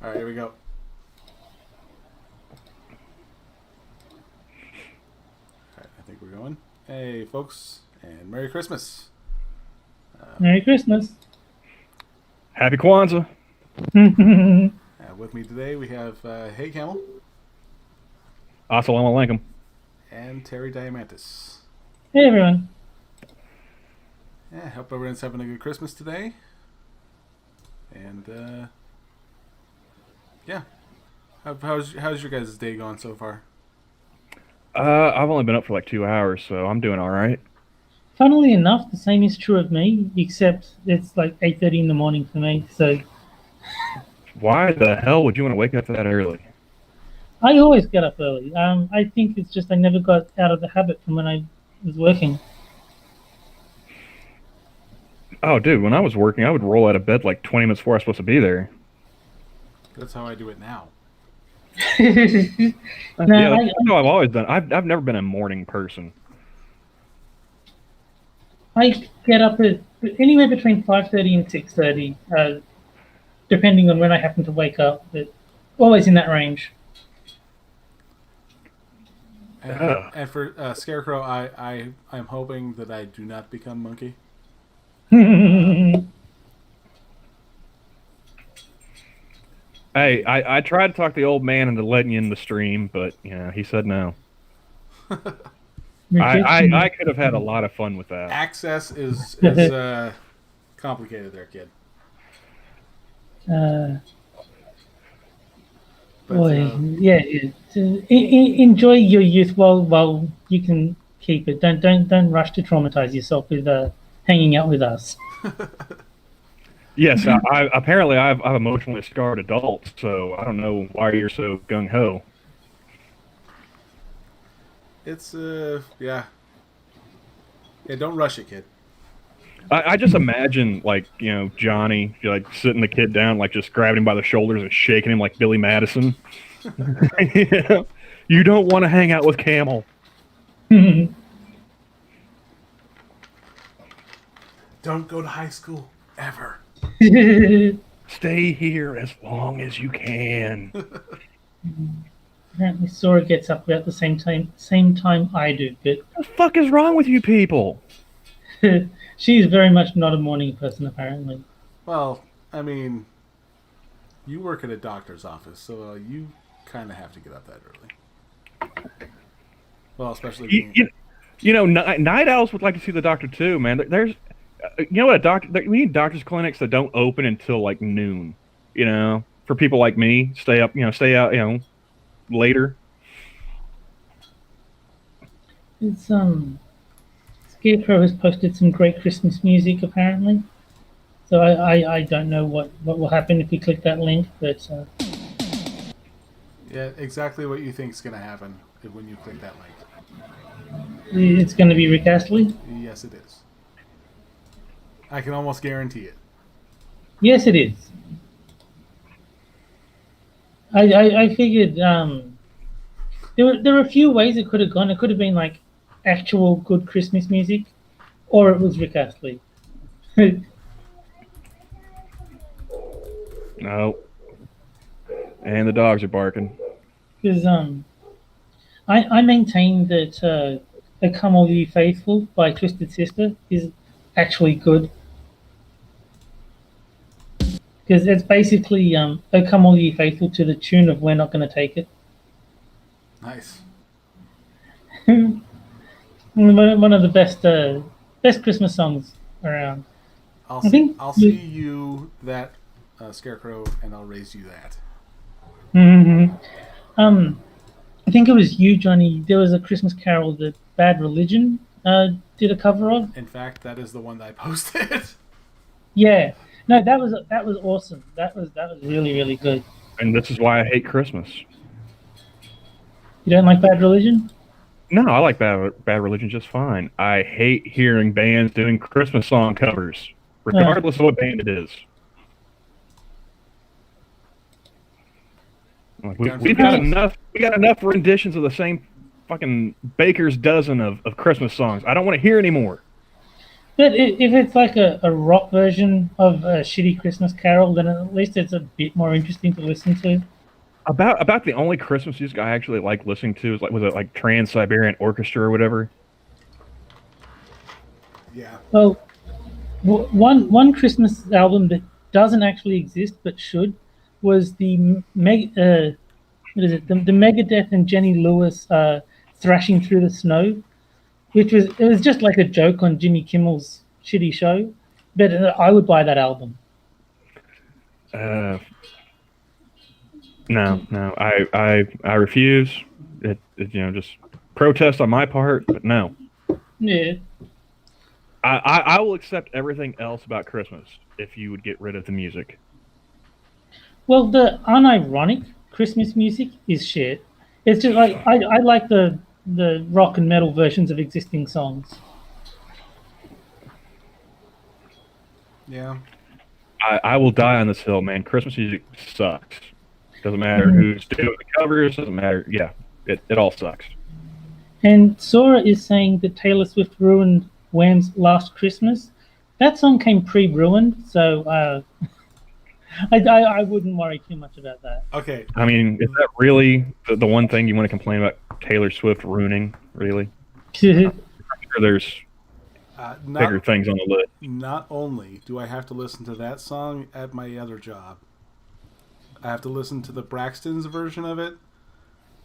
All right, here we go. All right, I think we're going. Hey, folks, and Merry Christmas. Merry Christmas. Happy Kwanzaa. Hey With me today, we have Hey Camel Assalamu alaikum. and Terry Diamantis. everyone. Yeah, hope everyone's having a good Christmas today. And yeah, how's your guys' day going so far? I've only been up for like 2 hours, so I'm doing all right. Funnily enough, the same is true of me, except it's like 8:30 in the morning for me. So Why the hell would you want to wake up that early? I always get up early. I think it's just I never got out of the habit from when I was working. Oh, dude, when I was working, I would roll out of bed like 20 minutes before I was supposed to be there. That's how I do it now. No, Yeah, that's how I've always done. I've never been a morning person. I get up at anywhere between 5:30 and 6:30, depending on when I happen to wake up. But always in that range. And for Scarecrow, I'm hoping that I do not become monkey. Hey, I tried to talk the old man into letting you in the stream, but he said no. I could have had a lot of fun with that. Access is complicated there, kid. But, Boy, yeah. Enjoy your youth while you can keep it. Don't rush to traumatize yourself with hanging out with us. Yes, I apparently I've emotionally scarred adults, so I don't know why you're so gung ho. it's yeah. Yeah, don't rush it, kid. I just imagine like Johnny like sitting the kid down, like just grabbing him by the shoulders and shaking him like Billy Madison. You don't want to hang out with Camel. Don't go to high school ever. Stay here as long as you can. Apparently, Sora gets up about the same time I do, but What the fuck is wrong with you people? she is very much not a morning person. Apparently, Well, I mean, you work at a doctor's office, so you kind of have to get up that early. Well, especially being... Night owls would like to see the doctor too, man. There's, what a doctor. We need doctors' clinics that don't open until like noon. For people like me, stay up, stay out, later. it's Scarecrow has posted some great Christmas music apparently. So I don't know what will happen if we click that link, but Yeah, exactly what you think is going to happen when you click that link. it's going to be Rick Astley. Yes, it is. I can almost guarantee it. Yes, it is. I figured there were a few ways it could have gone. It could have been like actual good Christmas music, or it was Rick Astley. No. And the dogs are barking. Because I maintain that "O Come All Ye Faithful" by Twisted Sister is actually good. Because it's basically "O Come All Ye Faithful" to the tune of "We're Not Gonna Take It." Nice. One of the best Christmas songs around. I'll I see. think I'll see you that Scarecrow, and I'll raise you that. Mhm. I think it was you, Johnny. There was a Christmas carol that Bad Religion did a cover of. In fact, that is the one that I posted. Yeah, no, that was awesome. That was really really good. And this is why I hate Christmas. You don't like Bad Religion? No, I like Bad Religion just fine. I hate hearing bands doing Christmas song covers, regardless of what band it is. Like we've got enough. We got enough renditions of the same fucking baker's dozen of Christmas songs. I don't want to hear anymore. But if it's like a rock version of a shitty Christmas Carol, then at least it's a bit more interesting to listen to. About the only Christmas music I actually like listening to is like was it like Trans Siberian Orchestra or whatever. Yeah. Well, one Christmas album that doesn't actually exist but should was the what is it? The Megadeth and Jenny Lewis thrashing through the snow, which was just like a joke on Jimmy Kimmel's shitty show. But I would buy that album. Uh, no, I refuse. Just protest on my part, but no. Yeah. I will accept everything else about Christmas if you would get rid of the music. Well, the unironic Christmas music is shit. It's just like I like the rock and metal versions of existing songs. Yeah. I will die on this hill, man. Christmas music sucks. Doesn't matter who's doing the covers. Doesn't matter. Yeah, it all sucks. And Sora is saying that Taylor Swift ruined Wham's Last Christmas. That song came pre-ruined, so I wouldn't worry too much about that. Okay. I mean, is that really the one thing you want to complain about Taylor Swift ruining? Really? I'm sure there's bigger things on the list. Not only do I have to listen to that song at my other job, I have to listen to the Braxton's version of it.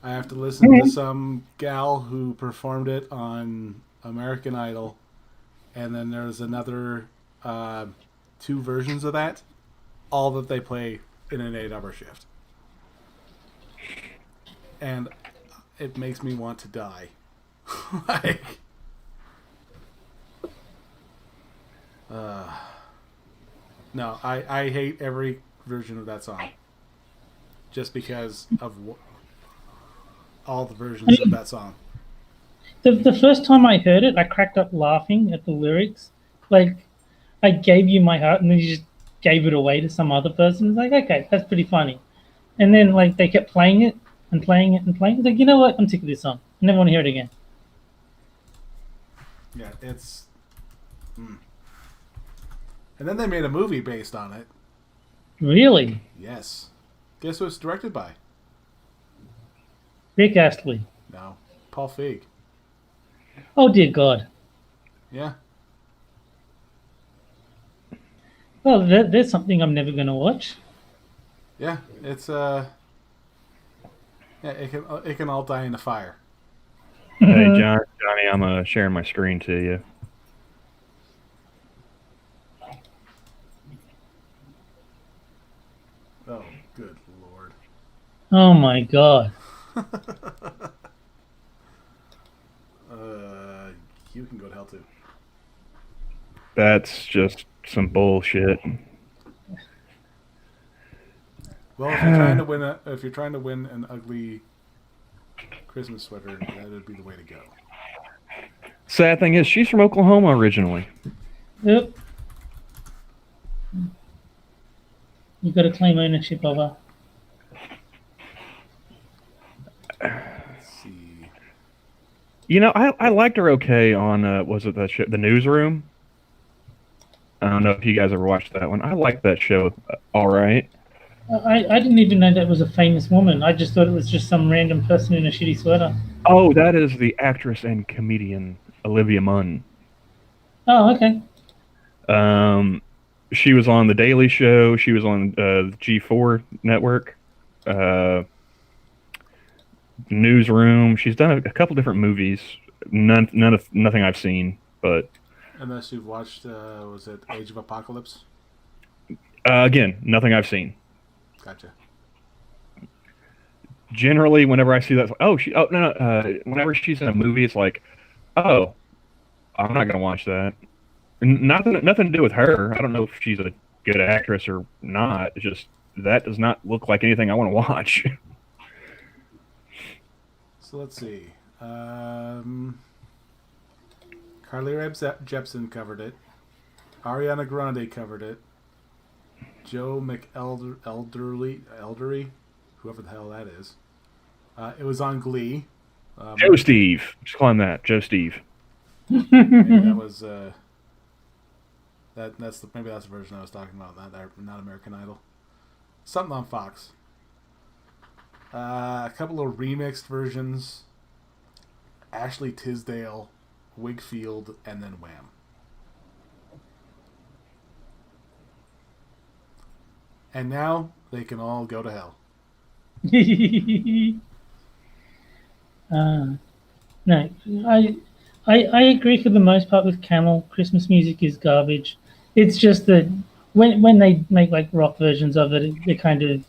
I have to listen to some gal who performed it on American Idol. And then there's another 2 versions of that. All that they play in an 8-hour shift. And it makes me want to die. Like... no, I hate every version of that song. Just because of all the versions of that song. The first time I heard it, I cracked up laughing at the lyrics. Like, I gave you my heart, and then you just gave it away to some other person. It's like, okay, that's pretty funny. And then, like, they kept playing it and playing it and playing it. It's like, you know what? I'm sick of this song. I never want to hear it again. Yeah, it's... And then they made a movie based on it. Really? Yes. Guess who it's directed by? Rick Astley. No. Paul Feig. Oh, dear God. Yeah. Well, there's something I'm never going to watch. Yeah, it's yeah, it can all die in a fire. Hey, Johnny, I'm sharing my screen to you. Oh, good Lord. Oh, my God. You can go to hell too. That's just some bullshit. Well, if you're trying to win an ugly Christmas sweater, that would be the way to go. Sad thing is, she's from Oklahoma originally. Yep. You got to claim ownership of her. Let's see. You know, I liked her okay on was it that show, The Newsroom? I don't know if you guys ever watched that one. I liked that show. All right. I didn't even know that was a famous woman. I just thought it was just some random person in a shitty sweater. Oh, that is the actress and comedian Olivia Munn. Oh, okay. She was on The Daily Show. She was on G4 network. Newsroom. She's done a couple different movies. Nothing I've seen, but Unless you've watched, was it Age of Apocalypse? again, nothing I've seen. Gotcha. Generally, whenever I see that, whenever she's in a movie, it's like, oh, I'm not gonna watch that. Nothing to do with her. I don't know if she's a good actress or not. It's just that does not look like anything I want to watch. So let's see. Carly Rae Jepsen covered it. Ariana Grande covered it. Joe McElderry, whoever the hell that is. It was on Glee. Joe Steve. Just call him that. Joe Steve. Maybe that was Maybe that's the version I was talking about. Not American Idol. Something on Fox. A couple of remixed versions. Ashley Tisdale, Wigfield, and then Wham. And now they can all go to hell. No, I agree for the most part with Camel. Christmas music is garbage. It's just that when they make like rock versions of it, they kind of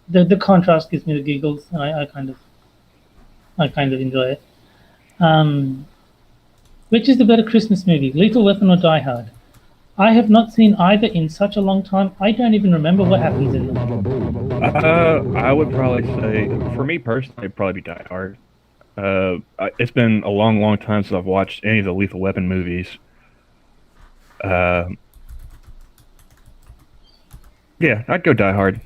the contrast gives me the giggles, and I kind of enjoy it. Which is the better Christmas movie, Lethal Weapon or Die Hard? I have not seen either in such a long time. I don't even remember what happens in them. I would probably say, for me personally, it'd probably be Die Hard. It's been a long time since I've watched any of the Lethal Weapon movies. Yeah, I'd go Die Hard.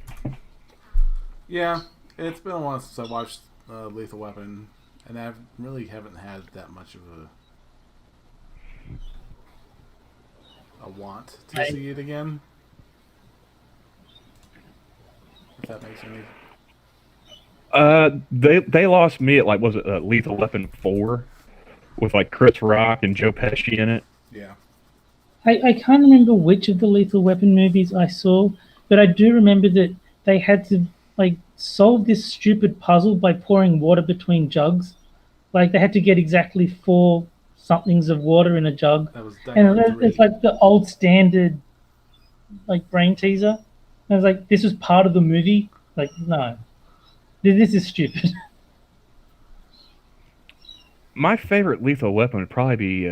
Yeah, it's been a while since I watched Lethal Weapon, and I really haven't had that much of a want to see it again. If that makes any. They lost me at was it Lethal Weapon 4 with like Chris Rock and Joe Pesci in it. Yeah. I can't remember which of the Lethal Weapon movies I saw, but I do remember that they had to like solve this stupid puzzle by pouring water between jugs. Like they had to get exactly 4 somethings of water in a jug. That was and it's like the old standard like brain teaser. And I was like, this was part of the movie? Like, no. This is stupid. My favorite Lethal Weapon would probably be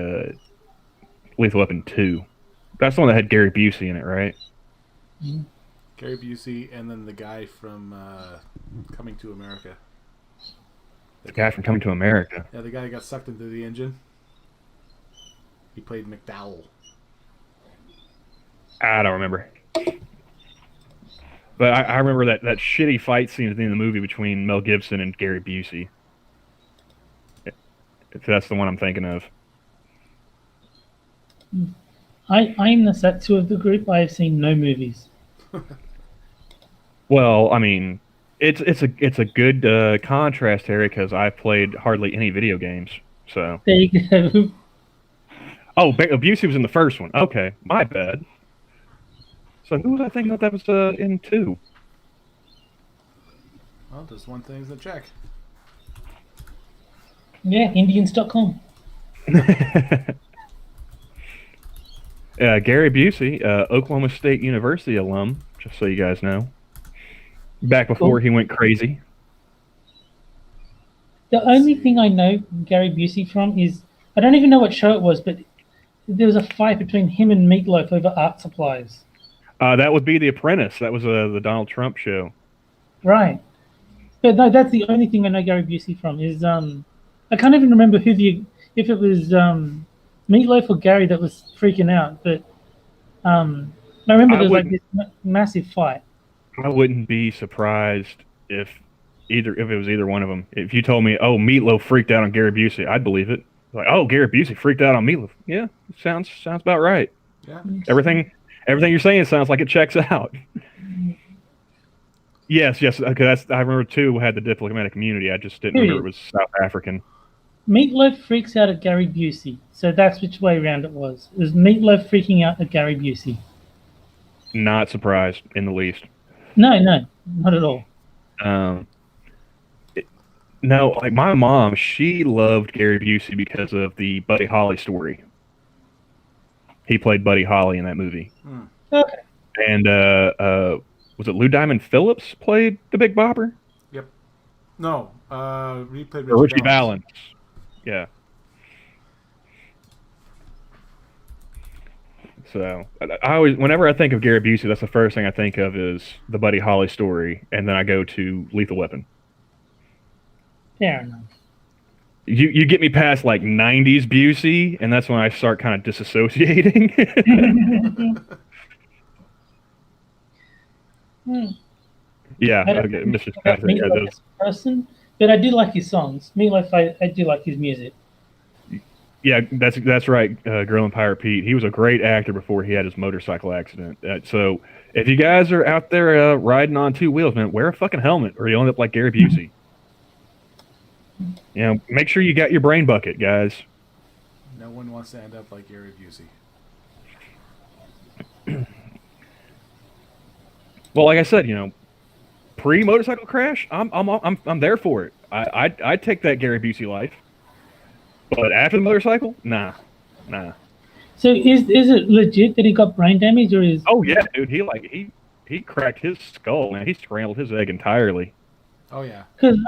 Lethal Weapon 2. That's the one that had Gary Busey in it, right? Mm-hmm. Gary Busey, and then the guy from Coming to America. The guy from Coming to America. Yeah, the guy who got sucked into the engine. He played McDowell. I don't remember. But I remember that shitty fight scene at the end of the movie between Mel Gibson and Gary Busey. If that's the one I'm thinking of. I'm the Satsu of the group. I have seen no movies. Well, I mean, it's a good contrast here because I've played hardly any video games. So there you go. Oh, Busey was in the first one. Okay, my bad. So who was I thinking that was in 2? Well, there's one thing to check. Yeah, Indians.com. Gary Busey, Oklahoma State University alum, just so you guys know. Back before he went crazy. The only thing I know Gary Busey from is, I don't even know what show it was, but there was a fight between him and Meatloaf over art supplies. That would be The Apprentice. That was the Donald Trump show. Right. But no, that's the only thing I know Gary Busey from is I can't even remember if it was Meatloaf or Gary that was freaking out, but I remember there was like this massive fight. I wouldn't be surprised if it was either one of them. If you told me, "Oh, Meatloaf freaked out on Gary Busey," I'd believe it. Like, "Oh, Gary Busey freaked out on Meatloaf." Yeah, sounds about right. Yeah. Everything you're saying sounds like it checks out. Yes. Okay, I remember too. Had the diplomatic immunity. I just didn't remember it was South African. Meatloaf freaks out at Gary Busey, so that's which way around it was. It was Meatloaf freaking out at Gary Busey. Not surprised in the least. No, not at all. No, like my mom, she loved Gary Busey because of the Buddy Holly story. He played Buddy Holly in that movie. Okay. And was it Lou Diamond Phillips played the Big Bopper? Yep. No, he played Richie Valens. Yeah. So I always, whenever I think of Gary Busey, that's the first thing I think of is the Buddy Holly story, and then I go to Lethal Weapon. Fair enough. You get me past like 90s Busey, and that's when I start kind of disassociating. Yeah, okay, Mr. Patrick. Person, but I do like his songs. Meatloaf, I do like his music. Yeah, that's right. Grilling Pirate Pete. He was a great actor before he had his motorcycle accident. So if you guys are out there riding on two wheels, man, wear a fucking helmet, or you'll end up like Gary Busey. You know, make sure you got your brain bucket, guys. No one wants to end up like Gary Busey. Well, like I said, you know, pre motorcycle crash, I'm there for it. I'd take that Gary Busey life. But after the motorcycle, nah. So is it legit that he got brain damage, or is? Oh yeah, dude. He cracked his skull, man. He scrambled his egg entirely. Oh yeah. Because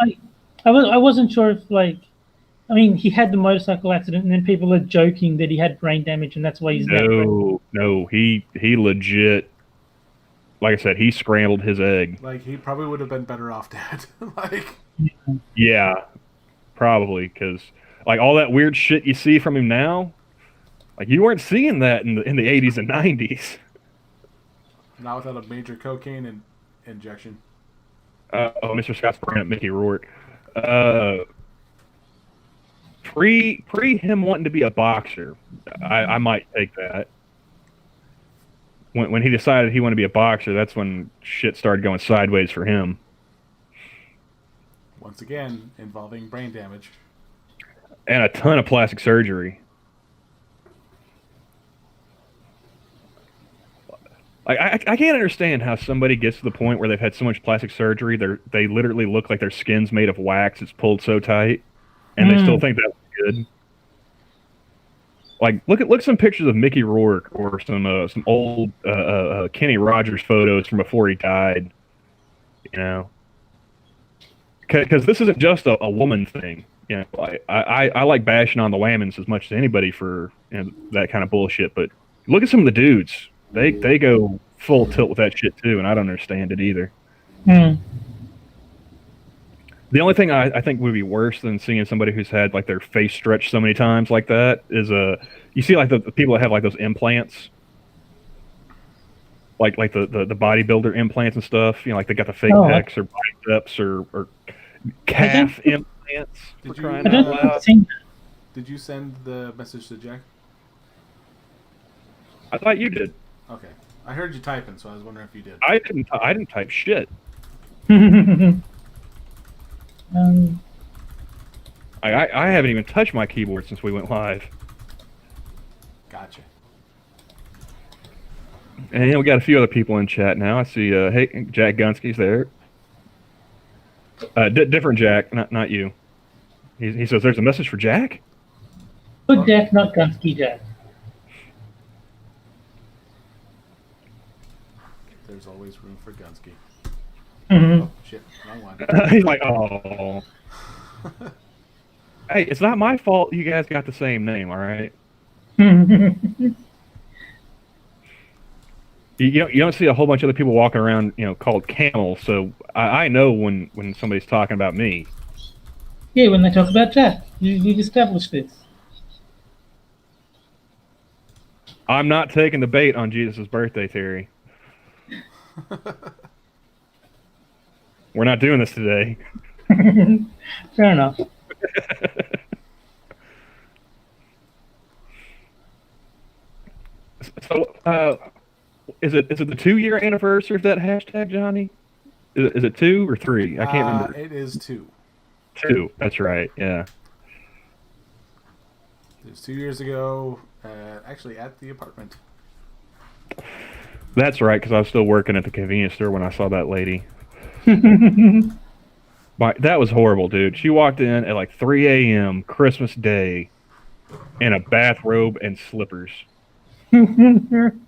I wasn't sure if like, I mean, he had the motorcycle accident, and then people are joking that he had brain damage, and that's why he's No. He legit. Like I said, he scrambled his egg. Like he probably would have been better off dead. Like. Yeah, probably because like all that weird shit you see from him now, like you weren't seeing that in the 80s and 90s. Not without a major cocaine injection. Mr. Scott's bringing up Mickey Rourke. Pre him wanting to be a boxer, I might take that. When he decided he wanted to be a boxer, that's when shit started going sideways for him. Once again, involving brain damage. And a ton of plastic surgery. Like I can't understand how somebody gets to the point where they've had so much plastic surgery, they literally look like their skin's made of wax. It's pulled so tight, and they still think that's good. Like look some pictures of Mickey Rourke or some old Kenny Rogers photos from before he died. You know, because this isn't just a woman thing. You know, I like bashing on the Lamans as much as anybody for that kind of bullshit. But look at some of the dudes. They go full tilt with that shit too, and I don't understand it either. Mm. The only thing I think would be worse than seeing somebody who's had like their face stretched so many times like that is you see like the people that have like those implants, like the bodybuilder implants and stuff. You know, like they got the fake pecs or biceps or calf implants. Did for you, crying out loud. Did you send the message to Jack? I thought you did. Okay, I heard you typing, so I was wondering if you did. I didn't type shit. I haven't even touched my keyboard since we went live. Gotcha. And we got a few other people in chat now. I see. Hey, Jack Gunsky's there. Different Jack, not you. He says there's a message for Jack. Good Jack, not Gunsky Jack. There's always room for Gunsky. Mm-hmm. Oh shit, wrong one. He's like, oh. Hey, it's not my fault you guys got the same name, all right? You don't see a whole bunch of other people walking around, called Camel. So I know when somebody's talking about me. Yeah, when they talk about Jack, you've established this. I'm not taking the bait on Jesus' birthday theory. We're not doing this today. Fair enough. So, is it the 2-year anniversary of that hashtag, Johnny? Is it 2 or 3? I can't remember. It is 2. 2. That's right. Yeah. It was 2 years ago. Actually, at the apartment. That's right, because I was still working at the convenience store when I saw that lady. That was horrible, dude. She walked in at like 3 a.m. Christmas Day in a bathrobe and slippers. And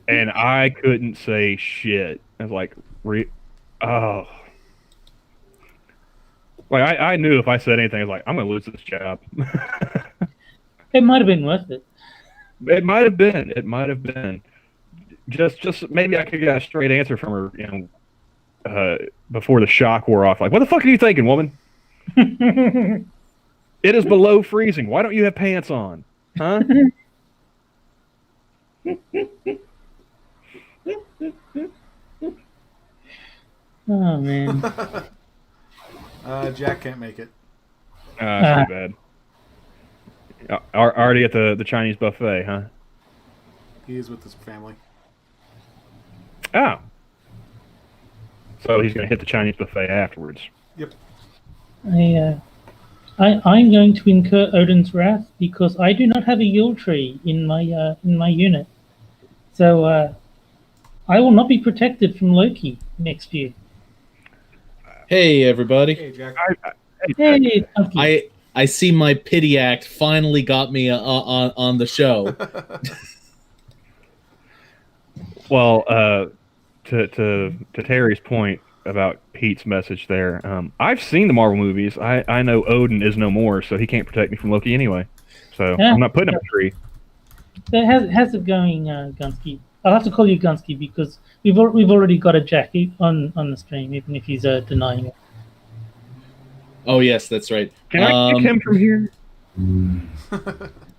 I couldn't say shit. I was like, oh. Like, I knew if I said anything, I was like, I'm going to lose this job. It might have been worth it. It might have been. It might have been. Just maybe I could get a straight answer from her, before the shock wore off. Like, what the fuck are you thinking, woman? It is below freezing. Why don't you have pants on? Huh? Oh, man. Jack can't make it. Too bad. Already at the Chinese buffet, huh? He is with his family. Oh. So he's going to hit the Chinese buffet afterwards. Yep. I'm going to incur Odin's wrath because I do not have a Yule tree in my unit, so I will not be protected from Loki next year. Hey, everybody. Hey, Jack. Hey, Punky. I see my pity act finally got me on the show. Well, to Terry's point about Pete's message there, I've seen the Marvel movies. I know Odin is no more, so he can't protect me from Loki anyway. So Yeah. I'm not putting him in a tree. So how's it going, Gunsky? I'll have to call you Gunsky because we've already got a Jack on the stream, even if he's denying it. Oh yes, that's right. Can I kick him from here?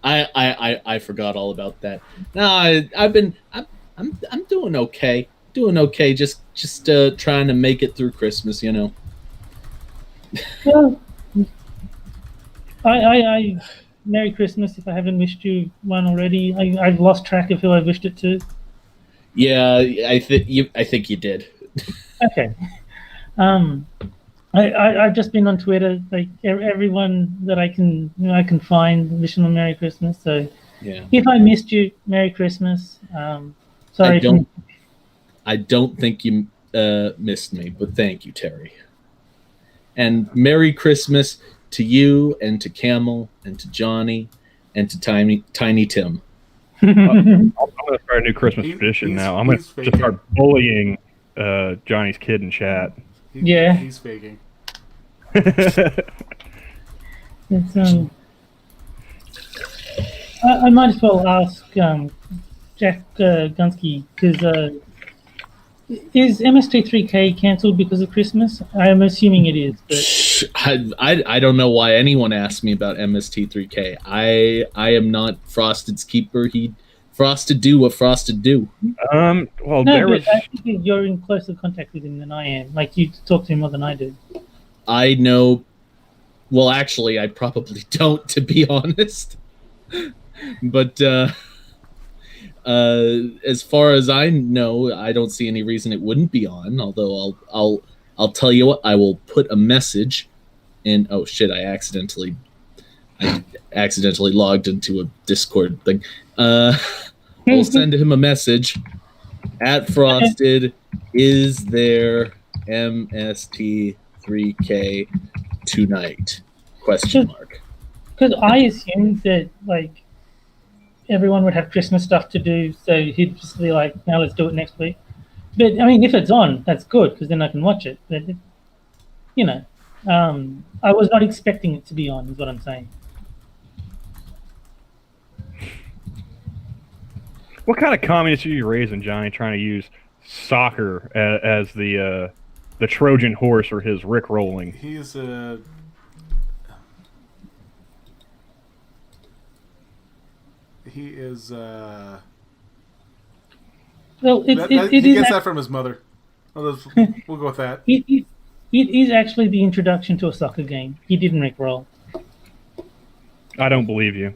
I forgot all about that. No, I'm doing okay. Doing okay. Just trying to make it through Christmas, you know. Well, I Merry Christmas if I haven't wished you one already. I've lost track of who I wished it to. Yeah, I think you did. Okay. I've just been on Twitter, like everyone that I can find wishing them Merry Christmas. So Yeah. if I missed you, Merry Christmas. Sorry. I don't think you missed me, but thank you, Terry. And Merry Christmas to you and to Camel and to Johnny and to Tiny Tim. I'm going to start a new Christmas tradition now. I'm going to just start bullying Johnny's kid in chat. Yeah. He's faking. It's, I might as well ask Jack Gunsky because is MST3K cancelled because of Christmas? I'm assuming it is. But I don't know why anyone asked me about MST3K. I am not Frosted's keeper. Frosted do what Frosted do. Well, no, there was. I think you're in closer contact with him than I am. Like you talk to him more than I do. I know. Well, actually, I probably don't, to be honest. But as far as I know, I don't see any reason it wouldn't be on. Although I'll tell you what, I will put a message in. Oh shit! I accidentally logged into a Discord thing. I'll send him a message. At Frosted, is there MST3K tonight? Question mark. Because I assumed that like everyone would have Christmas stuff to do, so he'd just be like, "Now let's do it next week." But I mean, if it's on, that's good because then I can watch it. But you know, I was not expecting it to be on. Is what I'm saying. What kind of communist are you raising, Johnny? Trying to use soccer as the Trojan horse or his Rick rolling? He is a. He is. Well, He gets that from his mother. We'll go with that. It is actually the introduction to a soccer game. He didn't Rick roll. I don't believe you.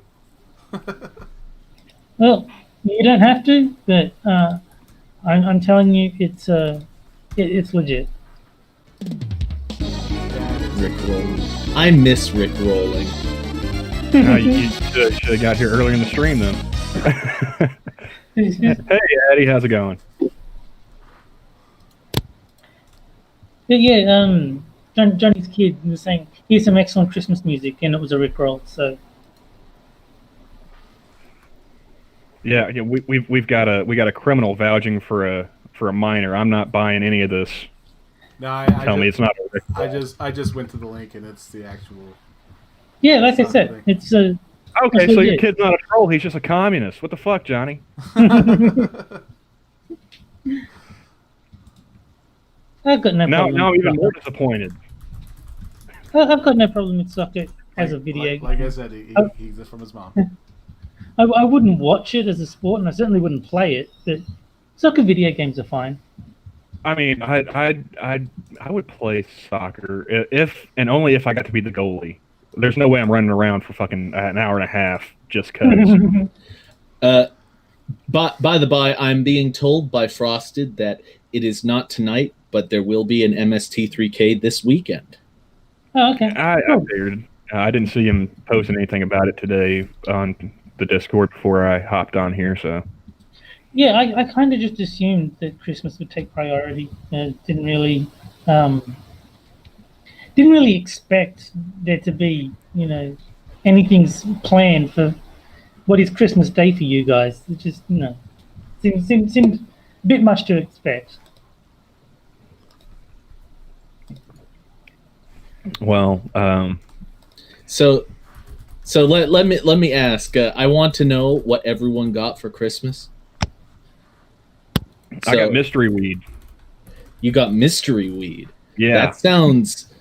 Well, you don't have to, but I'm telling you, it's legit. Rick rolling. I miss Rick rolling. You should have got here earlier in the stream then. Hey, Eddie, how's it going? But yeah, Johnny's kid was saying here's some excellent Christmas music, and it was a Rick roll. So yeah, we've got a criminal vouching for a minor. I'm not buying any of this. No, Tell me it's not a Rick roll. I just went to the link and it's the actual. yeah, like I said, it's a. Okay, so your kid's not a troll. He's just a communist. What the fuck, Johnny? I've got no problem. Now I'm even more disappointed. I've got no problem with soccer as a video game. Like I said, he's just from his mom. I wouldn't watch it as a sport, and I certainly wouldn't play it. But soccer video games are fine. I mean, I would play soccer if and only if I got to be the goalie. there's no way I'm running around for fucking an hour and a half just cause. By the by, I'm being told by Frosted that it is not tonight, but there will be an MST3K this weekend. Oh, okay. I figured. I didn't see him posting anything about it today on the Discord before I hopped on here, so. Yeah, I kind of just assumed that Christmas would take priority. Didn't really expect there to be, anything's planned for what is Christmas Day for you guys. It just, seemed a bit much to expect. Well, so let me ask. I want to know what everyone got for Christmas. I got mystery weed. You got mystery weed. Yeah, that sounds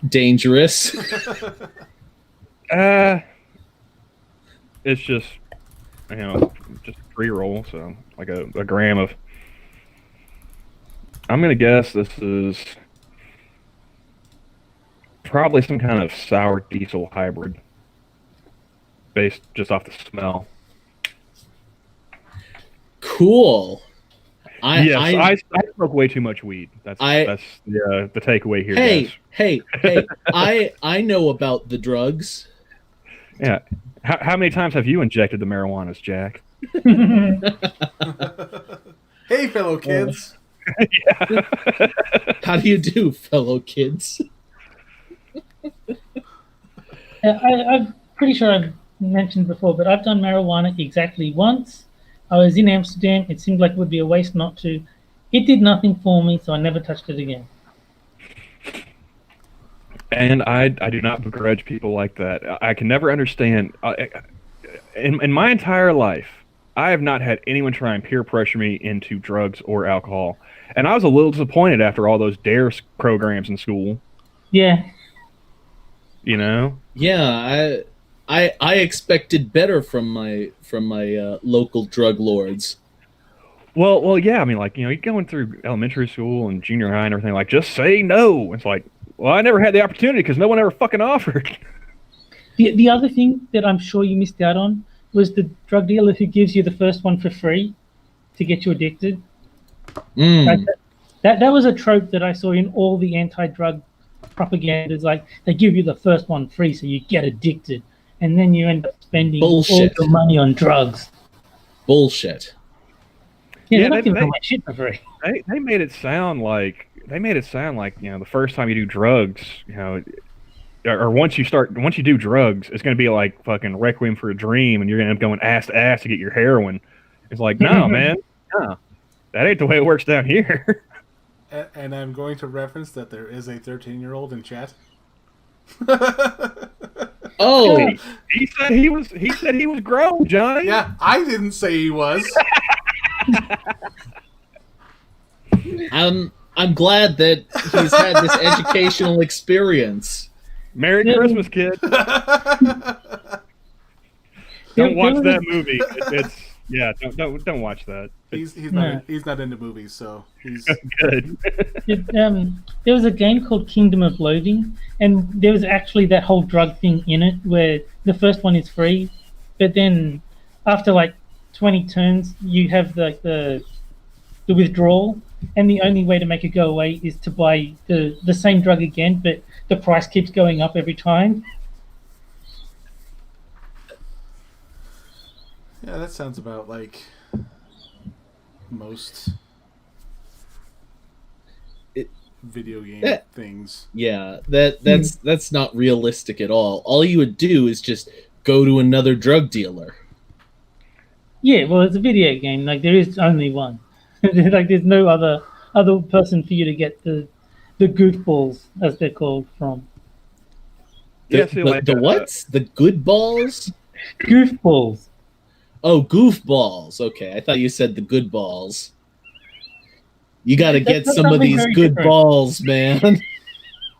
dangerous. It's just just a pre-roll, so like a gram of. I'm gonna guess this is probably some kind of sour diesel hybrid, based just off the smell. Cool. I smoke way too much weed. That's the takeaway here. Hey! I know about the drugs. Yeah. How many times have you injected the marijuanas, Jack? Hey, fellow kids. Yeah. How do you do, fellow kids? I'm pretty sure I've mentioned before, but I've done marijuana exactly once. I was in Amsterdam. It seemed like it would be a waste not to. It did nothing for me, so I never touched it again. And I do not begrudge people like that. I can never understand. In my entire life, I have not had anyone try and peer pressure me into drugs or alcohol. And I was a little disappointed after all those DARE programs in school. Yeah. Yeah, I expected better from my local drug lords. Well, yeah. I mean, like, you're going through elementary school and junior high and everything. Like, just say no. It's like, well, I never had the opportunity because no one ever fucking offered. The other thing that I'm sure you missed out on was the drug dealer who gives you the first one for free to get you addicted. That was a trope that I saw in all the anti-drug propagandas. Like, they give you the first one free so you get addicted, and then you end up spending all your money on drugs. Bullshit. Yeah, they're not giving away shit for free. They made it sound like the first time you do drugs, or once you do drugs, it's going to be like fucking Requiem for a Dream, and you're going to end up going ass to ass to get your heroin. It's like, no, man, no, that ain't the way it works down here. And I'm going to reference that there is a 13-year-old in chat. Oh, he said he was grown, Johnny. Yeah, I didn't say he was. I'm glad that he's had this educational experience. Merry Christmas, kid. Don't watch that movie. Don't watch that. He's not into movies, so he's good. There was a game called Kingdom of Loathing, and there was actually that whole drug thing in it, where the first one is free, but then after like 20 turns, you have the withdrawal, and the only way to make it go away is to buy the same drug again, but the price keeps going up every time. Yeah, that sounds about like most video game things. Yeah, that's not realistic at all. All you would do is just go to another drug dealer. Yeah, well, it's a video game. Like, there is only one. Like, there's no other person for you to get the goofballs, as they're called, from. The what? The good balls? Goofballs. Oh, goofballs. Okay, I thought you said the good balls. You got to get some of these good different balls, man.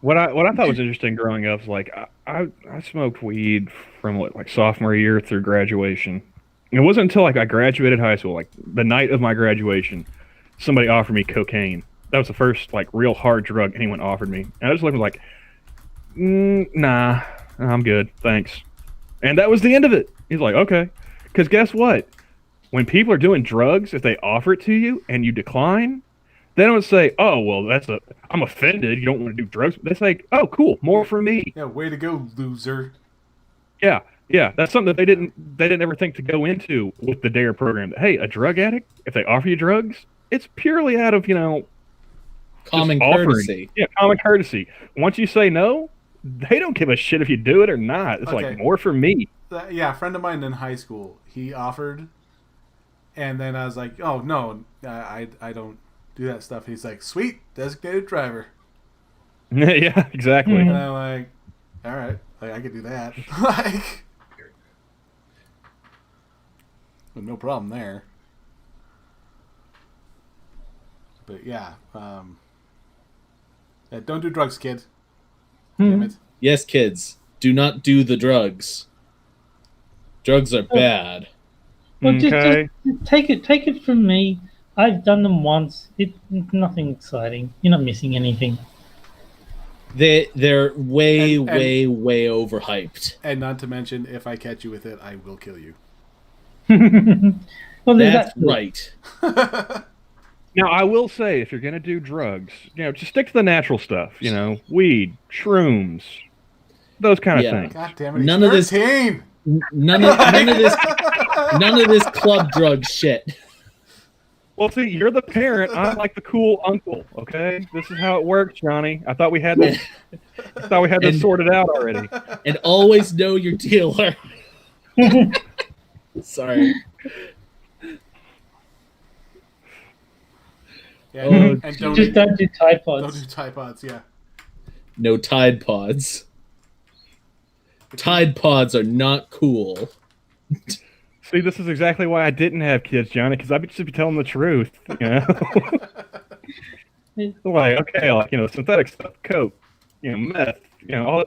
What I thought was interesting growing up was like I smoked weed from like sophomore year through graduation. It wasn't until like I graduated high school, like the night of my graduation, somebody offered me cocaine. That was the first like real hard drug anyone offered me. And I just looked like, nah, I'm good, thanks. And that was the end of it. He's like, okay. Because guess what? When people are doing drugs, if they offer it to you and you decline, they don't say, oh, well, I'm offended. You don't want to do drugs. They say, oh, cool, more for me. Yeah, way to go, loser. Yeah, yeah. That's something that they didn't ever think to go into with the DARE program. Hey, a drug addict, if they offer you drugs, it's purely out of, Common just offering. courtesy. Yeah, common courtesy. Once you say no, they don't give a shit if you do it or not. It's Okay. like, more for me. Yeah, a friend of mine in high school, he offered, and then I was like, oh, no, I don't do that stuff. He's like, sweet, designated driver. Yeah, exactly. And I'm like, all right, like, I could do that. Like, no problem there. But yeah, don't do drugs, kid. Damn it. Yes, kids, do not do the drugs. Drugs are bad. Well, Okay. just take it from me. I've done them once. It's nothing exciting. You're not missing anything. They're way, And- way, way overhyped. And not to mention, if I catch you with it, I will kill you. Well, there's That's that too. right. Now, I will say, if you're going to do drugs, just stick to the natural stuff. Weed, shrooms, those kind of Yeah. things. God damn it! He's None of this- 13! None of this club drug shit. Well, see, you're the parent. I'm like the cool uncle. Okay, this is how it works, Johnny. I thought we had this. And- Sorted out already. And always know your dealer. Sorry. Yeah, Oh, and don't Just don't do Tide don't Pods. do Tide Pods. Yeah. No Tide Pods. Tide Pods are not cool. See, this is exactly why I didn't have kids, Johnny, because I'd just be telling the truth. Like, okay, synthetic stuff, coke, meth, all,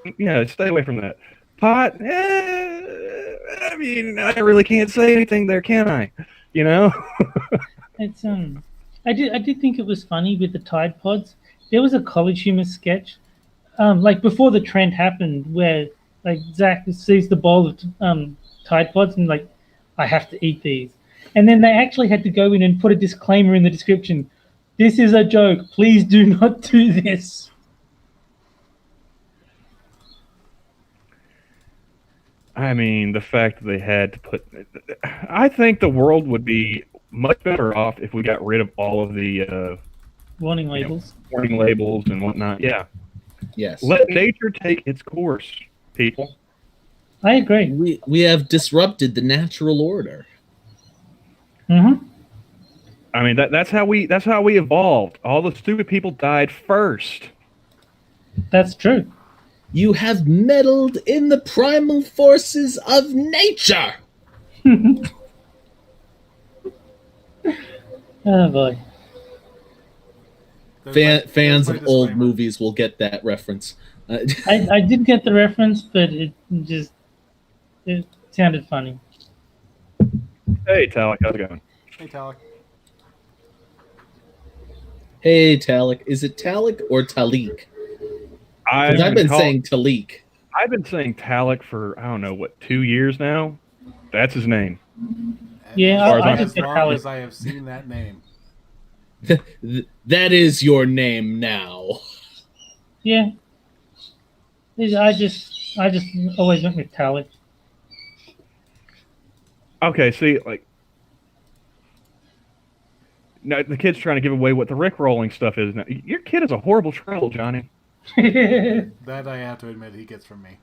stay away from that. Pot, I mean, I really can't say anything there, can I? It's I did think it was funny with the Tide Pods. There was a College Humor sketch, like before the trend happened, where like Zach sees the bowl of Tide Pods and like, I have to eat these, and then they actually had to go in and put a disclaimer in the description. This is a joke. Please do not do this. I mean, the fact that they had to put... I think the world would be much better off if we got rid of all of the Warning labels. warning labels and whatnot. Yeah. Yes. Let nature take its course, people. I agree. We have disrupted the natural order. Mm-hmm. I mean, that's how we evolved. All the stupid people died first. That's true. You have meddled in the primal forces of nature. Oh boy. Fans There's of my old disclaimer. movies will get that reference. I did get the reference, but it sounded funny. Hey, Talek, how's it going? Hey, Talek. Hey, Talik. Is it Talik or Talik? Because I've been saying Talik. I've been saying Talek for, I don't know, 2 years now? That's his name. Yeah, As far as I I'm just As get long Talek. as I have seen that name. That is your name now. Yeah. I just always went with Talek. Okay, see, now the kid's trying to give away what the Rick-rolling stuff is now. Your kid is a horrible troll, Johnny. That I have to admit he gets from me.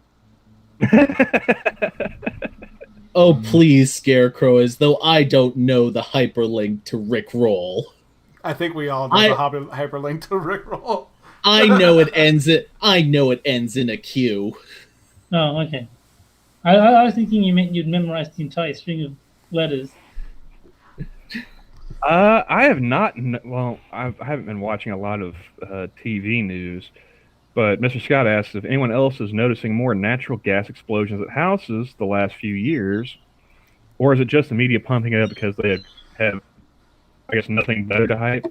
Oh, please, Scarecrow, as though I don't know the hyperlink to Rickroll. I think we all know the hyperlink to Rickroll. I know it ends in a Q. Oh, okay. I was thinking you meant you'd memorized the entire string of letters. I have not. Well, I haven't been watching a lot of TV news, but Mr. Scott asked if anyone else is noticing more natural gas explosions at houses the last few years, or is it just the media pumping it up because they have I guess, nothing better to hype?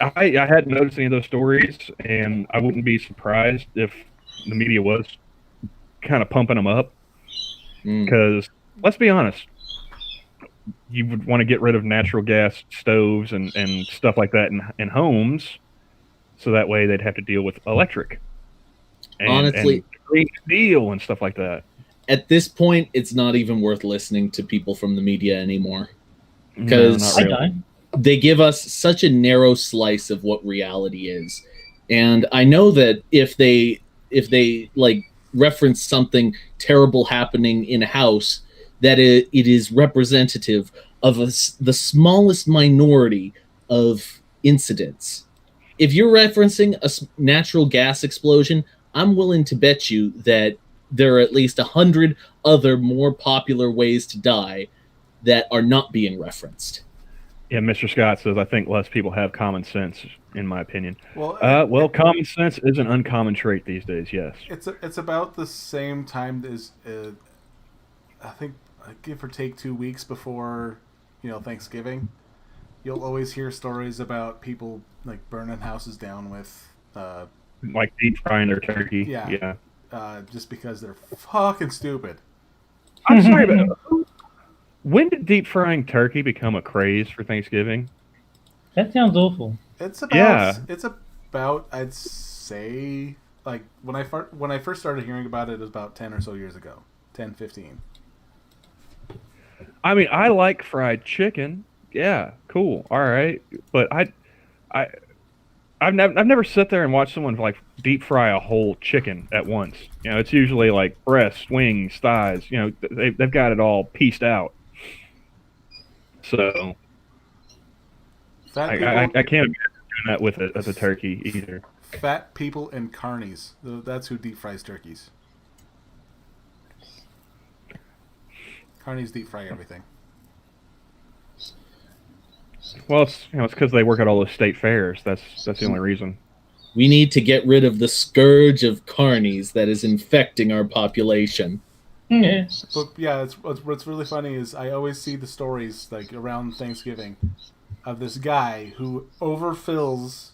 I hadn't noticed any of those stories, and I wouldn't be surprised if the media was kind of pumping them up. Mm. Because let's be honest, you would want to get rid of natural gas stoves and stuff like that in homes, so that way they'd have to deal with electric Honestly, and Green Deal and stuff like that. at this point, it's not even worth listening to people from the media anymore. No, Because not I really. don't. they give us such a narrow slice of what reality is. And I know that if they like reference something terrible happening in a house, that it is representative of the smallest minority of incidents. If you're referencing a natural gas explosion, I'm willing to bet you that there are at least 100 other more popular ways to die that are not being referenced. Yeah, Mr. Scott says, I think less people have common sense, in my opinion. Well, Common sense is an uncommon trait these days, yes. it's about the same time as I think, give or take 2 weeks before Thanksgiving. You'll always hear stories about people like burning houses down with Like deep frying their turkey. Yeah. Just because they're fucking stupid. I'm sorry, but when did deep frying turkey become a craze for Thanksgiving? That sounds awful. It's about I'd say, like, when I first started hearing about it was about 10 or so years ago. 10, 15. I mean, I like fried chicken. Yeah, cool. All right. But I've never sat there and watched someone like deep fry a whole chicken at once. It's usually like breasts, wings, thighs. They've got it all pieced out. So I can't imagine doing that with a turkey either. Fat people and carnies. That's who deep fries turkeys. Carnies deep fry everything. Well, it's because they work at all those state fairs. That's the only reason. We need to get rid of the scourge of carnies that is infecting our population. Yeah. But yeah, what's really funny is I always see the stories like around Thanksgiving of this guy who overfills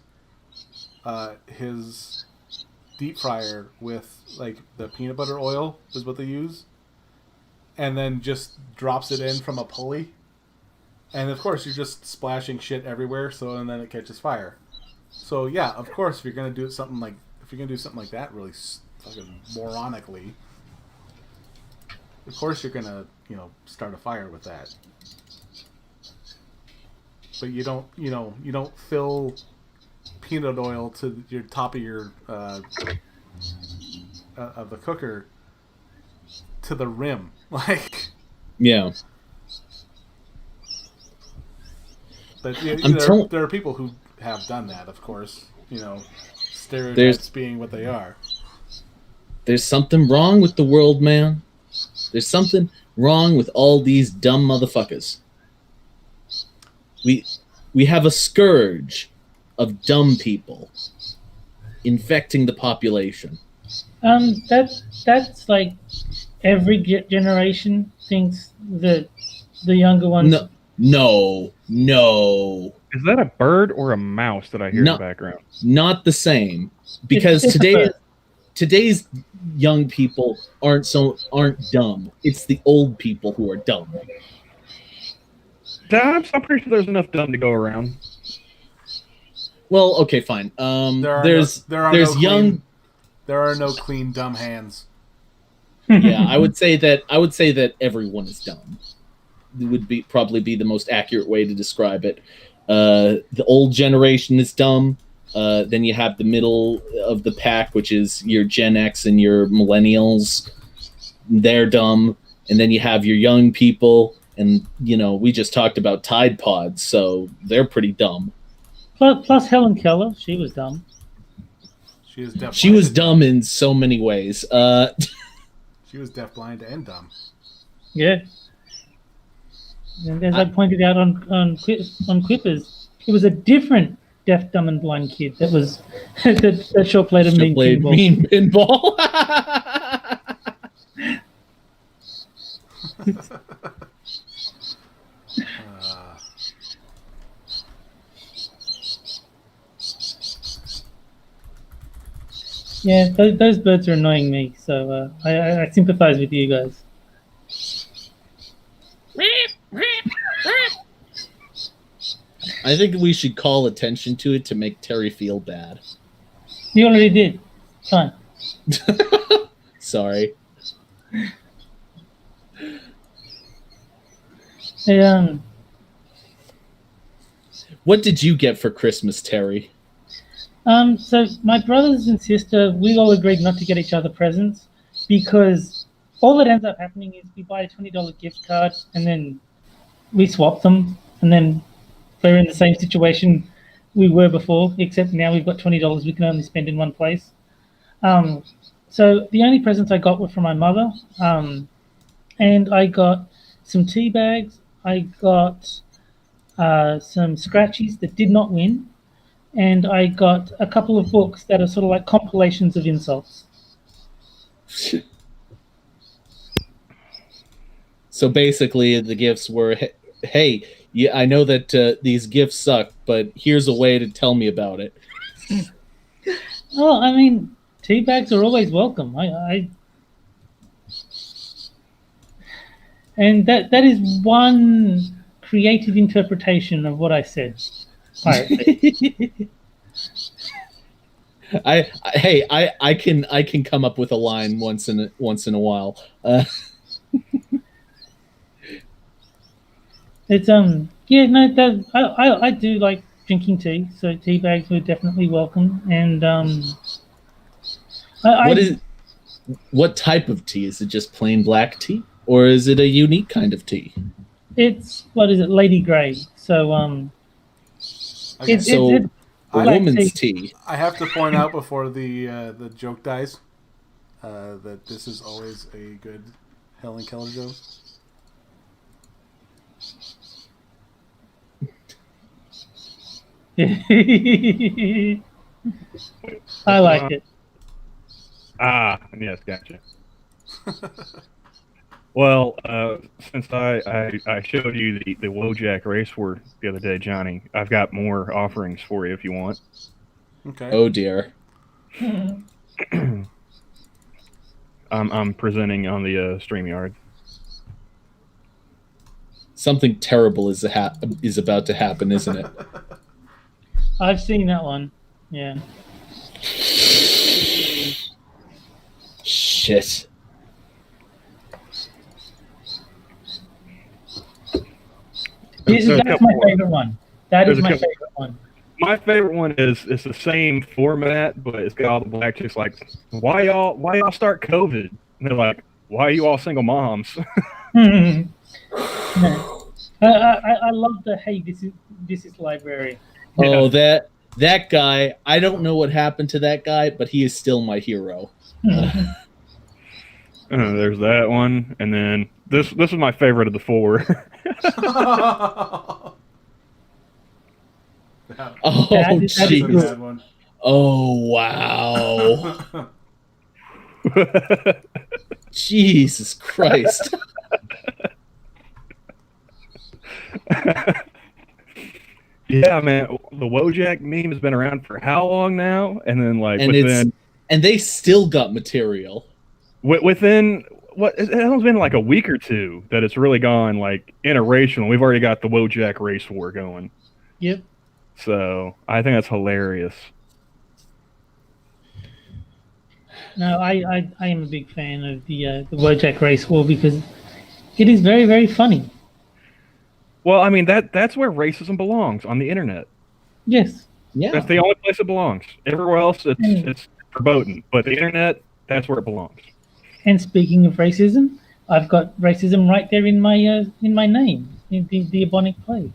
his deep fryer with like the peanut butter oil is what they use, and then just drops it in from a pulley. And of course, you're just splashing shit everywhere, and then it catches fire. So yeah, of course, if you're gonna do something like that, really fucking moronically, of course you're gonna start a fire with that. But you don't fill peanut oil to your top of your of the cooker to the rim, like. Yeah. But there are people who have done that, of course. Stereotypes being what they are. There's something wrong with the world, man. There's something wrong with all these dumb motherfuckers. We have a scourge of dumb people infecting the population. That's like every generation thinks that the younger ones. No. Is that a bird or a mouse that I hear in the background? Not the same, because today's young people aren't dumb. It's the old people who are dumb. I'm pretty sure there's enough dumb to go around. Well, okay, fine. There are no clean dumb hands. Yeah, I would say that everyone is dumb. It would probably be the most accurate way to describe it. The old generation is dumb. Then you have the middle of the pack, which is your Gen X and your millennials. They're dumb. And then you have your young people. And, we just talked about Tide Pods, so they're pretty dumb. Plus Helen Keller, she was dumb. She was dumb in so many ways. She was deaf, blind, and dumb. Yeah. And as I pointed out on Quippers, it was a different deaf, dumb, and blind kid that was that sure played a mean pinball. Yeah, those birds are annoying me, so I sympathize with you guys. I think we should call attention to it to make Terry feel bad. You already did. Fine. Sorry. Hey, What did you get for Christmas, Terry? so my brothers and sister, we all agreed not to get each other presents because all that ends up happening is we buy a $20 gift card and then we swap them, and then we're in the same situation we were before, except now we've got $20 we can only spend in one place. So the only presents I got were from my mother, and I got some tea bags. I got some scratchies that did not win, and I got a couple of books that are sort of like compilations of insults. So basically, the gifts were, hey, yeah, I know that these gifts suck, but here's a way to tell me about it. Oh, I mean, tea bags are always welcome. And that is one creative interpretation of what I said. Piracy. I can come up with a line once in a while. It's yeah, no, that I do like drinking tea, so tea bags were definitely welcome. And what type of tea? Is it just plain black tea, or is it a unique kind of tea? it's what is it, Lady Grey? So Okay. it's a black woman's tea. I have to point out before the joke dies that this is always a good Helen Keller joke. I like it. Ah, yes, gotcha. Well, since I showed you the Wojak race war the other day, Johnny, I've got more offerings for you if you want. Okay. Oh dear. I'm presenting on the StreamYard. Something terrible is about to happen, isn't it? I've seen that one. Yeah. Shit. That's my favorite one. That is my favorite one. My favorite one is it's the same format, but it's got all the black chicks like, why y'all start COVID? And they're like, why are you all single moms? I love the hey, this is library. Oh, that guy. I don't know what happened to that guy, but he is still my hero. There's that one, and then this is my favorite of the four. Oh, jeez. Oh, wow. Jesus Christ. Yeah, man, the Wojak meme has been around for how long now? And then and they still got material. Within it has been like a week or two that it's really gone like interracial. We've already got the Wojak race war going. Yep. So I think that's hilarious. No, I am a big fan of the Wojak race war because it is very, very funny. Well, I mean that's where racism belongs, on the internet. Yes. Yeah. That's the only place it belongs. Everywhere else it's verboten, but the internet, that's where it belongs. And speaking of racism, I've got racism right there in my name, in the bubonic plague.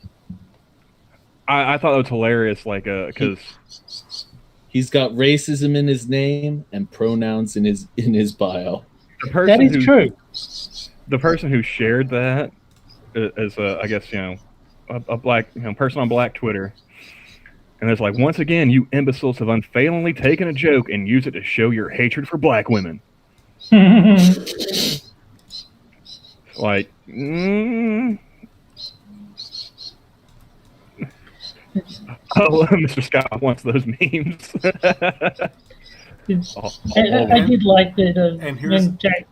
I thought that was hilarious, like because he's got racism in his name and pronouns in his bio. That is true. The person who shared that is I guess a black person on Black Twitter, and it's like, once again, you imbeciles have unfailingly taken a joke and used it to show your hatred for black women. Like, oh, Mr. Scott wants those memes. I did like that And here's when Jack.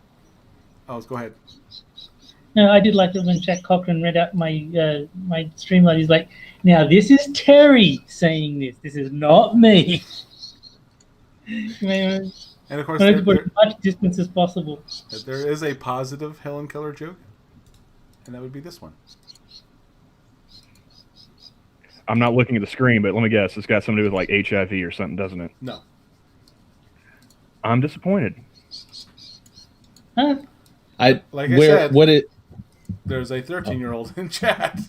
oh, go ahead. No, I did like it when Jack Cochran read out my my streamline. He's like, "Now this is Terry saying this. This is not me." Man, And of course, I wanted to put as much distance as possible. there is a positive Helen Keller joke, and that would be this one. I'm not looking at the screen, but let me guess. It's got something to do with like HIV or something, doesn't it? No. I'm disappointed. Huh? There's a 13-year-old in chat.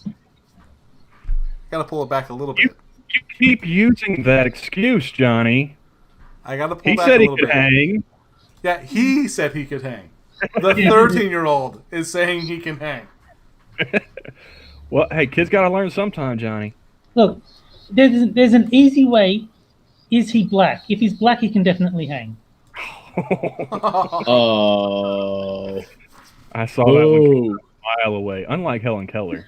Gotta pull it back a little bit. You keep using that excuse, Johnny. I gotta pull He back said a he little could bit. hang. Yeah, he said he could hang. The 13-year-old is saying he can hang. Well, hey, kids got to learn sometime, Johnny. Look, there's an easy way. Is he black? If he's black, he can definitely hang. Oh. I saw that one a mile away. Unlike Helen Keller.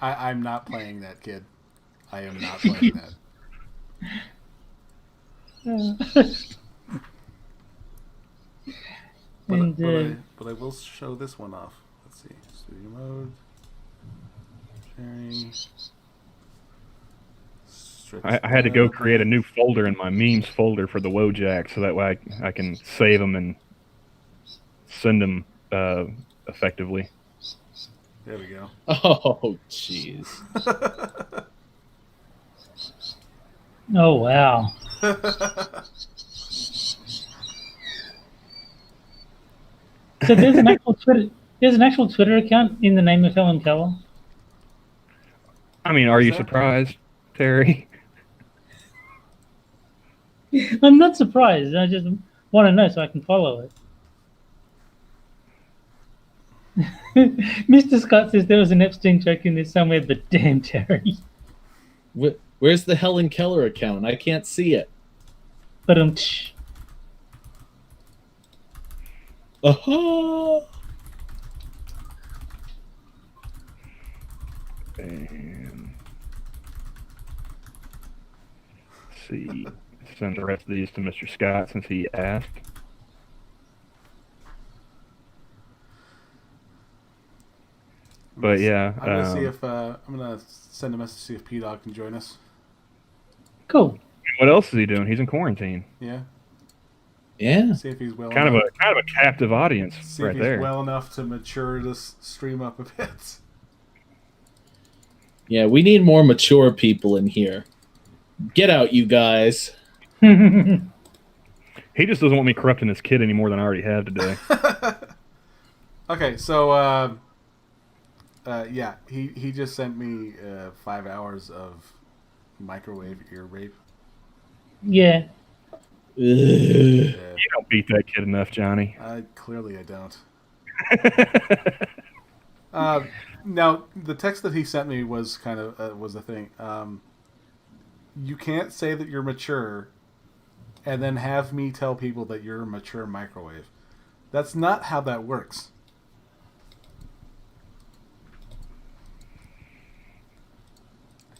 I'm not playing that, kid. I am not playing that. But I will show this one off. Let's see. Studio mode. Sharing. I had to go create a new folder in my memes folder for the Wojak so that way I can save them and send them effectively. There we go. Oh, jeez. Oh, wow. So there's an actual Twitter account in the name of Helen Keller. I mean, are you surprised, Terry? I'm not surprised. I just want to know so I can follow it. Mr. Scott says there was an Epstein joke in this somewhere, but damn, Terry. Where's the Helen Keller account? I can't see it. But And let's see. Send the rest of these to Mr. Scott since he asked. But yeah, I'm gonna see if I'm gonna send a message to see if P-Dog can join us. cool. What else is he doing? He's in quarantine. Yeah. Yeah. See if he's well Kind enough. of a captive audience See right if he's there. well enough to mature this stream up a bit. Yeah, we need more mature people in here. Get out, you guys. He just doesn't want me corrupting his kid any more than I already have today. Okay, so yeah, he just sent me 5 hours of microwave ear rape. Yeah. You don't beat that kid enough, Johnny. Clearly I don't. Now the text that he sent me was kind of was the thing. You can't say that you're mature, and then have me tell people that you're a mature microwave. That's not how that works.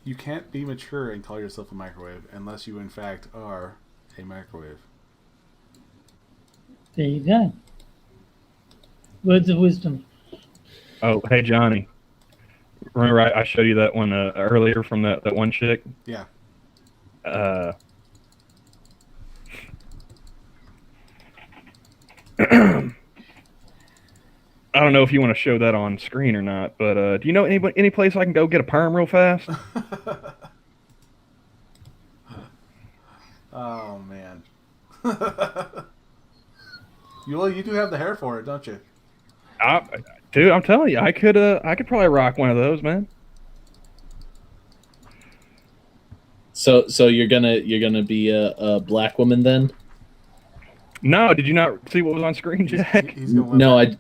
You can't be mature and call yourself a microwave unless you in fact are a microwave. There you go. Words of wisdom. Oh, hey, Johnny. Remember I showed you that one earlier from that one chick? Yeah. I don't know if you want to show that on screen or not, but do you know any place I can go get a perm real fast? Oh man. You do have the hair for it, don't you? Dude, I'm telling you, I could probably rock one of those, man. So you're gonna be a black woman then? No, did you not see what was on screen, Jack? He's gonna No,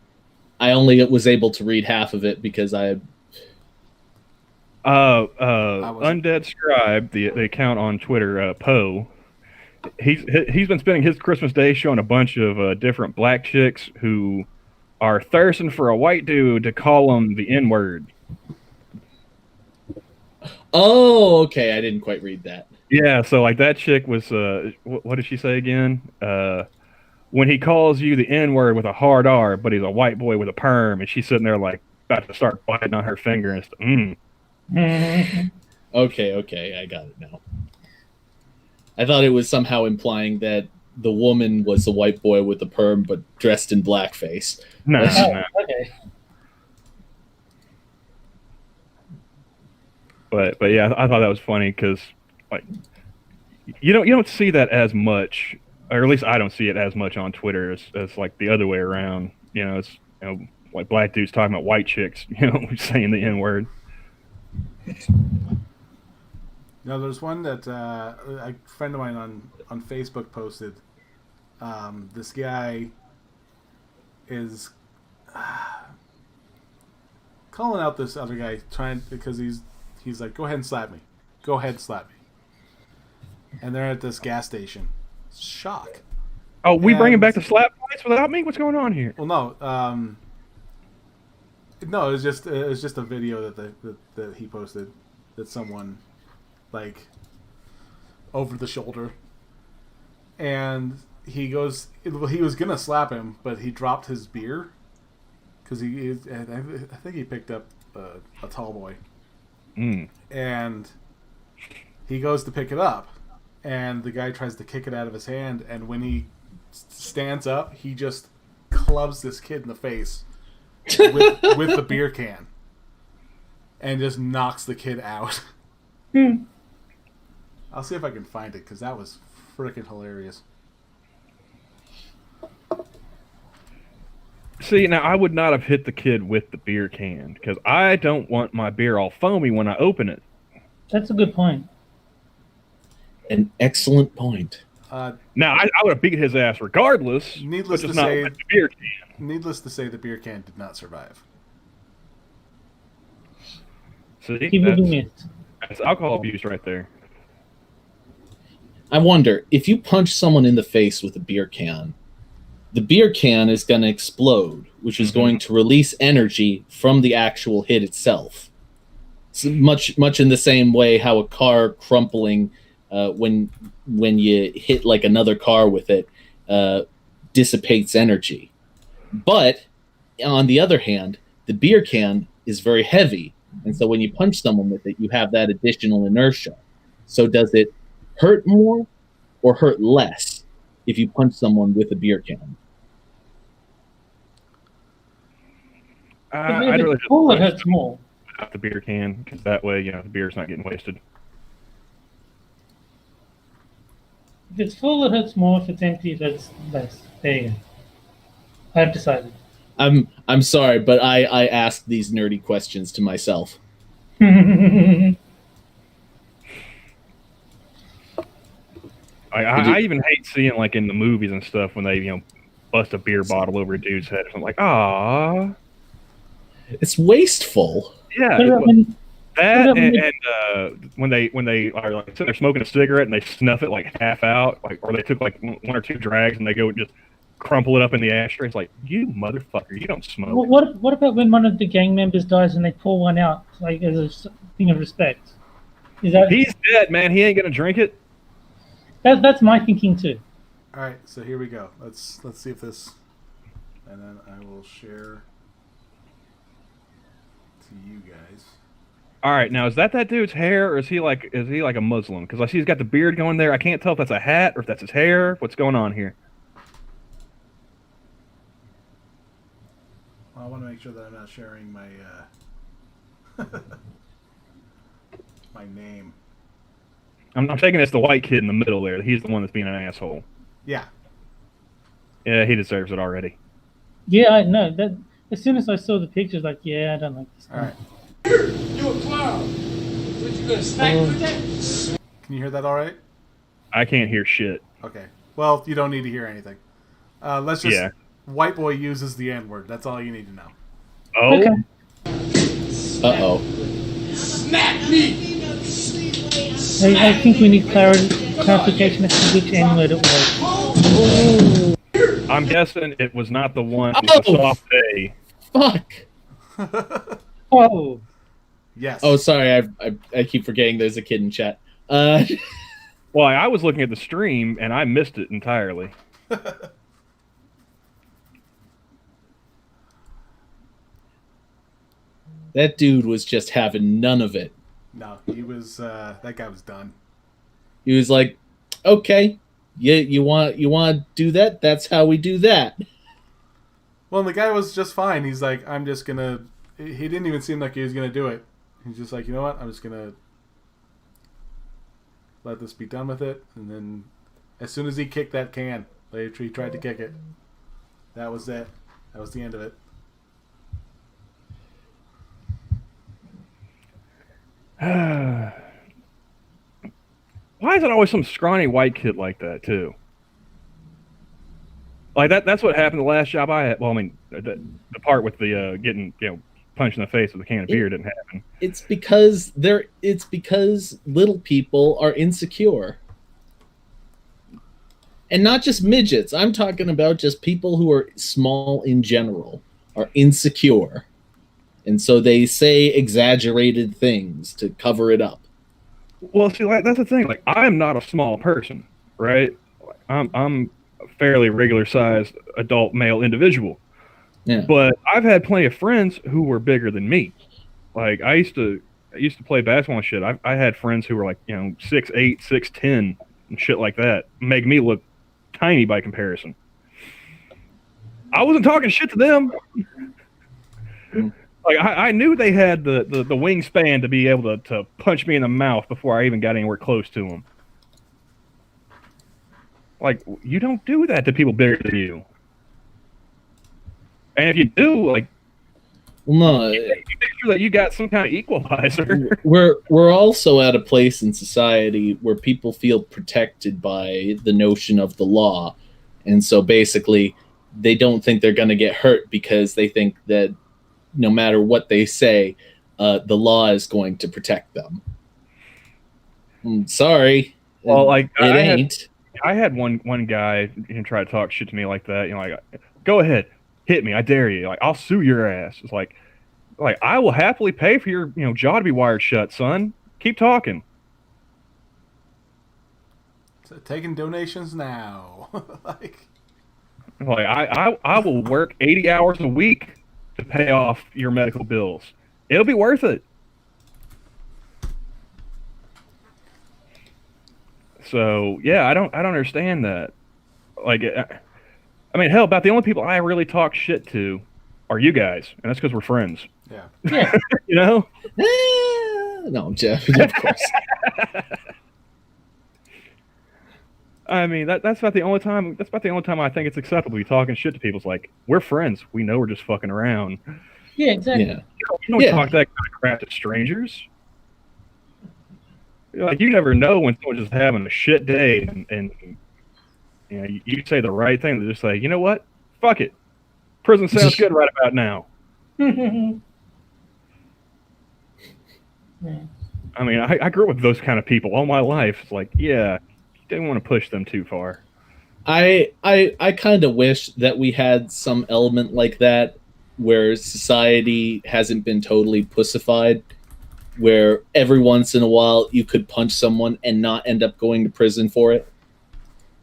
I only was able to read half of it because I Undead Scribe, the account on Twitter, Poe. He's been spending his Christmas day showing a bunch of different black chicks who are thirsting for a white dude to call them the N-word. Oh, okay. I didn't quite read that. Yeah, so like that chick was what did she say again? When he calls you the N word with a hard R, but he's a white boy with a perm, and she's sitting there like about to start biting on her finger and stuff. Okay, I got it now. I thought it was somehow implying that the woman was a white boy with a perm, but dressed in blackface. No, no. Okay. But yeah, I thought that was funny because like you don't see that as much, or at least I don't see it as much on Twitter as like the other way around. It's like black dudes talking about white chicks, saying the N word. There's one that a friend of mine on Facebook posted. This guy is calling out this other guy because he's like, go ahead and slap me. Go ahead and slap me. And they're at this gas station. Shock. Oh, we bringing back the slap fights without me? What's going on here? Well, no. No, it was just a video that he posted that someone like over the shoulder, and he was gonna slap him, but he dropped his beer because I think he picked up a tall boy, and he goes to pick it up, and the guy tries to kick it out of his hand, and when he stands up, he just clubs this kid in the face with the beer can, and just knocks the kid out. I'll see if I can find it because that was freaking hilarious. See, now I would not have hit the kid with the beer can because I don't want my beer all foamy when I open it. That's a good point. An excellent point. Now I would have beat his ass regardless. Needless to not say, with the beer can. Needless to say, the beer can did not survive. See, He will be missed. that's alcohol abuse right there. I wonder, if you punch someone in the face with a beer can, the beer can is going to explode, which is going to release energy from the actual hit itself. So much in the same way how a car crumpling when you hit like another car with it dissipates energy. But on the other hand, the beer can is very heavy, and so when you punch someone with it, you have that additional inertia. So does it hurt more or hurt less if you punch someone with a beer can? I'd really just it hurts more. out the beer can because that way, the beer's not getting wasted. If it's full, it hurts more. If it's empty, it hurts less. There you go. I've decided. I'm sorry, but I ask these nerdy questions to myself. I even hate seeing like in the movies and stuff when they bust a beer bottle over a dude's head. I'm like, ah, it's wasteful. Yeah, and when they are like sitting there smoking a cigarette and they snuff it like half out, or they took like one or two drags and they go and just crumple it up in the ashtray. It's like, you motherfucker, you don't smoke. What about when one of the gang members dies and they pour one out like as a thing of respect? He's dead, man. He ain't gonna drink it. That's my thinking too. All right, so here we go. Let's see if this, and then I will share to you guys. All right, now is that dude's hair, or is he like a Muslim? Because I see he's got the beard going there. I can't tell if that's a hat or if that's his hair. What's going on here? Well, I want to make sure that I'm not sharing my my name. I'm taking it's the white kid in the middle there. He's the one that's being an asshole. Yeah. Yeah, he deserves it already. Yeah, I know that. As soon as I saw the pictures, like, yeah, I don't like this guy. All right. You a clown. What, you gonna smack with that? Can you hear that all right? I can't hear shit. Okay. Well, you don't need to hear anything. Let's just... Yeah. White boy uses the N-word. That's all you need to know. Oh? Okay. Uh-oh. Smack me! I think we need clarification as to which N-word it was. I'm guessing it was not the one. It's a soft A. Fuck. Oh. Yes. Oh, sorry, I keep forgetting there's a kid in chat. Well, I was looking at the stream and I missed it entirely. That dude was just having none of it. No, he was. That guy was done. He was like, "Okay, you want to do that? That's how we do that." Well, and the guy was just fine. He's like, I'm just gonna. He didn't even seem like he was gonna do it. He's just like, you know what? I'm just gonna let this be done with it. And then, as soon as he kicked that can, later he tried to kick it. That was it. That was the end of it. Why is it always some scrawny white kid like that too? Like that's what happened the last job I had. Well, I mean, the part with the getting punched in the face with a can of beer didn't happen. It's because little people are insecure. And not just midgets. I'm talking about just people who are small in general are insecure. And so they say exaggerated things to cover it up. Well, see, like, that's the thing. Like, I'm not a small person, right? I'm a fairly regular-sized adult male individual. Yeah. But I've had plenty of friends who were bigger than me. Like, I used to play basketball and shit. I had friends who were like 6'8", 6'10", and shit like that. Make me look tiny by comparison. I wasn't talking shit to them. Like I knew they had the wingspan to be able to punch me in the mouth before I even got anywhere close to them. Like, you don't do that to people bigger than you. And if you do, like, no, you make sure that you got some kind of equalizer. We're also at a place in society where people feel protected by the notion of the law, and so basically they don't think they're going to get hurt because they think that no matter what they say, the law is going to protect them. Sorry. Well, like it ain't. I had one guy try to talk shit to me like that. Like, go ahead, hit me, I dare you. Like, I'll sue your ass. It's like I will happily pay for your jaw to be wired shut, son. Keep talking. So taking donations now. like I will work 80 hours a week to pay off your medical bills. It'll be worth it. So yeah, I don't understand that. Like, I mean, hell, about the only people I really talk shit to are you guys, and that's because we're friends. Yeah. Yeah. No, Jeff, of course. I mean, that's about the only time. That's about the only time I think it's acceptable to be talking shit to people. It's like, we're friends. We know we're just fucking around. Yeah, exactly. Yeah. You don't talk that kind of crap to strangers. Like, you never know when someone's just having a shit day, and you say the right thing. They just say, you know what? Fuck it. Prison sounds good right about now. Yeah. I mean, I grew up with those kind of people all my life. It's like, yeah, you didn't want to push them too far. I kind of wish that we had some element like that where society hasn't been totally pussified, where every once in a while you could punch someone and not end up going to prison for it.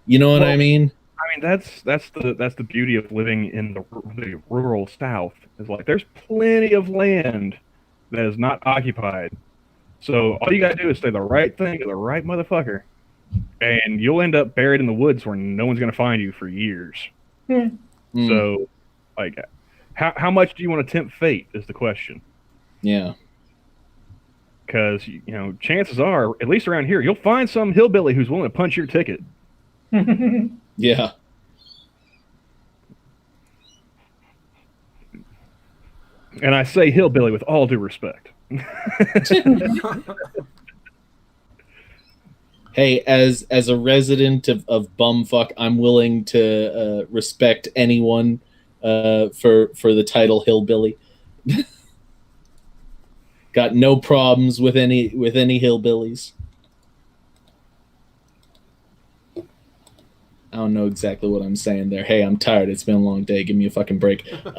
You know what I mean? I mean, that's the beauty of living in the rural South. Is like, there's plenty of land that is not occupied. So all you gotta do is say the right thing to the right motherfucker, and you'll end up buried in the woods where no one's gonna find you for years. So, like, how much do you want to tempt fate is the question. Yeah. Because chances are, at least around here, you'll find some hillbilly who's willing to punch your ticket. Yeah. And I say hillbilly with all due respect. Hey, as a resident of bumfuck, I'm willing to respect anyone for the title hillbilly. Got no problems with any hillbillies. I don't know exactly what I'm saying there. Hey, I'm tired. It's been a long day. Give me a fucking break. You'll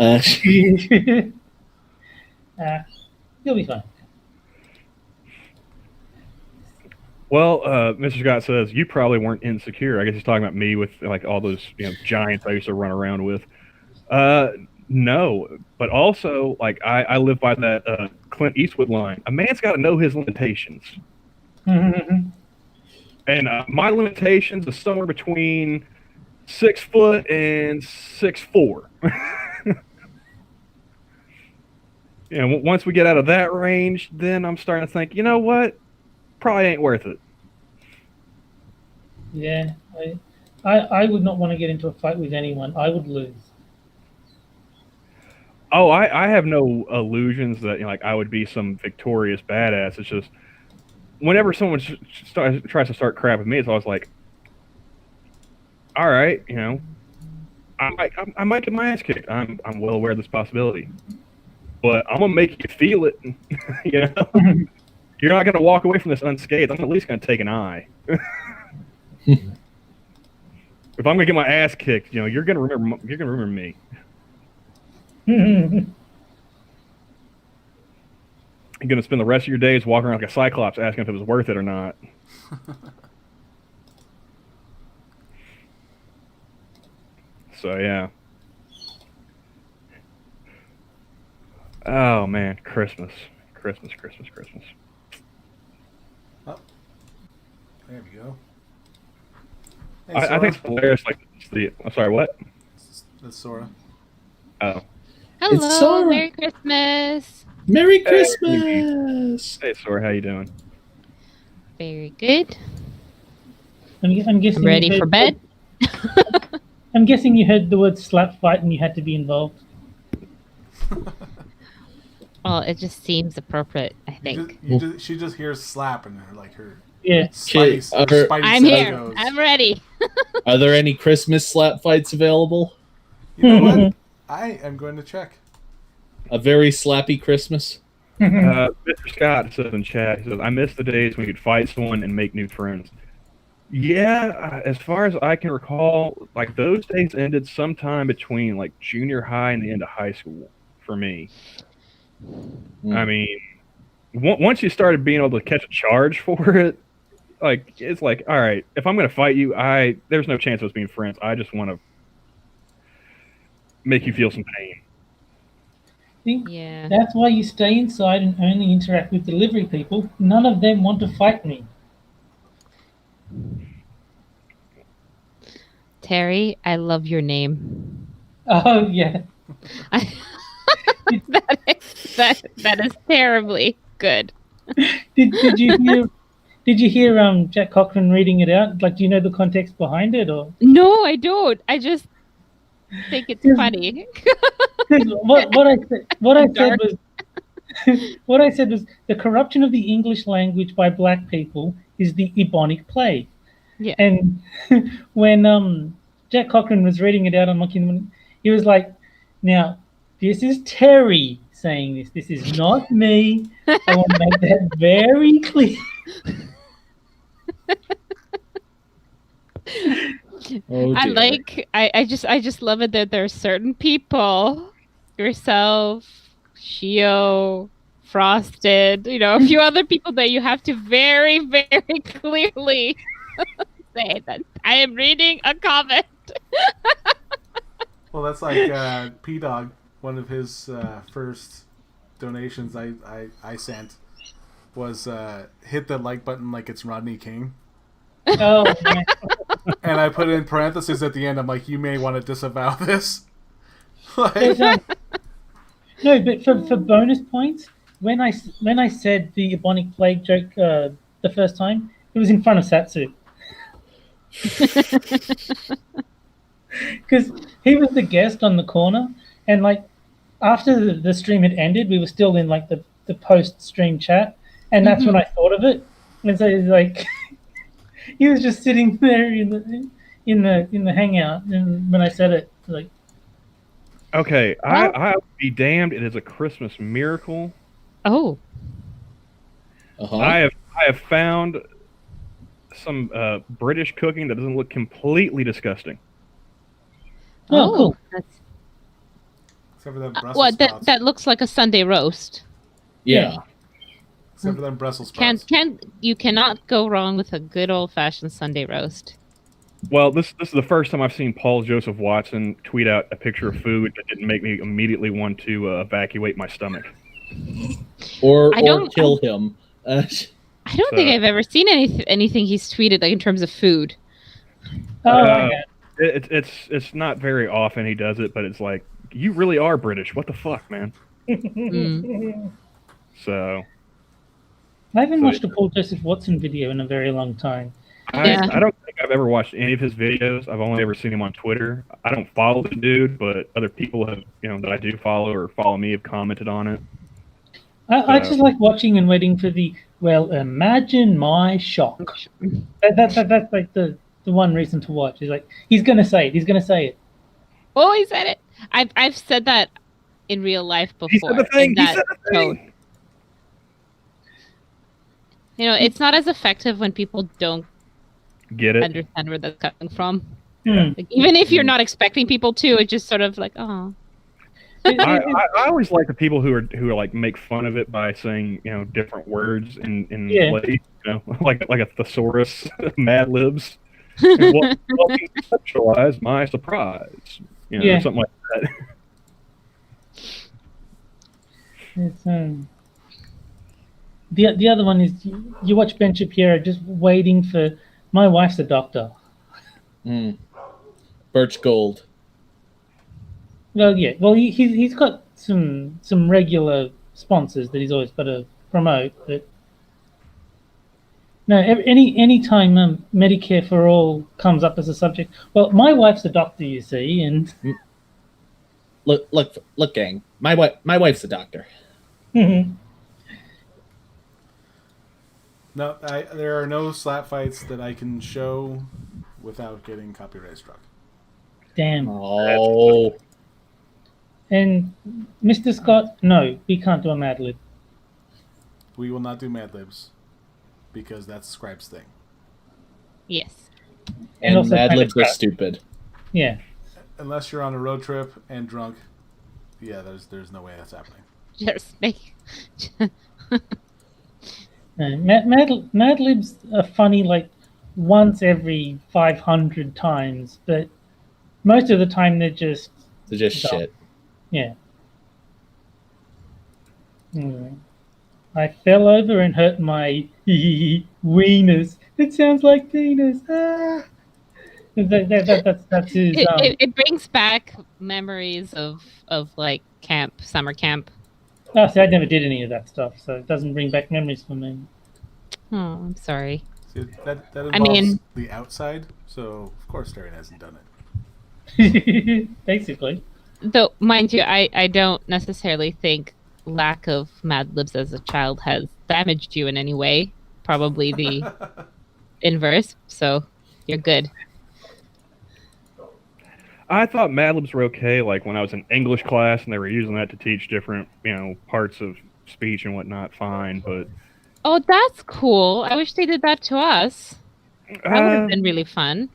be fine. Well, Mr. Scott says you probably weren't insecure. I guess he's talking about me with like all those giants I used to run around with. No, but also like I live by that Clint Eastwood line. A man's got to know his limitations, Mhm. and my limitations is somewhere between 6 foot and 6'4". Once we get out of that range, then I'm starting to think, you know what? Probably ain't worth it. Yeah, I would not want to get into a fight with anyone. I would lose. Oh, I have no illusions that like I would be some victorious badass. It's just whenever someone tries to start crap with me, it's always like, all right, I might get my ass kicked. I'm well aware of this possibility, but I'm gonna make you feel it. you know, you're not gonna walk away from this unscathed. I'm at least gonna take an eye. If I'm gonna get my ass kicked, you're gonna remember me. You're gonna spend the rest of your days walking around like a cyclops, asking if it was worth it or not. So yeah. Oh man, Christmas. Oh, there we go. Hey, I think it's hilarious. Like, I'm sorry, what? That's Sora. Oh, It's Hello, Sora. Merry Christmas. Merry Christmas. hey, Sora, how you doing? Very good. I'm guessing. I'm ready you for heard- bed. I'm guessing you heard the word slap fight and you had to be involved. Well, it just seems appropriate, I think. She just hears slap and her Yeah. spice. Her Okay, spidey I'm sense here. goes, I'm ready. Are there any Christmas slap fights available? You know what? I am going to check. A very slappy Christmas? Mr. Scott says in chat, he says, I miss the days when you could fight someone and make new friends. Yeah, as far as I can recall, like those days ended sometime between like junior high and the end of high school for me. I mean, once you started being able to catch a charge for it, like it's like, all right, if I'm going to fight you, there's no chance of us being friends. I just want to make you feel some pain. See? Yeah. That's why you stay inside and only interact with delivery people. None of them want to fight me. Terry, I love your name. Oh yeah. that is terribly good. Did you hear Jack Cochran reading it out? Like, do you know the context behind it, or No, I don't. I just think it's funny. what I said Dark. was what I said was the corruption of the English language by black people is the Ebonic Plague. Yeah. And when Jack Cochran was reading it out on Monkey in the Morning, he was like, "Now, this is Terry saying this. This is not me. I want to make that very clear." Oh, I dear. like. I just love it that there are certain people, yourself, Shio, Frosted, a few other people that you have to very, very clearly say that I am reading a comment. Well, that's like P Dog. One of his first donations I sent was hit the like button like it's Rodney King. Oh, man. And I put in parentheses at the end. I'm like, you may want to disavow this. There's, Like, no, but for bonus points, when I said the Ebonic Plague joke the first time, it was in front of Satsu. Because he was the guest on the corner, and like after the stream had ended, we were still in like the post stream chat, and that's when I thought of it. And so he's like, he was just sitting there in the hangout, and when I said it, like, Okay, I would be damned. It is a Christmas miracle. Oh, Uh-huh. I have found some British cooking that doesn't look completely disgusting. oh, cool. That's, except for that Brussels what sprouts. that looks like a Sunday roast. Yeah. Except for them Brussels sprouts. You cannot go wrong with a good old-fashioned Sunday roast. Well, this is the first time I've seen Paul Joseph Watson tweet out a picture of food that didn't make me immediately want to evacuate my stomach. Or kill him. I don't think I've ever seen anything he's tweeted like in terms of food. It's not very often he does it, but it's like, you really are British. What the fuck, man? So I haven't watched a Paul Joseph Watson video in a very long time. I don't think I've ever watched any of his videos. I've only ever seen him on Twitter. I don't follow the dude, but other people have, that I do follow or follow me have commented on it. I just like watching and waiting for imagine my shock. That's like the one reason to watch. He's like, he's gonna say it. He's gonna say it. Oh, he said it. I've said that in real life before. He said the thing. He said the thing. It's not as effective when people don't get it, understand where that's coming from. Yeah. Like, even if you're not expecting people to, it's just sort of like, oh. I always like the people who are like make fun of it by saying different words in place, like a thesaurus, Mad Libs. Well, conceptualize my surprise, something like that. It's, the other one is you watch Ben Shapiro just waiting for my wife's a doctor. Birch Gold. Well, yeah. Well, he's got some regular sponsors that he's always got to promote. But no, any time Medicare for all comes up as a subject. Well, my wife's a doctor, you see, and look, gang. My wife's a doctor. No, there are no slap fights that I can show without getting copyright struck. Damn. Oh. And Mr. Scott, no, we can't do a Mad Lib. We will not do Mad Libs because that's Scribe's thing. Yes. And Mad Libs are stupid. Yeah. Unless you're on a road trip and drunk, yeah, there's no way that's happening. Just make. Mad Libs are funny like once every 500 times, but most of the time they're just shit. Yeah. I fell over and hurt my wieners. It sounds like penis. Ah. That's his. It brings back memories of like summer camp. Oh, see, I never did any of that stuff, so it doesn't bring back memories for me. Oh, I'm sorry. See, that involves the outside, so of course Darren hasn't done it. Basically. Though, mind you, I don't necessarily think lack of Mad Libs as a child has damaged you in any way. Probably the inverse, so you're good. I thought Mad Libs were okay, like when I was in English class and they were using that to teach different, parts of speech and whatnot, fine, but... Oh, that's cool. I wish they did that to us. That would have been really fun.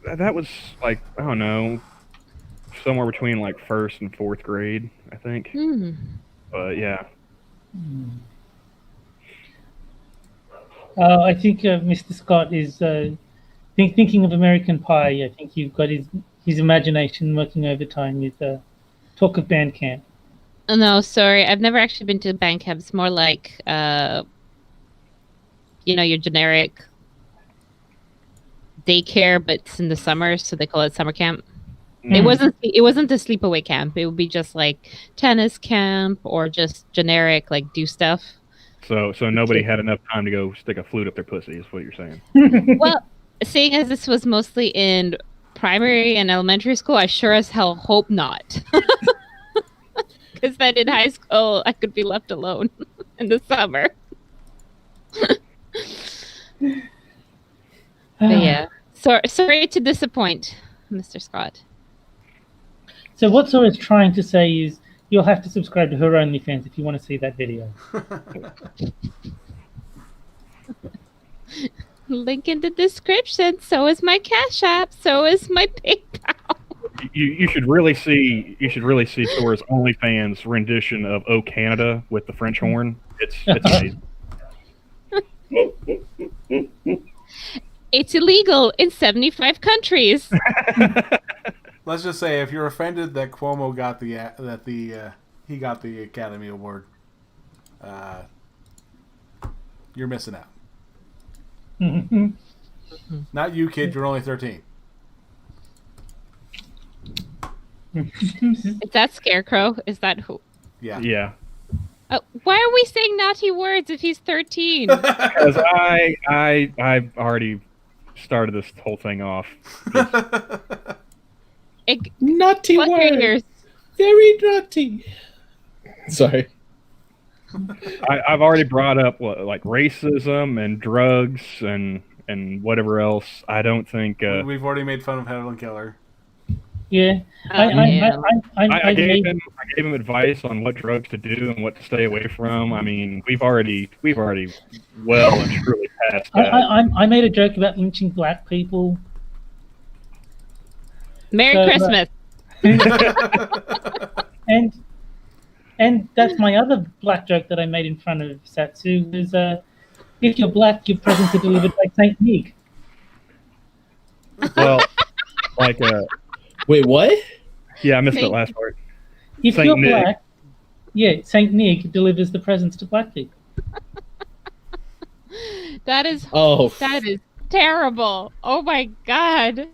That was, like, I don't know, somewhere between, like, 1st and 4th grade, I think. But, yeah. I think Mr. Scott is thinking of American Pie. I think you've got his imagination working overtime with talk of band camp. No, sorry. I've never actually been to band camp. It's more like, your generic daycare, but it's in the summer, so they call it summer camp. It wasn't a sleepaway camp. It would be just like tennis camp or just generic, like do stuff. So nobody had enough time to go stick a flute up their pussy, is what you're saying. Well, seeing as this was mostly in primary and elementary school, I sure as hell hope not. Because then in high school, I could be left alone in the summer. But yeah. Sorry to disappoint, Mr. Scott. So what Sora is trying to say is you'll have to subscribe to her OnlyFans if you want to see that video. Link in the description. So is my Cash App. So is my PayPal. You should really see Sora's OnlyFans rendition of "Oh Canada" with the French horn. It's amazing. It's illegal in 75 countries. Let's just say if you're offended that Cuomo got he got the Academy Award, you're missing out. Not you, kid. You're only 13. Is that Scarecrow? Is that who? Yeah. Yeah. Why are we saying naughty words if he's 13? Because I've already started this whole thing off. Naughty What word. years? Very naughty. Sorry. I've already brought up like racism and drugs and whatever else. I don't think We've already made fun of Helen Keller. Yeah. I gave him advice on what drugs to do and what to stay away from. I mean, we've already well and truly passed that. I made a joke about lynching black people. Merry Christmas. And that's my other black joke that I made in front of Satsu was if you're black, your presents are delivered by Saint Nick. Well, like Wait, what? yeah, I missed that last part. If Saint you're Nick. black, Saint Nick delivers the presents to black people. That is Oh, that is terrible. Oh my god.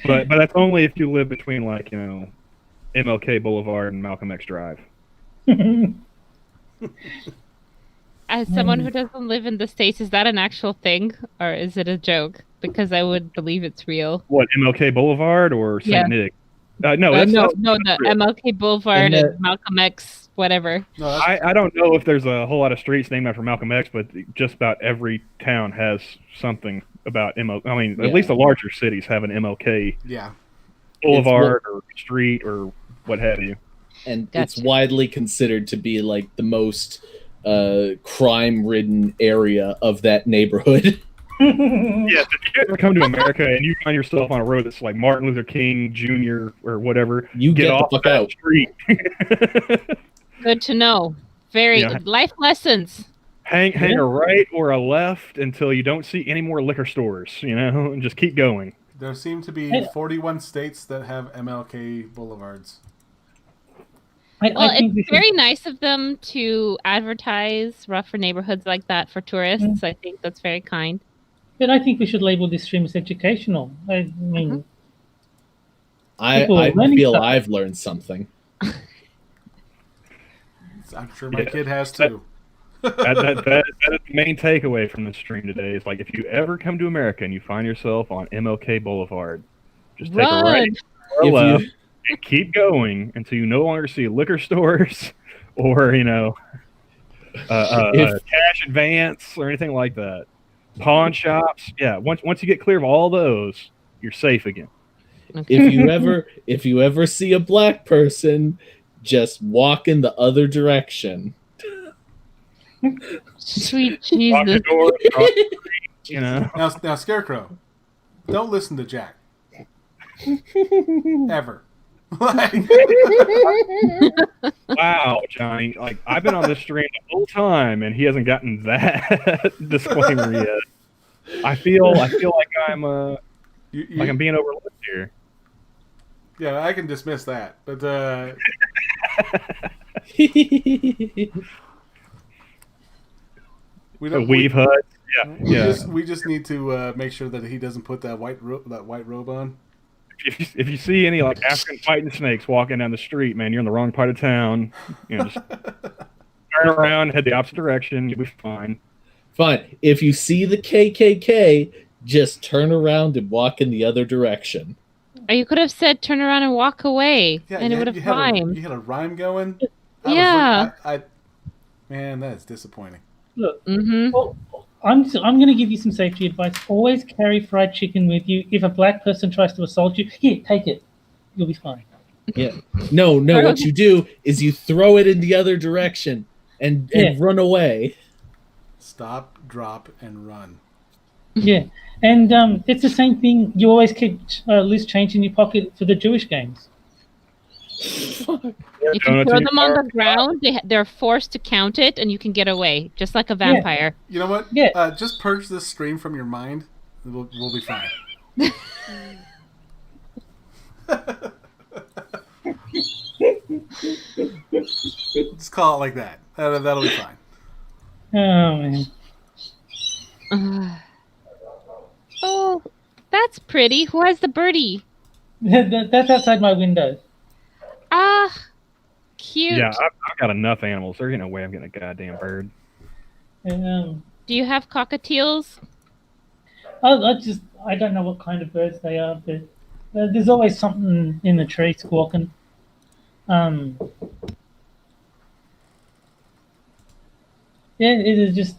But that's only if you live between like MLK Boulevard and Malcolm X Drive. As someone who doesn't live in the States, is that an actual thing or is it a joke? Because I would believe it's real. What, MLK Boulevard or St. Yeah. Nick? No, No, that's the real. MLK Boulevard And and Malcolm X, whatever. No, that's, I don't know if there's a whole lot of streets named after Malcolm X, but just about every town has something about MLK. I mean, Yeah. at least the larger cities have an MLK yeah. Boulevard or street or what have you. and Gotcha. it's widely considered to be like the most crime-ridden area of that neighborhood. Yes, if you ever come to America and you find yourself on a road that's like Martin Luther King Jr. or whatever, You get the off fuck that out. street. Good to know. Very Yeah. life lessons. hang a right or a left until you don't see any more liquor stores, and just keep going. There seem to be Hey. 41 states that have MLK boulevards. Well, I think we it's should, very nice of them to advertise rougher neighborhoods like that for tourists. I think that's very kind. but I think we should label this stream as educational. I mean, People I are learning feel stuff. I've learned something. I'm sure my Yeah. kid has too. That is the main takeaway from this stream today. Is like if you ever come to America and you find yourself on MLK Boulevard, just take a right Run. or a If left you- and keep going until you no longer see liquor stores or cash advance or anything like that. Pawn shops, yeah. Once you get clear of all those, you're safe again. If you ever see a black person, just walk in the other direction. Sweet Lock the Jesus. door, cross the street, Now, Scarecrow, don't listen to Jack. Ever. Like, Wow, Johnny. Like I've been on this stream the whole time, and he hasn't gotten that disclaimer yet. I feel like I'm like I'm being overlooked here. yeah, I can dismiss that, but we The don't. weave hut. Yeah. We just need to make sure that he doesn't put that white robe on. If you see any like African fighting snakes walking down the street, man, you're in the wrong part of town. Just turn around, head the opposite direction. You'll be fine. Fine. If you see the KKK, just turn around and walk in the other direction. Or you could have said turn around and walk away, Yeah, and it would have you had rhymed. you had a rhyme going. Yeah. Man, that is disappointing. look, Mm-hmm. well, I'm going to give you some safety advice. Always carry fried chicken with you. If a black person tries to assault you, here, take it. You'll be fine. Yeah. No. What you do is you throw it in the other direction and Yeah. run away. Stop, drop, and run. Yeah, and it's the same thing. You always keep loose change in your pocket for the Jewish games. If you Donuts throw in your them on car. the ground, they're forced to count it, and you can get away, just like a vampire. You know what? Yeah. Just purge this stream from your mind. We'll be fine. Just call it like that. That'll be fine. Oh man. Oh, that's pretty. Who has the birdie? That's outside my window. Ah, cute. Yeah, I've got enough animals. There's no way I'm getting a goddamn bird. Um, Do you have cockatiels? I don't know what kind of birds they are, but there's always something in the tree squawking. Yeah, it is just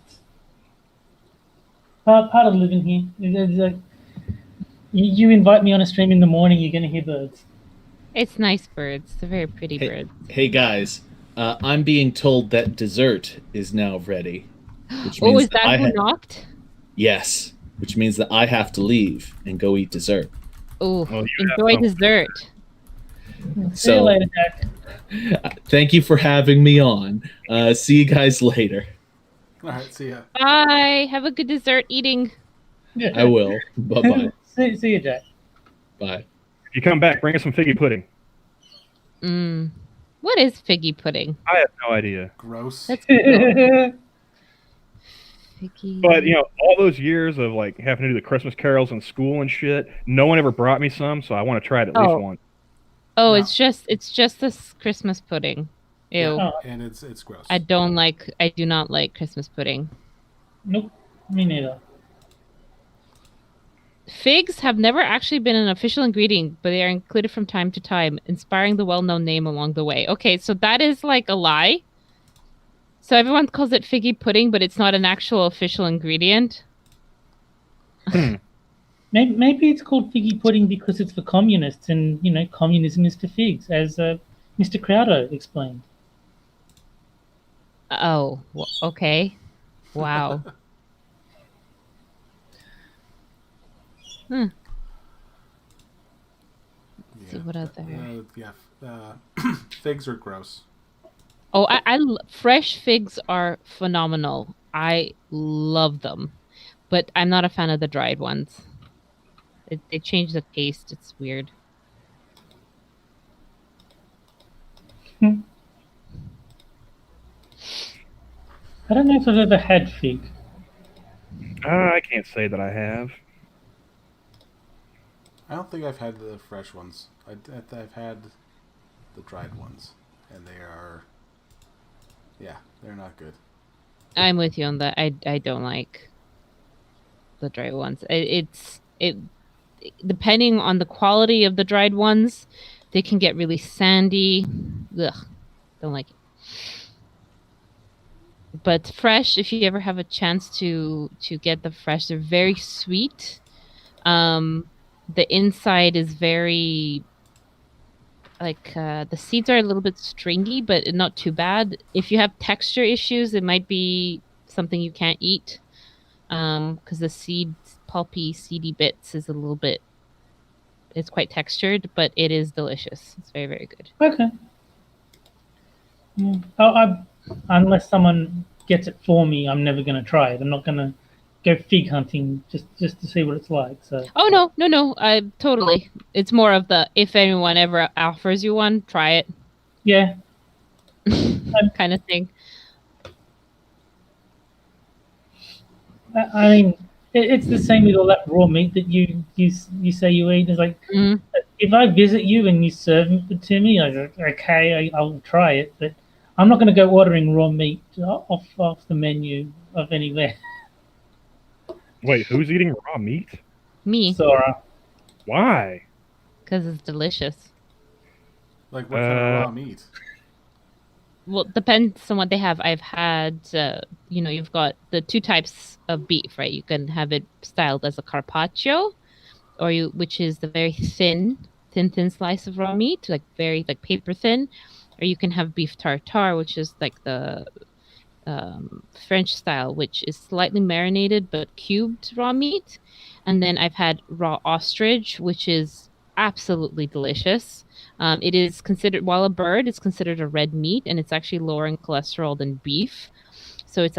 part of living here. It's like, you invite me on a stream in the morning, you're going to hear birds. It's nice birds. They're very pretty Hey, birds. hey guys, I'm being told that dessert is now ready. Which Oh, means is that who knocked? Yes, which means that I have to leave and go eat dessert. Oh, Well, you have enjoy some. dessert. See you later, Jack. Thank you for having me on. See you guys later. All right, see ya. Bye. Have a good dessert eating. I will. Bye-bye. See you, Jack. Bye. If you come back, bring us some figgy pudding. What is figgy pudding? I have no idea. Gross. That's cool. Figgy. But all those years of like having to do the Christmas carols in school and shit, no one ever brought me some, so I want to try it at least once. Oh, No. it's just this Christmas pudding. Ew. Oh. And it's gross. I do not like Christmas pudding. Nope, me neither. Figs have never actually been an official ingredient, but they are included from time to time, inspiring the well-known name along the way. Okay, so that is like a lie. So everyone calls it figgy pudding, but it's not an actual official ingredient. Maybe it's called figgy pudding because it's for communists, and communism is for figs, as Mr. Crowder explained. Oh, okay. Wow. Let's see what other. Figs are gross. Oh, fresh figs are phenomenal. I love them, but I'm not a fan of the dried ones. They change the taste. It's weird. I don't know if I've ever had fig. I can't say that I have. I don't think I've had the fresh ones. I've had the dried ones, and they're not good. I'm with you on that. I don't like the dried ones. It depending on the quality of the dried ones, they can get really sandy. Ugh, don't like it. But fresh, if you ever have a chance to get the fresh, they're very sweet. The inside is very the seeds are a little bit stringy, but not too bad. If you have texture issues, it might be something you can't eat, because the pulpy, seedy bits is a little bit. It's quite textured, but it is delicious. It's very, very good. Okay. Unless someone gets it for me, I'm never going to try it. I'm not going to go fig hunting just to see what it's like. So. Oh no! I totally. It's more of the if anyone ever offers you one, try it. Yeah. Kind of thing. I mean, it's the same with all that raw meat that you say you eat. It's like, if I visit you and you serve it to me, I go, okay, I'll try it, but I'm not going to go ordering raw meat off the menu of anywhere. Wait, who's eating raw meat? Me, Sora. Why? because it's delicious. Like what kind of raw meat? Well, it depends on what they have. I've had, you've got the two types of beef, right? You can have it styled as a carpaccio, which is the very thin slice of raw meat, like very paper thin, or you can have beef tartare, which is like the French style, which is slightly marinated but cubed raw meat. And then I've had raw ostrich, which is absolutely delicious. It is considered, while a bird, it's considered a red meat, and it's actually lower in cholesterol than beef. So it's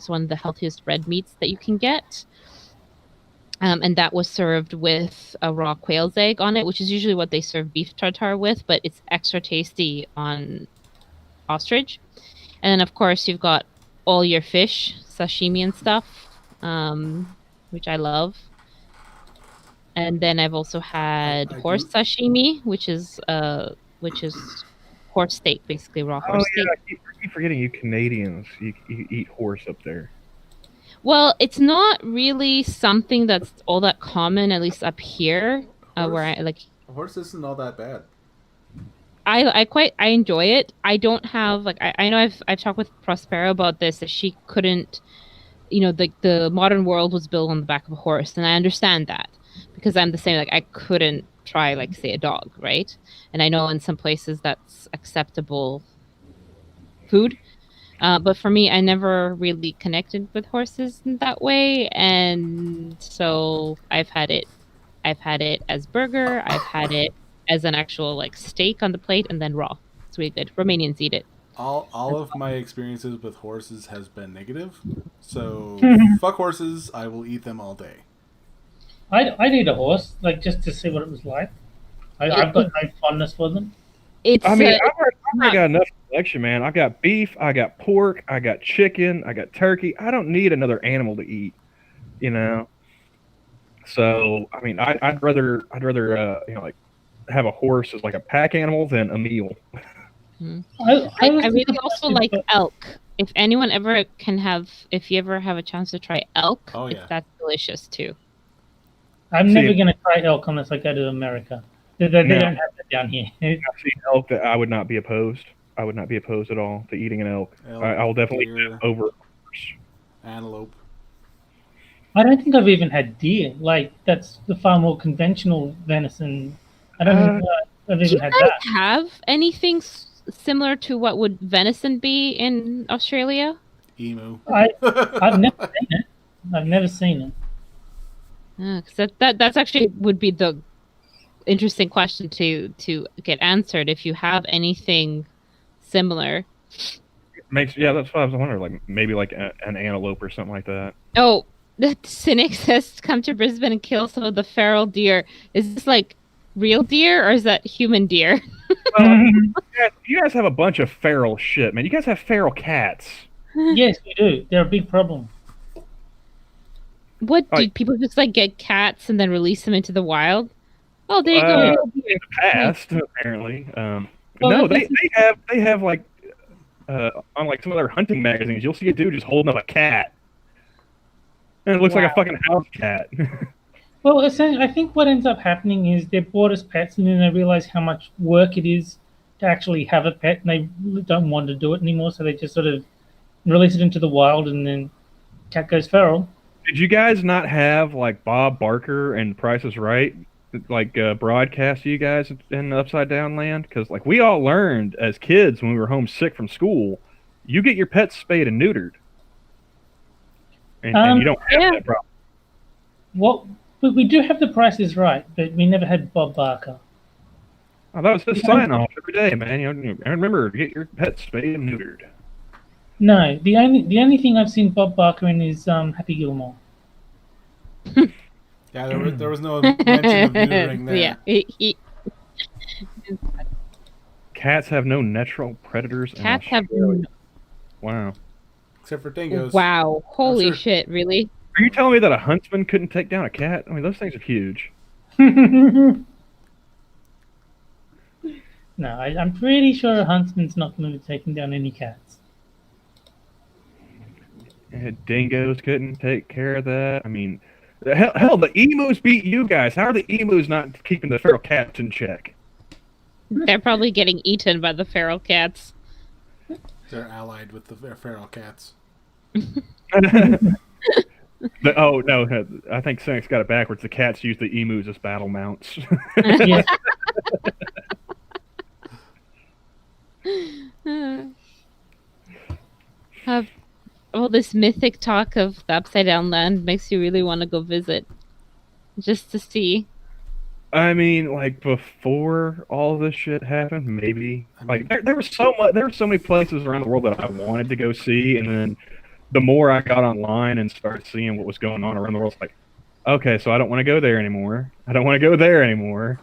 one of the healthiest red meats that you can get. And that was served with a raw quail's egg on it, which is usually what they serve beef tartare with, but it's extra tasty on ostrich. And then, of course, you've got all your fish, sashimi and stuff, which I love. And then I've also had I horse do. sashimi, which is horse steak, basically raw Oh horse yeah, steak. I keep forgetting you Canadians. You eat horse up there. Well, it's not really something that's all that common, at least up here, Horse, where I like. a horse isn't all that bad. I enjoy it. I don't have like I know I've talked with Prospero about this that she couldn't, the modern world was built on the back of a horse, and I understand that because I'm the same. Like I couldn't try like say a dog, right? And I know in some places that's acceptable food. But for me, I never really connected with horses in that way, and so I've had it. I've had it as burger. I've had it as an actual like steak on the plate, and then raw. It's really good. Romanians eat it. All of my experiences with horses has been negative. So fuck horses. I will eat them all day. I'd eat a horse, like just to see what it was like. I've got no fondness for them. It's I mean, I've not- already got enough selection, man. I got beef, I got pork, I got chicken, I got turkey. I don't need another animal to eat, you know. So, I mean, I'd rather like have a horse as like a pack animal than a meal. I was really also disappointed, like but elk. If anyone ever if you ever have a chance to try elk, Oh, yeah. that's delicious too. I'm See, never going to try elk unless I go to America. They No. don't have that down here. I've seen elk that I would not be opposed. I would not be opposed at all to eating an elk. Elk, I'll definitely deer. do over a horse. Antelope. I don't think I've even had deer. Like that's the far more conventional venison. I don't think I've Do you even had guys that. have anything similar to what would venison be in Australia? Emu. I've never seen it. I've never seen it. Because that's actually would be the interesting question to get answered if you have anything similar. Yeah, that's what I was wondering. Like maybe like an antelope or something like that. Oh, the cynic says come to Brisbane and kill some of the feral deer. Is this like real deer or is that human deer? You guys have a bunch of feral shit, man. You guys have feral cats. Yes, we do. They're a big problem. What do Like- people just like get cats and then release them into the wild? Oh, there you go. Uh, little deer. In the past, apparently. Well, No, this they have like on like some of their hunting magazines, you'll see a dude just holding up a cat, and it looks like a Wow. fucking house cat. Well, essentially, I think what ends up happening is they're bought as pets, and then they realize how much work it is to actually have a pet, and they really don't want to do it anymore. So they just sort of release it into the wild, and then cat goes feral. Did you guys not have like Bob Barker and Price is Right like broadcast to you guys in Upside Down Land? Because like we all learned as kids when we were homesick from school, you get your pets spayed and neutered, and you don't have Yeah. that problem. What? But we do have the Price is Right, but we never had Bob Barker. Oh, that was his sign off every day, man. You know, and remember, get your pets spayed and neutered. No, the only thing I've seen Bob Barker in is Happy Gilmore. Yeah, there was no mention of neutering there. Yeah, Cats have no natural predators. in cats have. Australia. Wow. Except for dingoes. Wow! Holy sure. shit! Really? Are you telling me that a huntsman couldn't take down a cat? I mean, those things are huge. No, I'm pretty sure a huntsman's not going to be taking down any cats. Dingoes couldn't take care of that. I mean, hell, the emus beat you guys. How are the emus not keeping the feral cats in check? They're probably getting eaten by the feral cats. They're allied with the feral cats. Oh no, I think Cynic's got it backwards. The cats use the emus as battle mounts. Yes. All this mythic talk of the Upside Down Land makes you really want to go visit, just to see. I mean, like before all this shit happened, maybe. Like there was so much. There were so many places around the world that I wanted to go see, and then the more I got online and started seeing what was going on around the world, it's like, okay, so I don't want to go there anymore. I don't want to go there anymore.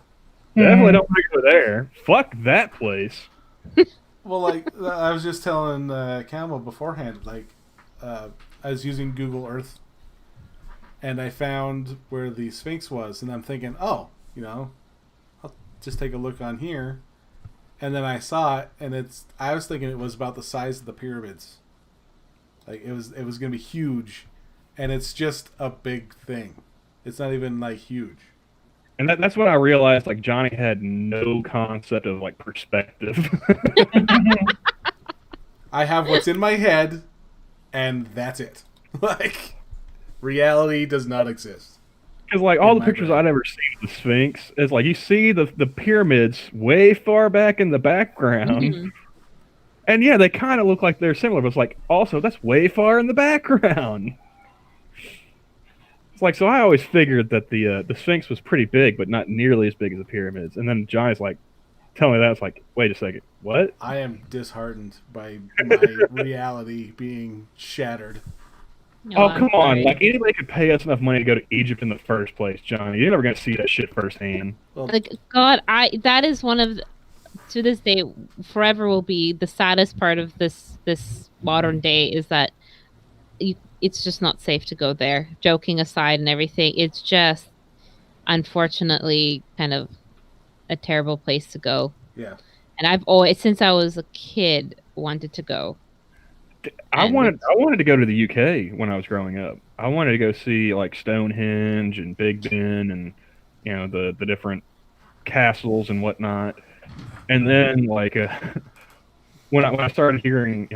Definitely don't want to go there. Fuck that place. Well, like I was just telling Campbell beforehand, like I was using Google Earth, and I found where the Sphinx was, and I'm thinking, oh, I'll just take a look on here, and then I saw it, and I was thinking it was about the size of the pyramids. Like it was going to be huge, and it's just a big thing. It's not even like huge. And that's when I realized like Johnny had no concept of like perspective. I have what's in my head, and that's it. Like reality does not exist. Because like all In the my pictures brain. I'd ever seen of the Sphinx is like you see the pyramids way far back in the background. Mhm. And yeah, they kind of look like they're similar, but it's like also that's way far in the background. It's like so I always figured that the Sphinx was pretty big, but not nearly as big as the pyramids. And then Johnny's like telling me that it's like, wait a second, what? I am disheartened by my reality being shattered. Oh I'm come on! sorry. Like anybody could pay us enough money to go to Egypt in the first place, Johnny. You're never gonna see that shit firsthand. Well, Like God, that is one of to this day forever will be the saddest part of this modern day is that it's just not safe to go there. Joking aside and everything, it's just unfortunately kind of a terrible place to go. yeah. And I've always since I was a kid wanted to go. I And wanted to go to the UK when I was growing up. I wanted to go see like Stonehenge and Big Ben and the different castles and whatnot. And then like when I started hearing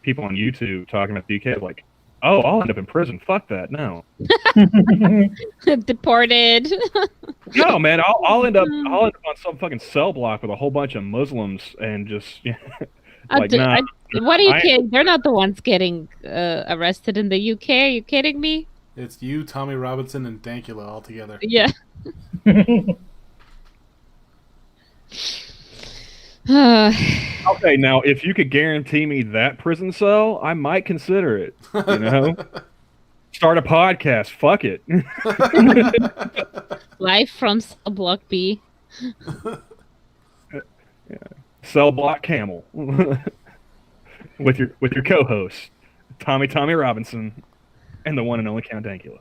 people on YouTube talking about the UK, I was like, oh, I'll end up in prison. Fuck that. No, deported. no, man. I'll end up on some fucking cell block with a whole bunch of Muslims and just like nah. What are you kidding? They're not the ones getting arrested in the UK. Are you kidding me? It's you, Tommy Robinson, and Dankula all together. Yeah. Okay, now if you could guarantee me that prison cell, I might consider it. Start a podcast. Fuck it. Live from Cell Block B. Cell block Camel with your co-host Tommy Robinson and the one and only Count Dankula.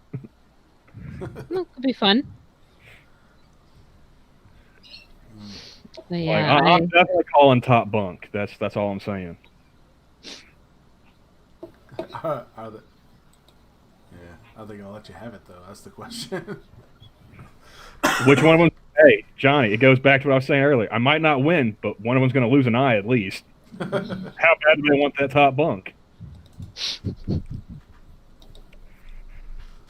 Well, could be fun. But Like, yeah, I'm definitely calling top bunk. That's all I'm saying. Are they? Yeah, are they gonna let you have it though? That's the question. Which one of them? Hey, Johnny, it goes back to what I was saying earlier. I might not win, but one of them's going to lose an eye at least. How bad do they want that top bunk?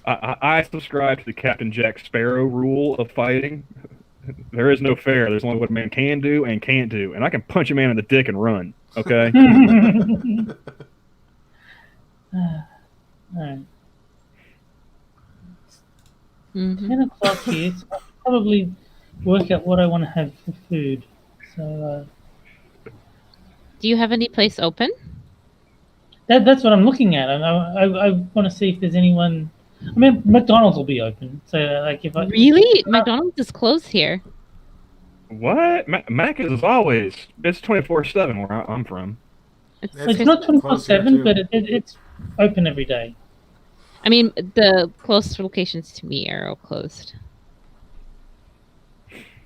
I subscribe to the Captain Jack Sparrow rule of fighting. There is no fair. There's only what a man can do and can't do. And I can punch a man in the dick and run, okay? All right. Mhm. 10 o'clock here, so I'll probably work out what I want to have for food. So Do you have any place open? that's what I'm looking at. And I want to see if there's anyone. I mean, McDonald's will be open. So like if I Really? McDonald's is closed here. What? Mac is always. It's 24/7 where I'm from. It's It's It's not close here, 24/7, too. but it's open every day. I mean, the closest locations to me are all closed.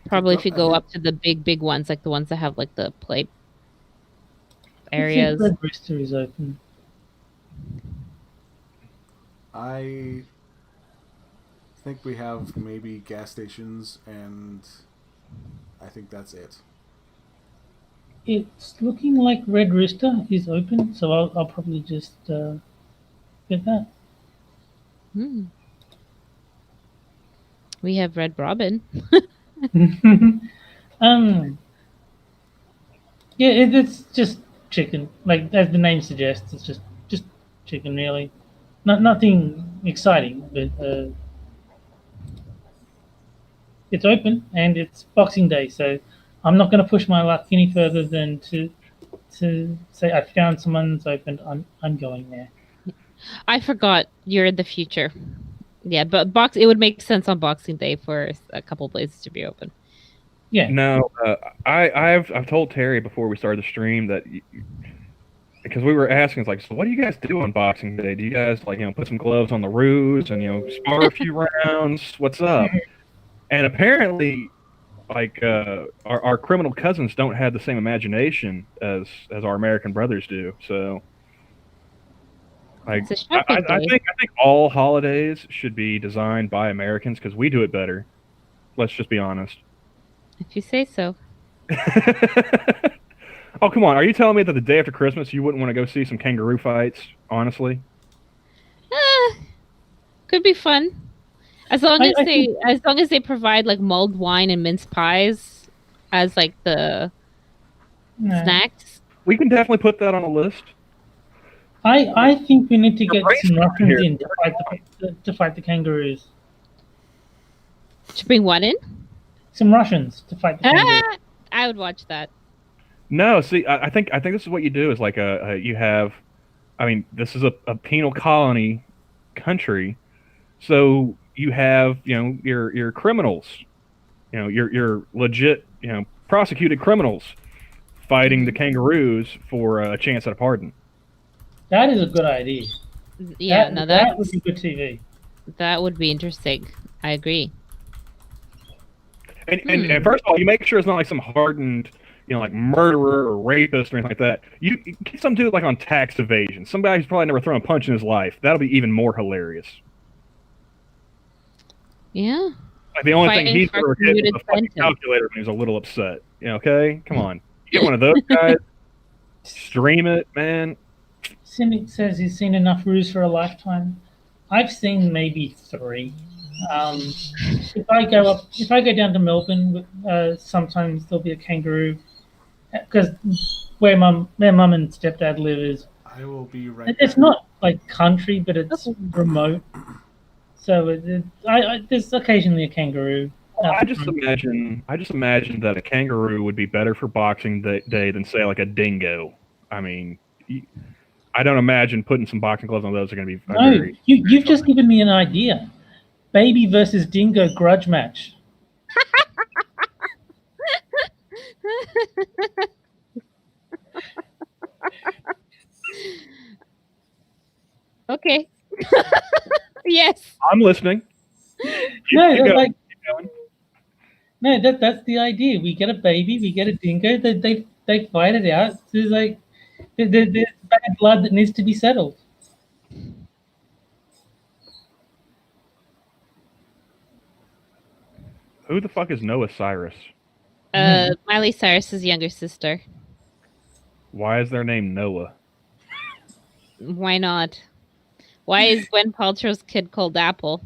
Probably if you go up to the big ones, like the ones that have like the play areas. Red Rooster is open. I think we have maybe gas stations, and I think that's it. It's looking like Red Rooster is open, so I'll probably just get that. Hmm. We have Red Robin. Yeah, it's just chicken. Like as the name suggests, it's just chicken really. Nothing exciting, but it's open and it's Boxing Day, so I'm not going to push my luck any further than to say I found someone's opened. I'm going there. I forgot you're in the future. Yeah, but it would make sense on Boxing Day for a couple places to be open. Yeah. No, I've told Terry before we started the stream that because we were asking, it's like, so what do you guys do on Boxing Day? Do you guys put some gloves on the roos and spar a few rounds? What's up? And apparently, like our criminal cousins don't have the same imagination as our American brothers do. So, like, It's a shopping I day. think all holidays should be designed by Americans because we do it better. Let's just be honest. If you say so. Oh, come on. Are you telling me that the day after Christmas you wouldn't want to go see some kangaroo fights? Honestly? Could be fun. As long I as think- they provide like mulled wine and mince pies as like the No. snacks. We can definitely put that on a list. I think we need to get brain's some not Russians here. in to fight the kangaroos. To bring one in? Some Russians to fight the kangaroos. I would watch that. No, see, I think this is what you do is like you have, I mean, this is a penal colony country, so you have your criminals, your legit prosecuted criminals fighting the kangaroos for a chance at a pardon. That is a good idea. Yeah, that would be good TV. that would be interesting. I agree. And first of all, you make sure it's not like some hardened, like murderer or rapist or anything like that. You get some dude like on tax evasion, somebody who's probably never thrown a punch in his life. That'll be even more hilarious. Yeah. Like the only Fighting thing he's for ever hit was commuted a fucking sentence. calculator when he was a little upset. Okay, come on, you get one of those guys, stream it, man. Cynic says he's seen enough roos for a lifetime. I've seen maybe 3. If I go down to Melbourne, sometimes there'll be a kangaroo because where mum and stepdad live is. I will be right It's back. not like country, but it's remote. So there's occasionally a kangaroo. I just imagine that a kangaroo would be better for Boxing Day than say like a dingo. I mean, I don't imagine putting some boxing gloves on those are going to be No, very. you've just given me an idea. Baby versus dingo grudge match. Okay. Yes. I'm listening. No, Keep like going. no, that's the idea. We get a baby, we get a dingo. They fight it out. There's like there's bad blood that needs to be settled. Who the fuck is Noah Cyrus? Miley Cyrus's younger sister. Why is their name Noah? Why not? Why is Gwen Paltrow's kid called Apple?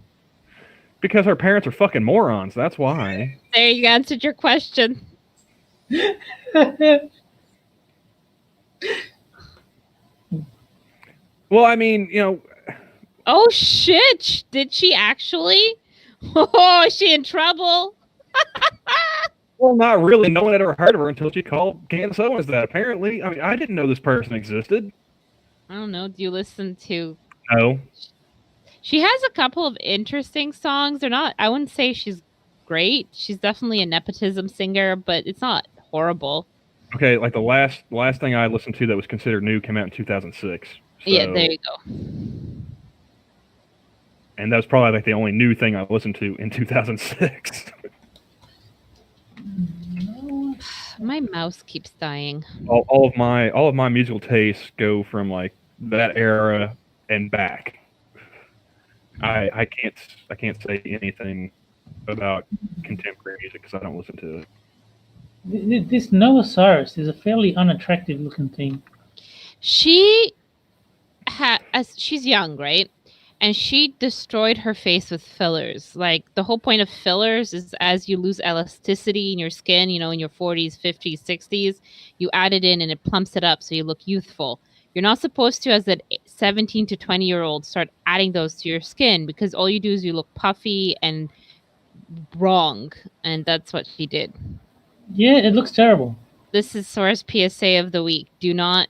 Because her parents are fucking morons. That's why. There, you answered your question. Well, I mean, Oh shit! Did she actually? Oh, is she in trouble? well, not really. No one had ever heard of her until she called Candace Owens that. Apparently, I mean, I didn't know this person existed. I don't know. Do you listen to? No. She has a couple of interesting songs. They're not. I wouldn't say she's great. She's definitely a nepotism singer, but it's not horrible. Okay, like the last thing I listened to that was considered new came out in 2006. So, Yeah, there you go. and that was probably like the only new thing I listened to in 2006. My mouse keeps dying. all of my musical tastes go from like that era and back. I can't say anything about contemporary music because I don't listen to it. This Noah Cyrus is a fairly unattractive looking thing. She's young, right? And she destroyed her face with fillers. Like the whole point of fillers is as you lose elasticity in your skin, in your 40s, 50s, 60s, you add it in and it plumps it up so you look youthful. You're not supposed to, as a 17 to 20-year-old, start adding those to your skin because all you do is you look puffy and wrong. And that's what she did. Yeah, it looks terrible. This is Source PSA of the week. Do not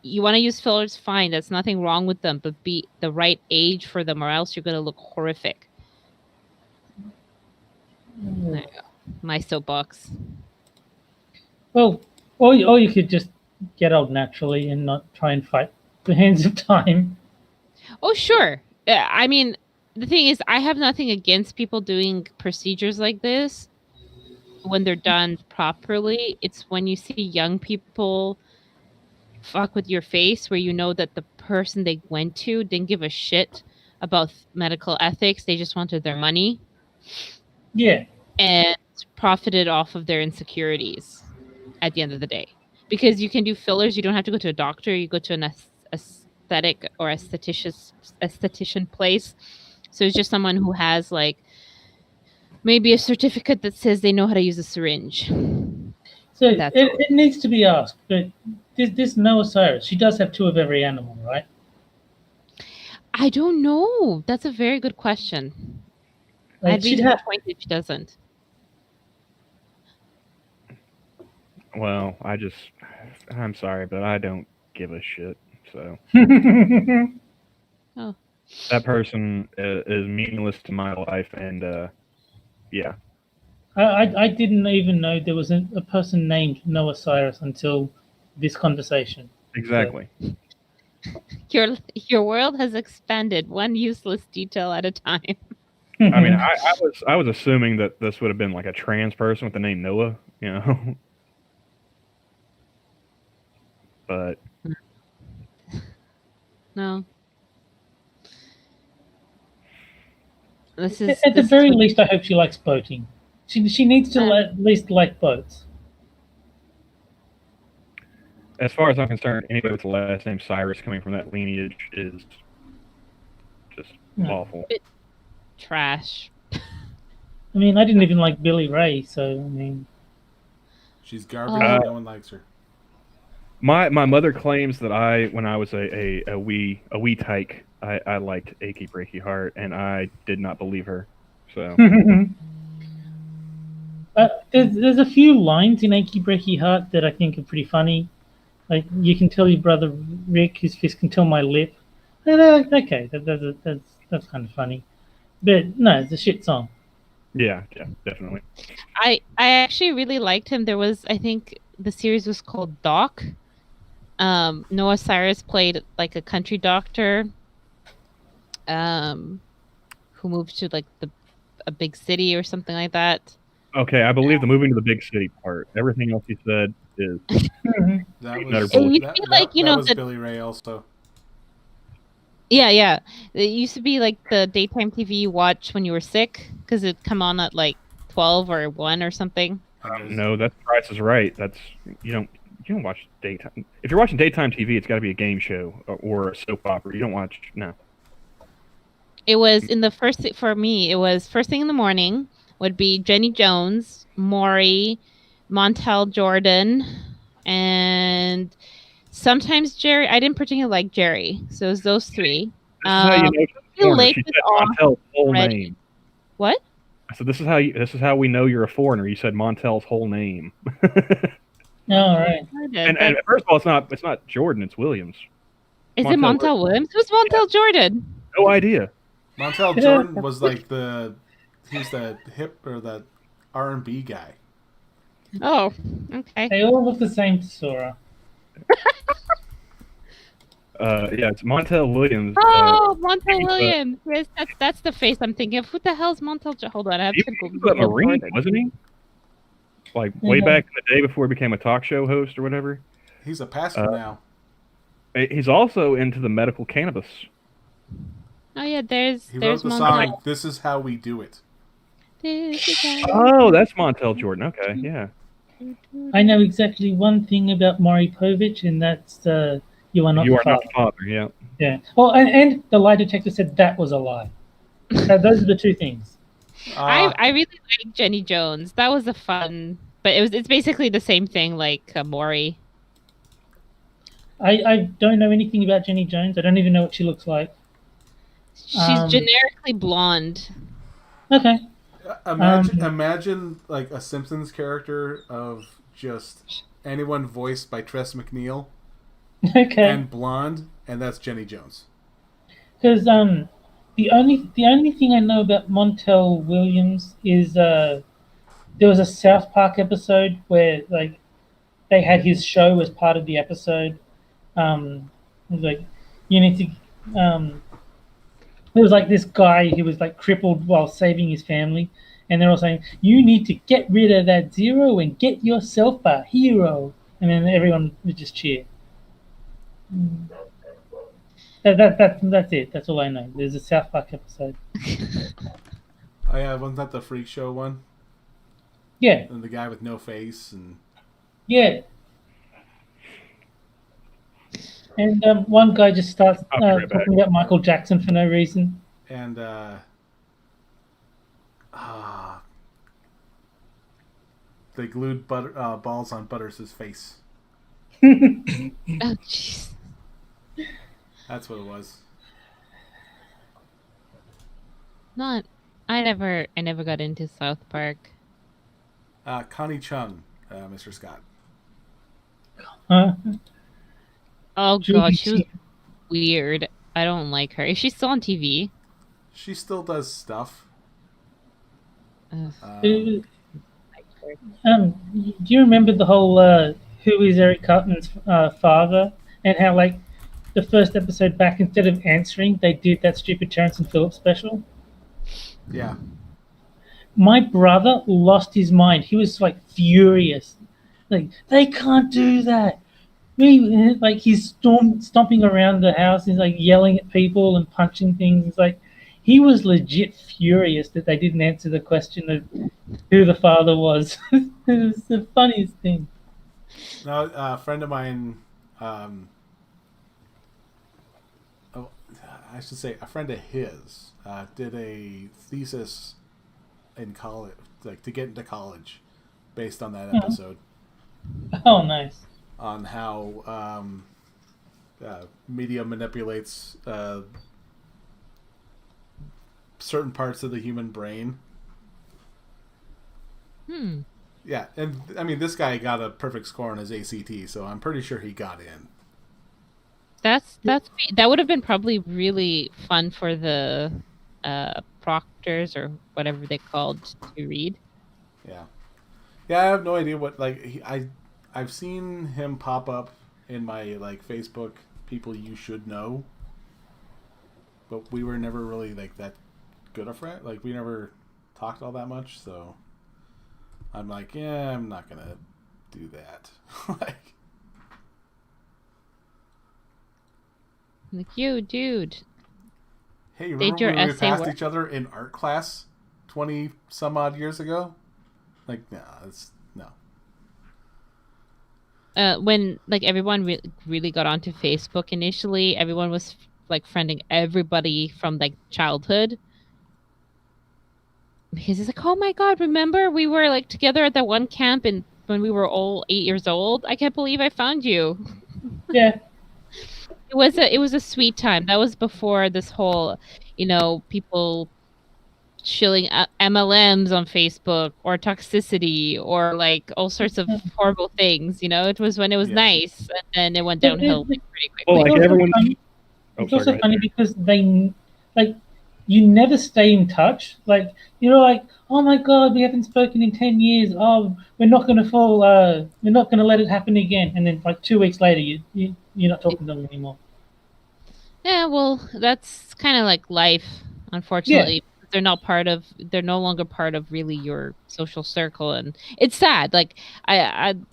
you want to use fillers, fine. That's nothing wrong with them, but be the right age for them, or else you're gonna look horrific. There you go. My soapbox. Well, or you could just get old naturally and not try and fight the hands of time. Oh, sure. I mean, the thing is, I have nothing against people doing procedures like this when they're done properly. It's when you see young people fuck with your face, where you know that the person they went to didn't give a shit about medical ethics. They just wanted their money Yeah. and profited off of their insecurities at the end of the day. Because you can do fillers, you don't have to go to a doctor. You go to an aesthetic or esthetician place. So it's just someone who has like maybe a certificate that says they know how to use a syringe. So That's it needs to be asked, but this Noah Cyrus, she does have 2 of every animal, right? I don't know. That's a very good question. Like, I'd be she'd have. disappointed if she doesn't. Well, I'm sorry, but I don't give a shit. So Oh. that person is meaningless to my life, and yeah. I didn't even know there was a person named Noah Cyrus until this conversation. Exactly. Your world has expanded one useless detail at a time. I mean, I was assuming that this would have been like a trans person with the name Noah, you know. But No. This is at the this very is- least, I hope she likes boating. She needs to at least like boats. as far as I'm concerned, anybody with the last name Cyrus coming from that lineage is just awful. trash. I mean, I didn't even like Billy Ray, so I mean, She's garbage. No one likes her. My mother claims that when I was a wee tyke, I liked Achy Breaky Heart, and I did not believe her. So there's a few lines in Achy Breaky Heart that I think are pretty funny. Like, you can tell your brother Rick, his fist can tell my lip. Okay, that's kind of funny. But no, it's a shit song. yeah, definitely. I actually really liked him. There was, I think the series was called Doc. Noah Cyrus played like a country doctor who moved to like a big city or something like that. Okay, I believe the moving to the big city part. Everything else he said is That Nutter was, Bull. It used to that, be like, that- you that know, was the- Billy Ray also. Yeah. It used to be like the daytime TV you watch when you were sick, because it'd come on at like 12 or 1 or something. no. That's Price is Right. That's you don't watch daytime. If you're watching daytime TV, it's got to be a game show or a soap opera. You don't watch no. It was in the for me, it was first thing in the morning would be Jenny Jones, Maury, Montel Jordan, and sometimes Jerry. I didn't particularly like Jerry, so it was those 3. This is how you know she's a Too foreigner. late She with said all Montel's whole already. name. What? So this is how we know you're a foreigner. You said Montel's whole name. All right. and first of all, it's not Jordan. It's Williams. Is it Montel Williams? Who's Montel Jordan? No idea. Montel Jordan was like he's the hip or the R&B guy. Oh, okay. They all look the same to Sora. Yeah, it's Montel Williams. Oh, Montel Williams. Yes, that's the face I'm thinking of. Who the hell's Montel? Hold on, I have He to was Google a Marine, Jordan. wasn't he? Like way Mhm. back in the day before he became a talk show host or whatever. He's a pastor now. He's also into the medical cannabis. Oh yeah, there's He wrote the Montel. song "This Is How We Do It." This is how- Oh, that's Montel Jordan. Okay, yeah. I know exactly one thing about Maury Povich, and that's you are not You the are father. not the father. Yeah. Yeah. Well, and the lie detector said that was a lie. Those are the 2 things. I really like Jenny Jones. That was a fun, but it's basically the same thing like Maury. I don't know anything about Jenny Jones. I don't even know what she looks like. She's generically blonde. Okay. Imagine like a Simpsons character of just anyone voiced by Tress MacNeille, Okay. and blonde, and that's Jenny Jones. Because the only thing I know about Montel Williams is there was a South Park episode where like they had his show as part of the episode. It was like you need to. There was like this guy who was like crippled while saving his family, and they're all saying you need to get rid of that zero and get yourself a hero, and then everyone would just cheer. That's it. That's all I know. There's a South Park episode. Oh yeah, wasn't that the Freak Show one? Yeah, And the guy with no face and yeah. And one guy just starts I'll be right back. talking about Michael Jackson for no reason. and they glued balls on Butters' face. Oh, jeez. That's what it was. Not. I never got into South Park. Connie Chung, Mr. Scott. Huh? Oh Judy god, she was T. weird. I don't like her. Is she still on TV? She still does stuff. Ugh. Do you remember the whole who is Eric Cartman's father, and how like the first episode back, instead of answering, they did that stupid Terrence and Phillips special? Yeah. My brother lost his mind. He was like furious. Like, they can't do that. Like he's stomping around the house. He's like yelling at people and punching things. It's like he was legit furious that they didn't answer the question of who the father was. It was the funniest thing. No, a friend of mine. I should say a friend of his did a thesis in college, like to get into college, based on that episode. Oh, nice. On how media manipulates certain parts of the human brain. Yeah, and I mean, this guy got a perfect score on his ACT, so I'm pretty sure he got in. That would have been probably really fun for the proctors or whatever they called to read. Yeah, I have no idea what I've seen him pop up in my like Facebook people you should know, but we were never really like that good a friend. Like we never talked all that much, so I'm like, yeah, I'm not gonna do that. Like, you, dude. Hey, you Did remember your when we essay passed work? each other in art class 20 some odd years ago? Like, no, it's no. When like everyone really got onto Facebook initially, everyone was like friending everybody from like childhood. Because it's like, oh my god, remember we were like together at that one camp and when we were all 8 years old? I can't believe I found you. Yeah. It was a sweet time. That was before this whole, people shilling MLMs on Facebook or toxicity or like all sorts of horrible things. It was when it was nice, and then it went downhill like, pretty quickly. Well, like everyone. It's also funny because they like you never stay in touch. Like you're like, oh my god, we haven't spoken in 10 years. Oh, we're not gonna fall. We're not gonna let it happen again. And then like 2 weeks later, you're not talking to them anymore. Yeah, well, that's kind of like life, unfortunately. Yeah. They're no longer part of really your social circle, and it's sad. Like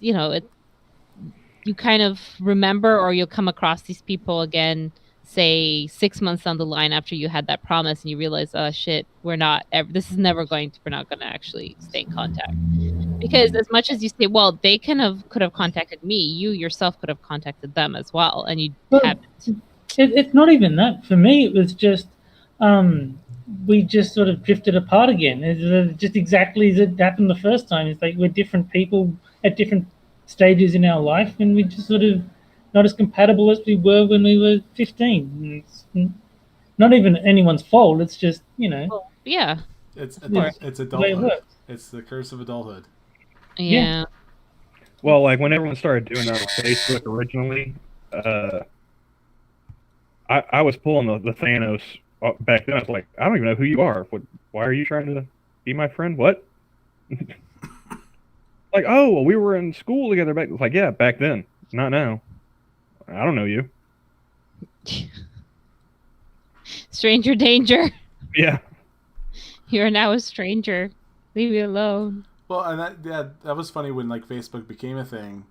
you kind of remember, or you'll come across these people again, say 6 months down the line after you had that promise, and you realize, oh shit, we're not going to actually stay in contact. Because as much as you say, well, they could have contacted me, you yourself could have contacted them as well, and you haven't. It's not even that. For me, it was just we just sort of drifted apart again. It's just exactly as it happened the first time. It's like we're different people at different stages in our life, and we just sort of not as compatible as we were when we were 15. It's not even anyone's fault. It's just, Well, yeah. It's adulthood. It's the curse of adulthood. Yeah. Well, like when everyone started doing that on Facebook originally, uh, I was pulling the Thanos back then. I was like, I don't even know who you are. Why are you trying to be my friend? What? Like, oh, well, we were in school together back. Like, yeah, back then, not now. I don't know you. Stranger danger. Yeah. You are now a stranger. Leave me alone. Well, and that was funny when like Facebook became a thing.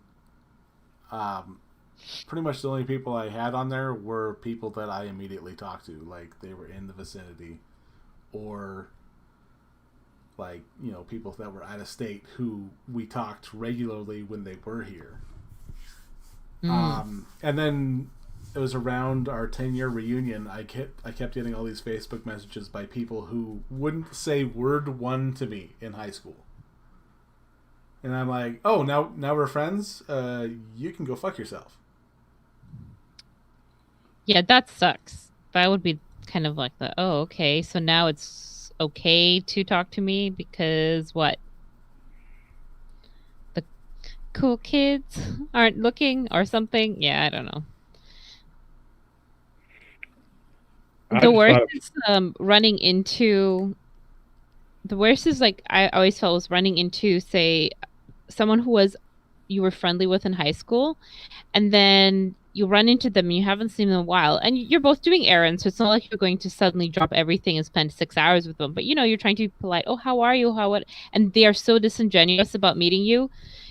Pretty much the only people I had on there were people that I immediately talked to, like they were in the vicinity, or like people that were out of state who we talked regularly when they were here. And then it was around our 10-year reunion. I kept getting all these Facebook messages by people who wouldn't say word one to me in high school. And I'm like, oh, now we're friends? You can go fuck yourself. Yeah, that sucks. That would be kind of like the, oh, okay, so now it's okay to talk to me because what? The cool kids aren't looking or something? Yeah, I don't know. The worst is running into... The worst is like I always felt was running into, say, someone who you were friendly with in high school, and then you run into them and you haven't seen them in a while, and you're both doing errands, so it's not like you're going to suddenly drop everything and spend 6 hours with them, but you're trying to be polite. Oh, how are you? And they are so disingenuous about meeting you.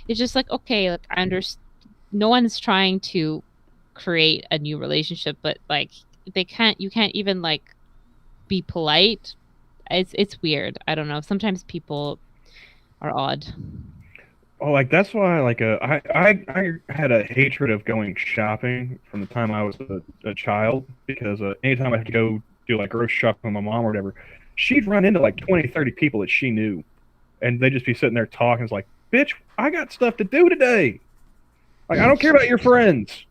It's just like, okay, like I understand. No one's trying to create a new relationship, but like you can't even like be polite. It's weird. I don't know. Sometimes people are odd. Oh, like that's why, like, I had a hatred of going shopping from the time I was a child, because anytime I had to go do like grocery shopping with my mom or whatever, she'd run into like 20, 30 people that she knew, and they'd just be sitting there talking. It's like, bitch, I got stuff to do today. Like, I don't care about your friends.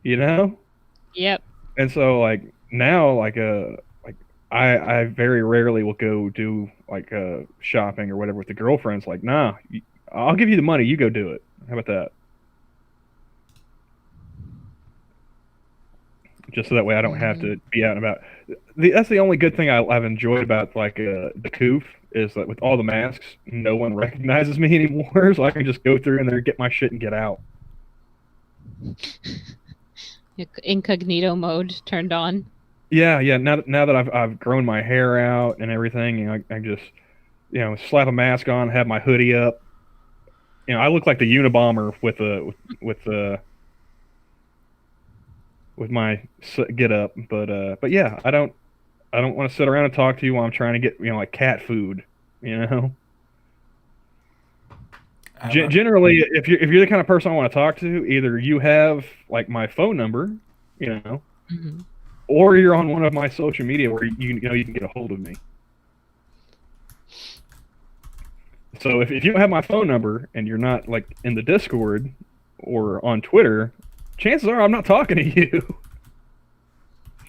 Yep. And so like now, like I very rarely will go do like shopping or whatever with the girlfriends. Like, nah, I'll give you the money. You go do it. How about that? Just so that way I don't have to be out and about. That's the only good thing I've enjoyed about like the Coof, is that with all the masks, no one recognizes me anymore, so I can just go through in there, get my shit, and get out. Incognito mode turned on. Yeah. Now that I've grown my hair out and everything, I just slap a mask on, have my hoodie up. I look like the Unabomber with my get up, but yeah, I don't want to sit around and talk to you while I'm trying to get like cat food. Generally, if you're the kind of person I want to talk to, either you have like my phone number, Mm-hmm. or you're on one of my social media where you can get a hold of me. So if you don't have my phone number and you're not like in the Discord or on Twitter, chances are I'm not talking to you.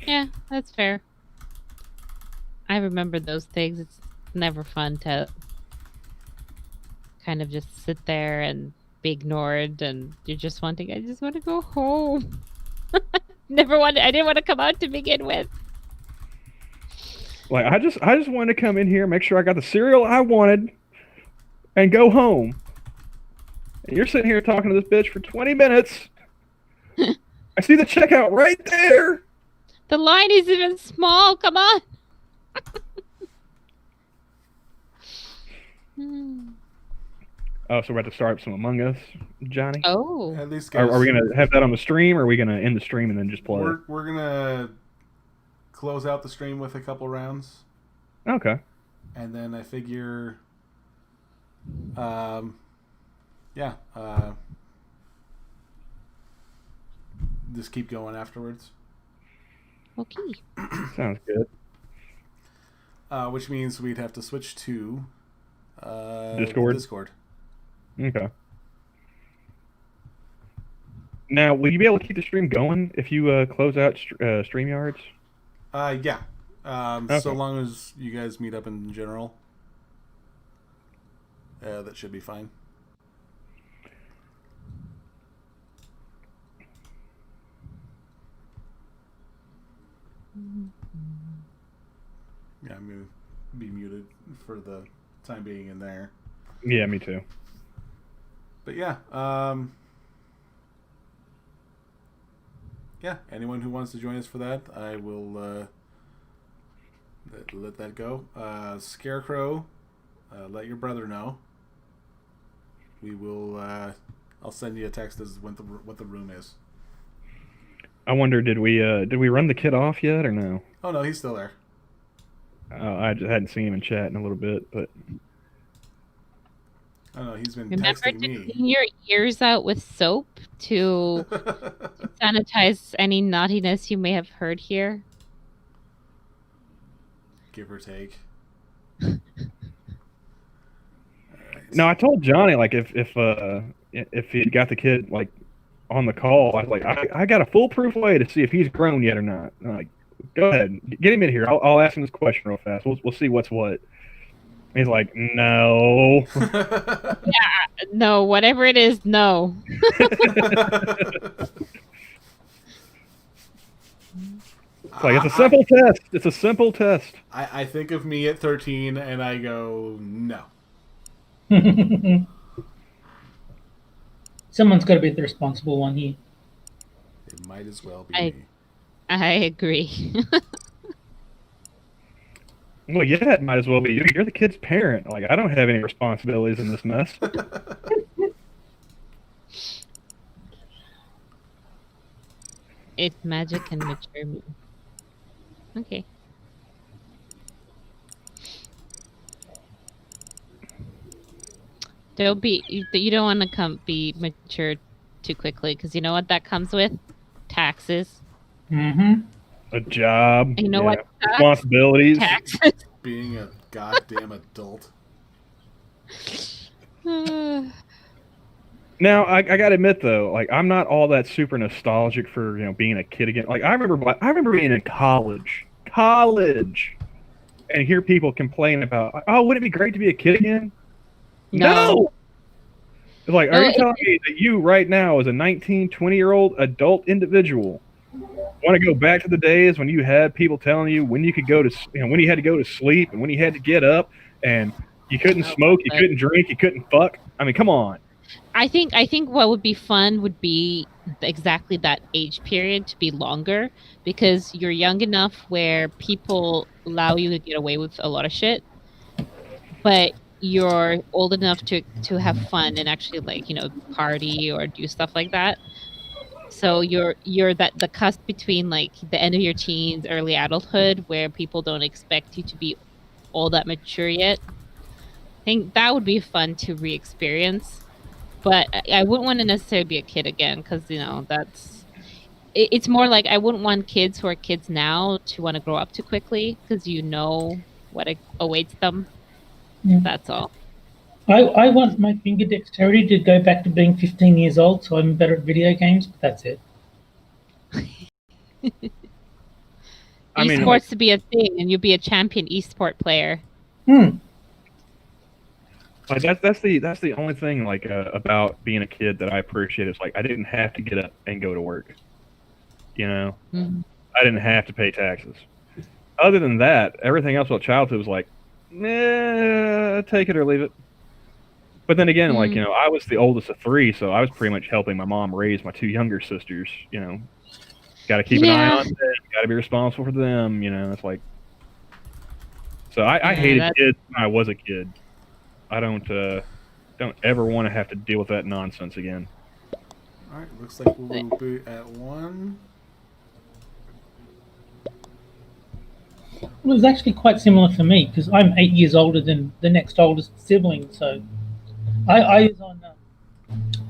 Yeah, that's fair. I remember those things. It's never fun to kind of just sit there and be ignored, and I just want to go home. I didn't want to come out to begin with. Like I just wanted to come in here, make sure I got the cereal I wanted, and go home. And you're sitting here talking to this bitch for 20 minutes. I see the checkout right there. The line is even small. Come on. Oh, so we're about to start up some Among Us, Johnny? Oh. At least guys, Are we going to have that on the stream, or are we going to end the stream and then just play? We're going to close out the stream with a couple rounds. Okay. And then I figure, just keep going afterwards. Okay. Sounds good. Which means we'd have to switch to Discord. Okay. Now, will you be able to keep the stream going if you close out StreamYards? Yeah. Okay. So long as you guys meet up in general, that should be fine. Yeah, I'm gonna be muted for the time being in there. Yeah, me too. But yeah, yeah. Anyone who wants to join us for that, I will let that go. Scarecrow, let your brother know. We will. I'll send you a text as what the room is. I wonder, did we run the kid off yet or no? Oh no, he's still there. I just hadn't seen him in chat in a little bit, but I don't know. He's been Remember texting to me. clean your ears out with soap to sanitize any naughtiness you may have heard here. Give or take. no, I told Johnny like if he got the kid like on the call, I was like, I got a foolproof way to see if he's grown yet or not. I'm like, go ahead, get him in here. I'll ask him this question real fast. We'll see what's what. He's like, no. No, whatever it is, no. It's like, it's a simple test. It's a simple test. I think of me at 13 and I go, no. Someone's got to be the responsible one here. It might as well be I- me. I agree. Well, yeah, it might as well be you. You're the kid's parent. Like, I don't have any responsibilities in this mess. It's magic and mature me. Okay. You don't want to be mature too quickly because you know what that comes with? Taxes. Mm-hmm. A job. And you know what? Responsibilities. Taxes. Being a goddamn adult. Now, I gotta admit though, like I'm not all that super nostalgic for being a kid again. Like I remember being in college, and hear people complain about, oh, wouldn't it be great to be a kid again? No. It's like, are you telling me that you right now, as a 19, 20-year-old adult individual, want to go back to the days when you had people telling you when you could go to, when you had to go to sleep and when you had to get up and you couldn't smoke, you couldn't drink, you couldn't fuck? I mean, come on. I think what would be fun would be exactly that age period to be longer because you're young enough where people allow you to get away with a lot of shit, but you're old enough to have fun and actually party or do stuff like that. So you're the cusp between like the end of your teens, early adulthood, where people don't expect you to be all that mature yet. I think that would be fun to re-experience. But I wouldn't want to necessarily be a kid again because, it's more like I wouldn't want kids who are kids now to want to grow up too quickly because you know what awaits them. Yeah. That's all. I want my finger dexterity to go back to being 15 years old so I'm better at video games, but that's it. Esports to be a thing and you'll be a champion esport player. Like that's the only thing like about being a kid that I appreciate. It's like I didn't have to get up and go to work. Mm-hmm. I didn't have to pay taxes. Other than that, everything else about childhood was like, take it or leave it. But then again, like I was the oldest of three, so I was pretty much helping my mom raise my two younger sisters. Got to keep an eye on them. Got to be responsible for them. It's like. So I hated kids when I was a kid. I don't ever want to have to deal with that nonsense again. All right, looks like we'll be at 1. Well, it was actually quite similar for me because I'm 8 years older than the next oldest sibling, so I was on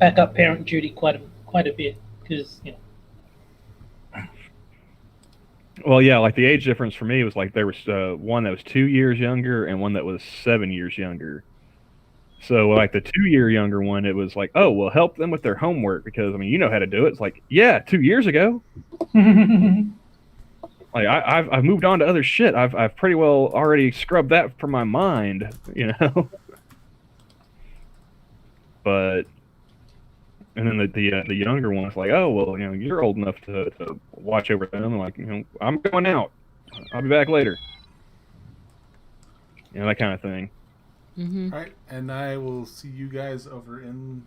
backup parent duty quite a bit because Well, yeah, like the age difference for me was like there was one that was 2 years younger and one that was 7 years younger. So like the 2-year younger one, it was like, oh, well, help them with their homework because you know how to do it. It's like, yeah, 2 years ago. Like I've moved on to other shit. I've pretty well already scrubbed that from my mind, But and then the younger one's like, oh well, you're old enough to watch over them. Like, I'm going out. I'll be back later. You know, that kind of thing. Mm-hmm. All right, and I will see you guys over in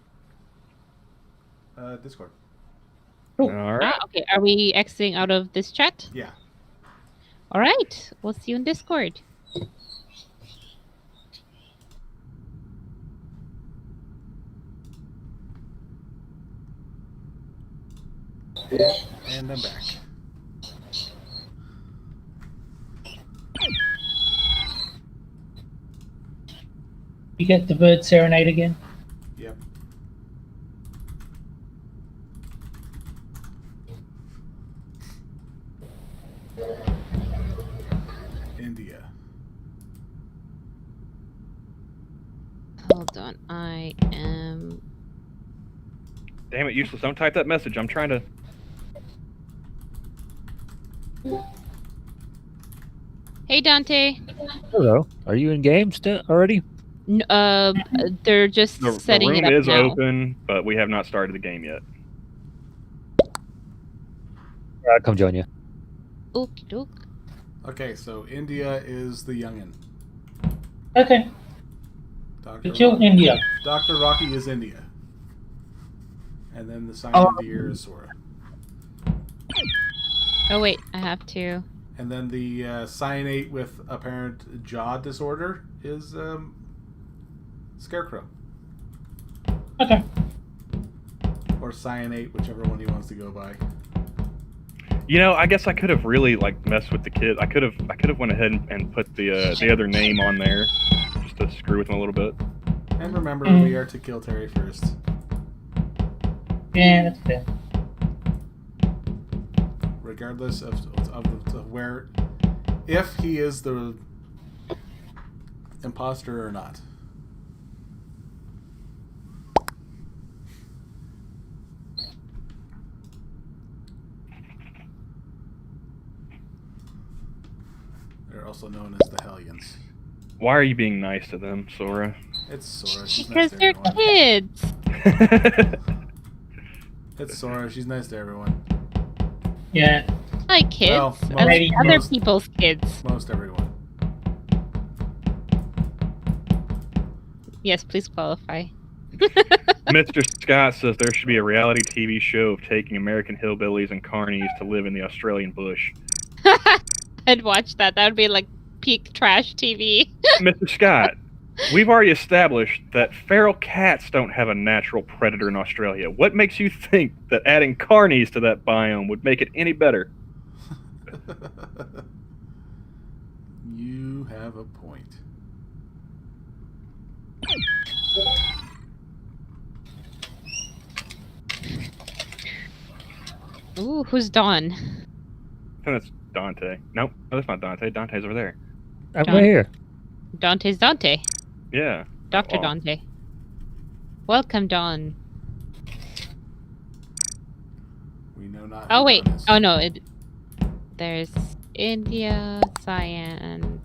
Discord. All right. Okay, are we exiting out of this chat? Yeah. All right, we'll see you in Discord. And I'm back. You get the bird serenade again. Yep. India. Hold on, I am. Damn it, useless! Don't type that message. I'm trying to. Hey, Dante. Hello. Are you in game still already? They're just The setting room it up is now. open, but we have not started the game yet. I'll come join you. Okie doke. Okay, so India is the youngin. Okay. Dr. To kill Rocky. India. Dr. Rocky is India. And then the silent deer is Sora. Oh wait, I have to. And then the cyanate with apparent jaw disorder is Scarecrow. Okay. or Cyanate, whichever one he wants to go by. You know, I guess I could have really like messed with the kid. I could have went ahead and put the other name on there just to screw with him a little bit. And remember, we are to kill Terry first. Yeah, that's fair. Regardless of where, if he is the imposter or not. They're also known as the Hellions. Why are you being nice to them, Sora? It's Sora. She's Because nice to they're everyone. kids. It's Sora. She's nice to everyone. Yeah. I like kids. Well, I like most- other people's kids. Most everyone. Yes, please qualify. Mr. Scott says there should be a reality TV show of taking American hillbillies and carnies to live in the Australian bush. I'd watch that. That would be like peak trash TV. Mr. Scott, we've already established that feral cats don't have a natural predator in Australia. What makes you think that adding carnies to that biome would make it any better? You have a point. Ooh, who's Dawn? I think that's Dante. Nope, no, that's not Dante. Dante's over there. I'm John. right here. Dante's Dante. Yeah. Dr. Wow. Dante. Welcome, Dawn. We know not. Oh, who wait. Dawn is. Oh, no. There's India, Cyan,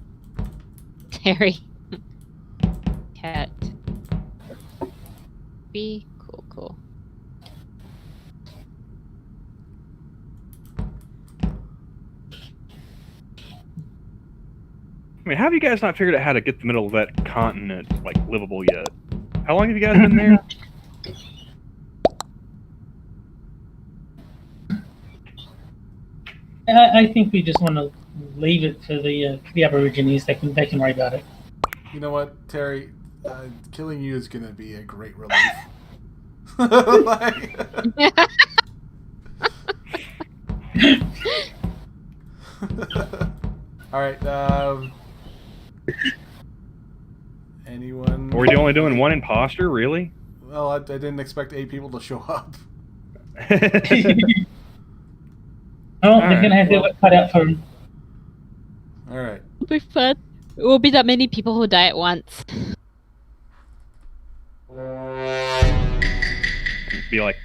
Terry, Cat. B. Cool. I mean, how have you guys not figured out how to get the middle of that continent like livable yet? How long have you guys been there? I think we just want to leave it for the Aborigines. They can worry about it. You know what, Terry? Killing you is going to be a great relief. Like- All right. Anyone? Were you only doing one imposter, really? Well, I didn't expect 8 people to show up. Oh, they're gonna have their work cut out for them. All right. It'll be fun. It will be that many people who die at once. Be like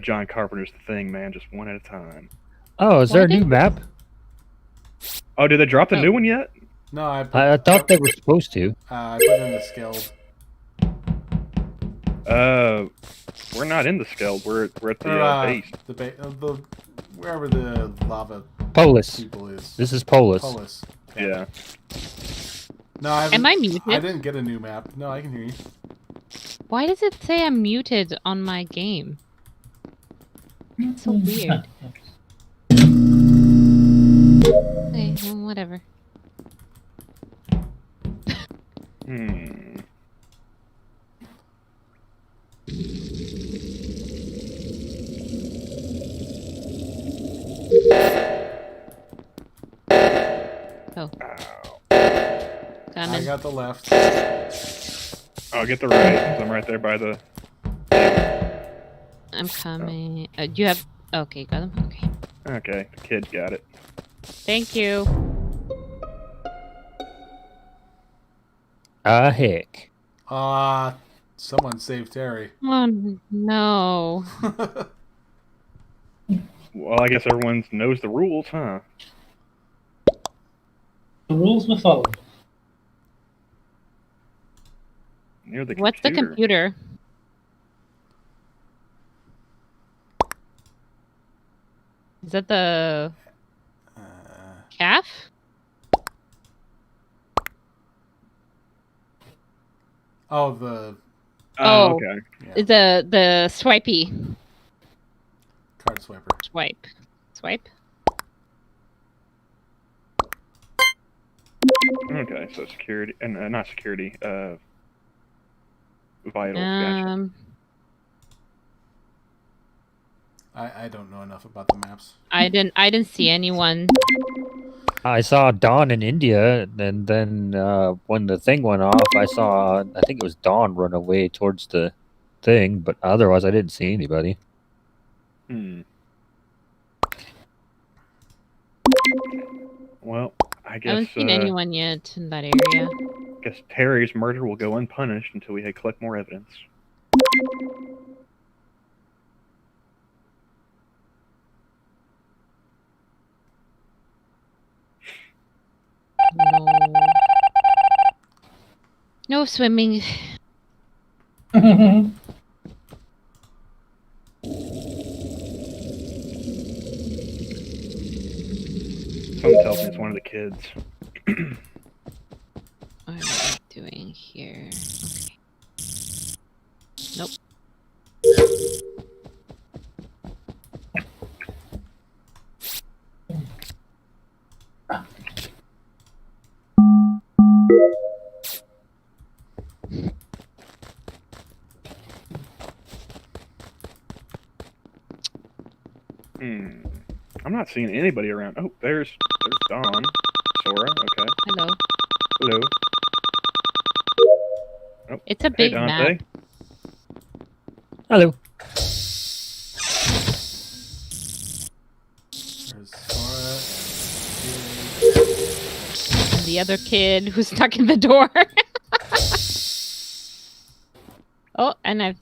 John Carpenter's The Thing, man, just one at a time. Oh, is there a What? new map? Oh, did they drop the Oh. new one yet? No, I I thought they were supposed to. I put in the skilled. We're not in the Skeld. We're at the Or, base. the wherever the lava Polis. people is. This is Polis. Polis. Yeah. No, I haven't. Am I muted? I didn't get a new map. No, I can hear you. Why does it say I'm muted on my game? It's so weird. Okay, well, whatever. Hmm. Oh. I Coming. got the left. I'll get the right, 'cause I'm right there by the... I'm coming. Do you have... Okay, got him? Okay. Okay, the kid got it. Thank you. Heck. Someone saved Terry. Oh, no. Well, I guess everyone knows the rules, huh? The rules were followed. Near the What's the computer? Is that the calf? Oh, the Oh. okay. yeah, The swipey. card swiper. Swipe. Okay, so security, and not security, vitals, gotcha. I don't know enough about the maps. I didn't see anyone. I saw Dawn in India, and then when the thing went off, I think it was Dawn run away towards the thing, but otherwise I didn't see anybody. Well, I I guess, haven't seen anyone yet in that area. guess Terry's murder will go unpunished until we collect more evidence. No. No swimming. Someone tells me it's one of the kids. What am I doing here? Okay. Nope. I'm not seeing anybody around. Oh, there's Dawn. Sora, okay. Hello. Hello. Oh, It's a hey, big Dante. map. Hello. There's Sora And the other kid who's stuck in the door. Oh, and I've...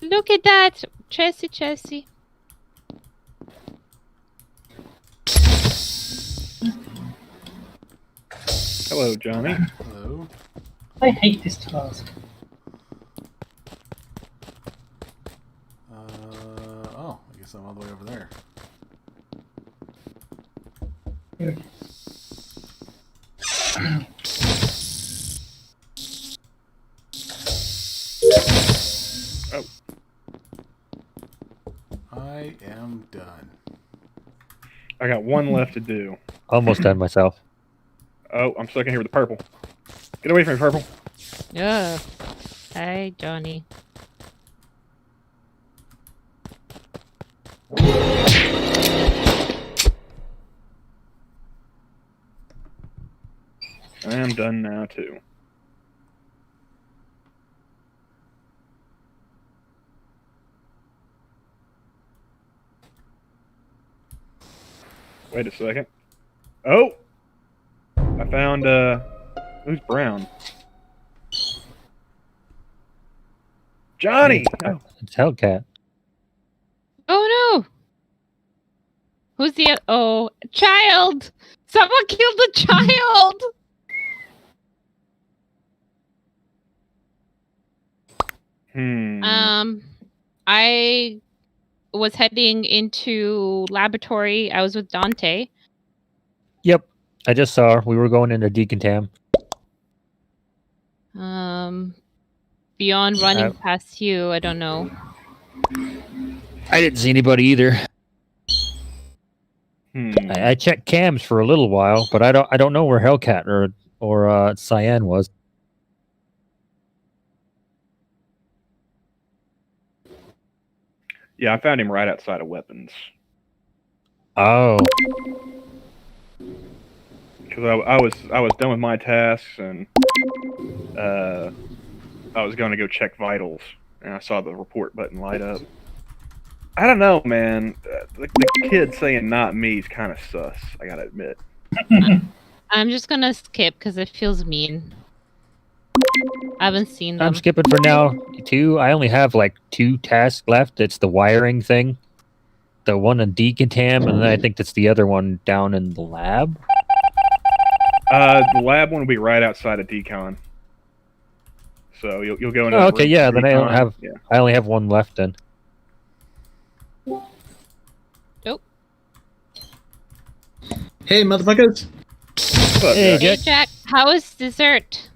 Look at that! Chessy. Hello, Johnny. Hello. I hate this task. Oh, I guess I'm all the way over there. Here. Oh, I am done. I got one left to do. Almost done myself. Oh, I'm stuck in here with the purple. Get away from me, purple. Ugh. Hi, Johnny. I am done now, too. Wait a second. Oh! I found, who's brown? Johnny! Oh, It's Hellcat. Oh no! Who's the... Oh, child! Someone killed the child! I was heading into laboratory. I was with Dante. Yep. I just saw her. We were going into decontam. Beyond running past you, I don't know. I didn't see anybody either. I checked cams for a little while, but I don't know where Hellcat or Cyan was. Yeah, I found him right outside of weapons. Oh. Because I was done with my tasks and I was going to go check vitals, and I saw the report button light up. I don't know, man. The kid saying "not me" is kind of sus. I gotta admit. I'm just gonna skip because it feels mean. I haven't seen them. I'm skipping for now too. I only have like 2 tasks left. It's the wiring thing, the one in decontam, and then I think that's the other one down in the lab. The lab one will be right outside of decon. So you'll go into. Oh, okay, yeah. Then I don't decon. have. Yeah. I only have 1 left then. Nope. Hey, motherfuckers! Hey, Hey, Jack. How was dessert?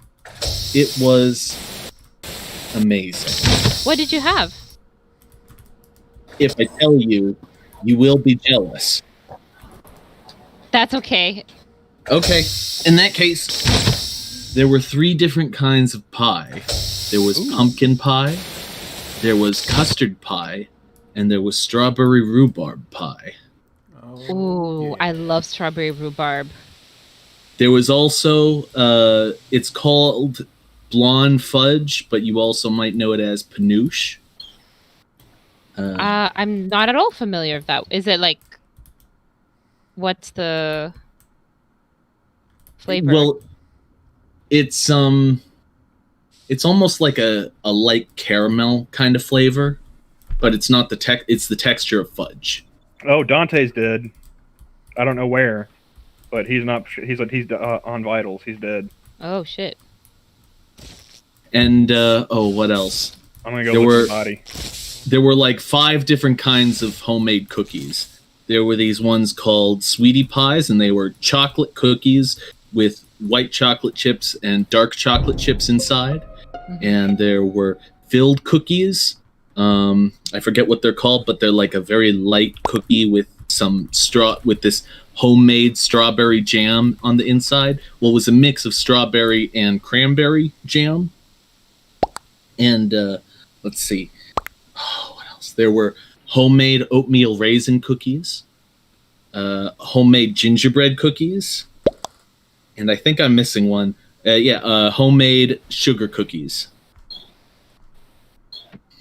It was amazing. What did you have? If I tell you, you will be jealous. That's okay. Okay, in that case, there were 3 different kinds of pie. There was pumpkin pie, there was custard pie, and there was strawberry rhubarb pie. Ooh, yeah. I love strawberry rhubarb. There was also, it's called blonde fudge, but you also might know it as panouche. I'm not at all familiar with that. Is it like, what's the flavor? Well, it's almost like a light caramel kind of flavor, but it's not it's the texture of fudge. Oh, Dante's dead. I don't know where, but he's not. He's on vitals. He's dead. Oh shit. And what else? I'm gonna go look at the body. There were like 5 different kinds of homemade cookies. There were these ones called sweetie pies, and they were chocolate cookies with white chocolate chips and dark chocolate chips inside. Mm-hmm. And there were filled cookies. I forget what they're called, but they're like a very light cookie with some with this homemade strawberry jam on the inside. Well, it was a mix of strawberry and cranberry jam. And let's see. Oh, what else? There were homemade oatmeal raisin cookies, homemade gingerbread cookies, and I think I'm missing one. Homemade sugar cookies.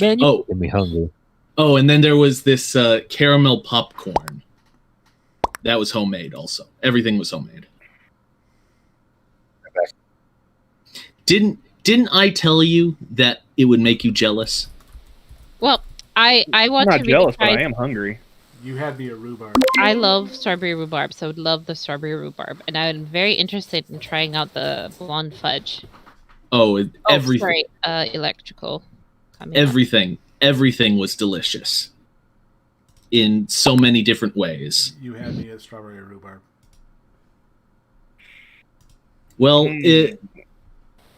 Man, you get me hungry. Oh, and then there was this caramel popcorn. That was homemade also. Everything was homemade. Didn't I tell you that it would make you jealous? Well, I want I'm to not jealous, try. but I am hungry. You had me a rhubarb. I love strawberry rhubarb, so I would love the strawberry rhubarb, and I'm very interested in trying out the blonde fudge. Everything. Sorry, electrical. Everything was delicious in so many different ways. You had me at strawberry rhubarb. Well,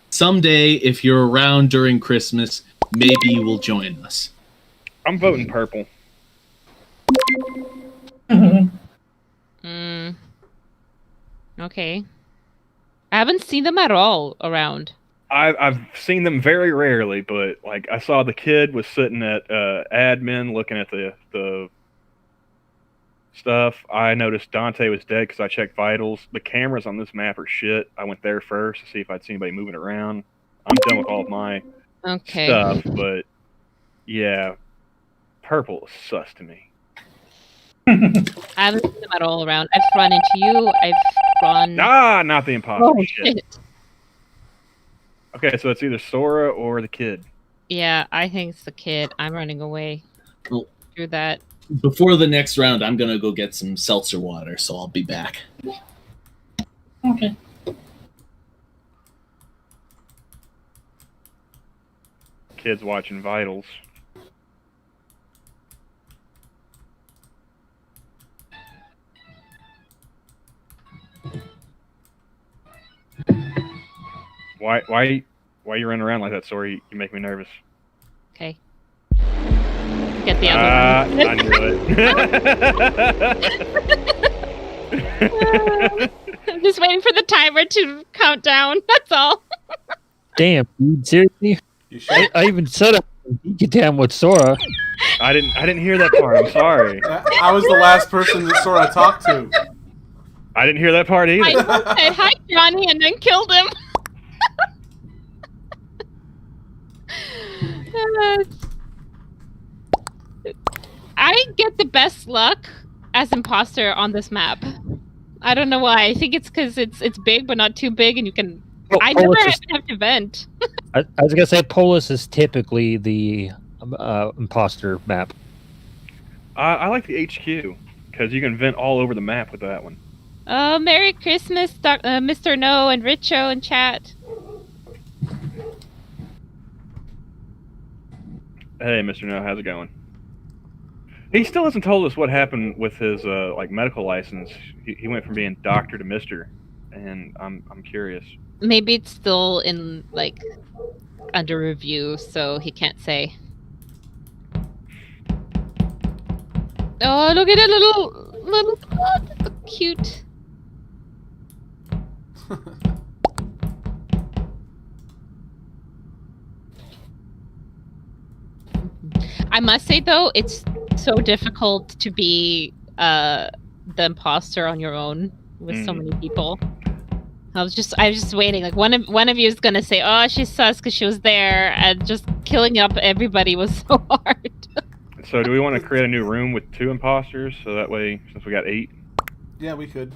someday, if you're around during Christmas, maybe you will join us. I'm voting purple. Okay. I haven't seen them at all around. I've seen them very rarely, but like I saw the kid was sitting at admin looking at the stuff. I noticed Dante was dead because I checked vitals. The cameras on this map are shit. I went there first to see if I'd see anybody moving around. I'm done with all of my stuff, but yeah, purple is sus to me. I haven't seen them at all around. I've run into you. I've run. Not the imposter. Oh shit. Okay, so it's either Sora or the kid. Yeah, I think it's the kid. I'm running away. Well, through that. Before the next round, I'm gonna go get some seltzer water, so I'll be back. Okay. Kid's watching vitals. Why you running around like that, Sorry? You make me nervous. Okay. Get the other one. I knew it. I'm just waiting for the timer to count down. That's all. Damn, dude, seriously? You should. I even set up a down with Sora. I didn't hear that part. I'm sorry. I was the last person that Sora talked to. I didn't hear that part either. I said hi, Johnny, and then killed him. I get the best luck as imposter on this map. I don't know why. I think it's because it's big but not too big, and you can. I never have to vent. I was gonna say Polis is typically the imposter map. I like the HQ because you can vent all over the map with that one. Oh, Merry Christmas, Mr. No and Richo in chat. Hey, Mr. No, how's it going? He still hasn't told us what happened with his medical license. He went from being doctor to Mister, and I'm curious. Maybe it's still in under review, so he can't say. Oh, look at that little oh, cute. I must say though, it's so difficult to be the imposter on your own with so many people. I was just waiting. Like one of you is gonna say, "Oh, she's sus because she was there," and just killing up everybody was so hard. So, do we want to create a new room with 2 imposters so that way, since we got 8? Yeah, we could.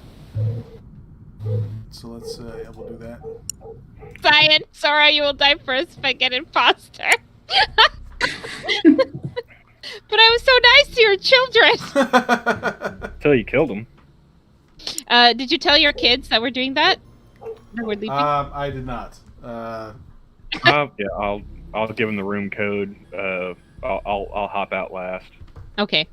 So let's yeah, we'll do that. Cyan, Sora, you will die first if I get imposter. But I was so nice to your children. Until you killed them. Did you tell your kids that we're doing that? That we're leaving? I did not. Yeah, I'll give them the room code. I'll hop out last. Okay.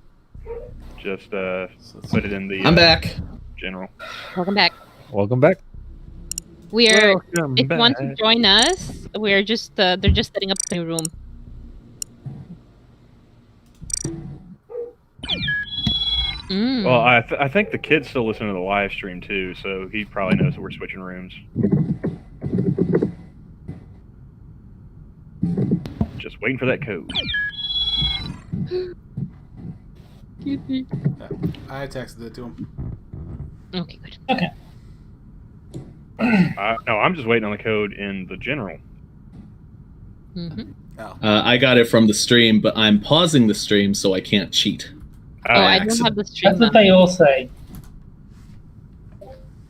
Just put it in the. I'm back. General. Welcome back. Welcome back. We are. Welcome If you want to back. join us, we're just. They're just setting up the room. Well, I think the kid's still listening to the live stream too, so he probably knows that we're switching rooms. Just waiting for that code. I texted it to him. Okay, good. Okay. No, I'm just waiting on the code in the general. Mm-hmm. I got it from the stream, but I'm pausing the stream so I can't cheat. Oh, I don't have the stream. That's what they all say.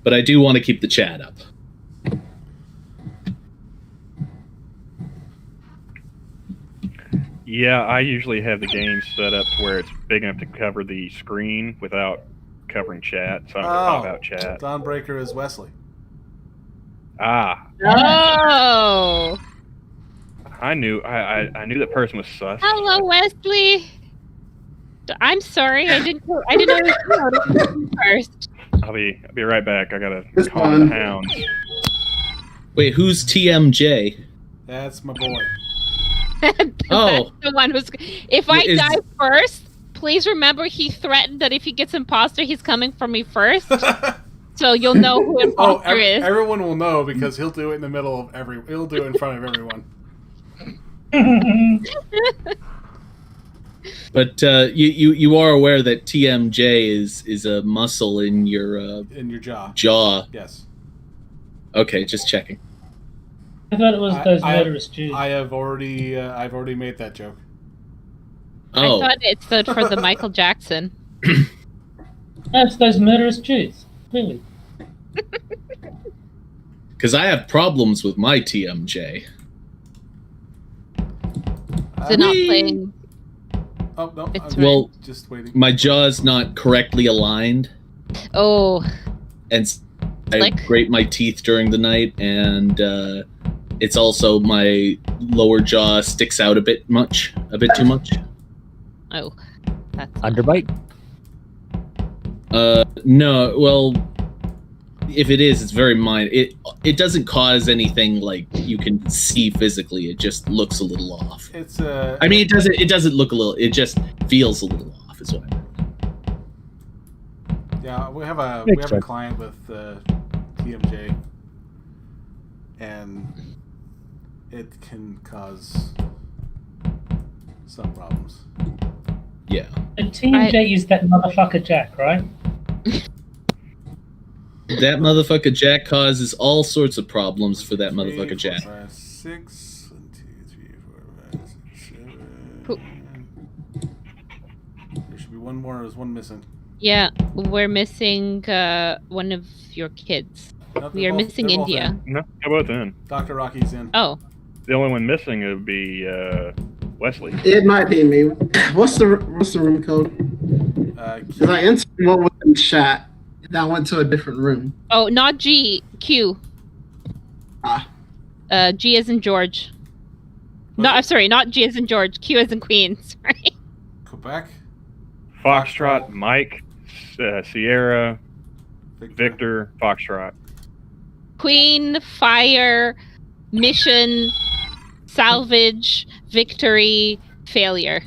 But I do want to keep the chat up. Yeah, I usually have the game set up to where it's big enough to cover the screen without covering chat, so I can pop out chat. Dawnbreaker is Wesley. Ah, Oh. I knew that person was sus. Hello, Wesley. I'm sorry, I didn't know it was first. I'll be right back. I gotta This call one. the hounds. Wait, who's TMJ? That's my boy. Oh. That's the one who's. If I Is- die first, please remember he threatened that if he gets imposter, he's coming for me first. So you'll know who imposter is. Everyone will know because he'll do it in the middle of he'll do it in front of everyone. But you are aware that TMJ is a muscle in your In your jaw. jaw. Yes. Okay, just checking. I thought it was those murderous Jews. I've already made that joke. Oh, I thought it stood for the Michael Jackson. That's those murderous Jews. Really? because I have problems with my TMJ. Is it not playing? Oh no! It's I'm Well, just waiting. my jaw's not correctly aligned, Oh, and I Like- grate my teeth during the night, and it's also my lower jaw sticks out a bit too much. oh, that's Underbite. No, well, if it is, it's very minor. It doesn't cause anything like you can see physically. It just looks a little off. It's I mean, it doesn't look a little. It just feels a little off. Is what I mean. Yeah, we have a Makes sense. client with TMJ, and it can cause some problems. Yeah. The TMJ is that motherfucker Jack, right? That motherfucker Jack causes all sorts of problems for that motherfucker Jack. 4, 5, 6. 1, 2, 3, 4, 5, 6, 7. Poop. There should be one more. There's one missing. Yeah, we're missing one of your kids. No, We are missing they're both India. in. No, how about then? Dr. Rocky's in. Oh, The only one missing would be Wesley. It might be me. What's the room code? Because I entered one with the chat, and I went to a different room. oh, not G, Q. Ah. G as in George. No, I'm sorry, not G as in George. Q as in Queen. Sorry. Quebec. Foxtrot, Mike, Sierra, Victor, Foxtrot. Queen, fire, mission, salvage, victory, failure.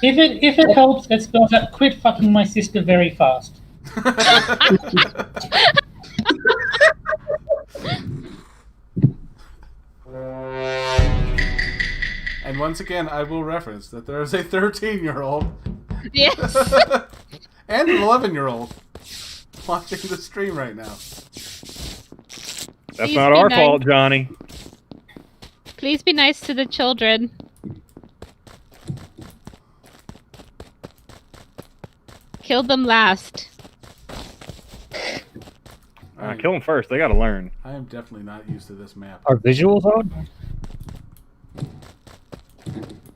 If it helps, it spells out quit fucking my sister very fast. And once again, I will reference that there is a 13-year-old Yes. and an 11-year-old watching the stream right now. That's Please not be our nice. fault, Johnny. Please be nice to the children. Kill them last. Kill them first. They got to learn. I am definitely not used to this map. Are visuals on?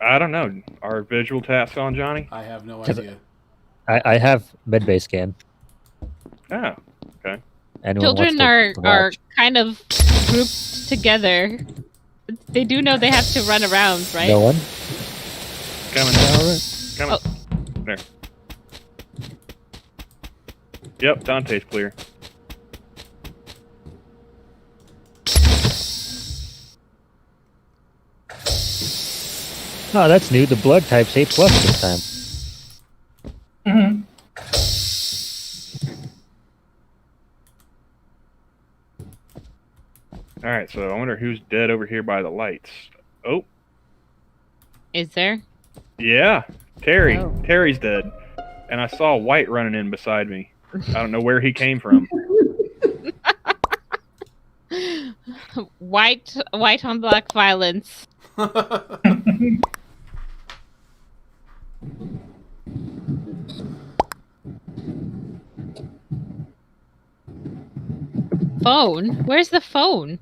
I don't know. Are visual tasks on, Johnny? I have no 'Cause idea. I have medbay scan. Oh, okay. Anyone Children wants to are watch? kind of grouped together. They do know they have to run around, right? No one? Coming. Coming. Oh. There. Yep, Dante's clear. Oh, that's new. The blood type's A+ this time. Mm-hmm. Alright, so I wonder who's dead over here by the lights. Oh, Is there? yeah. Terry. Oh. Terry's dead. And I saw White running in beside me. I don't know where he came from. White on black violence. Phone? Where's the phone?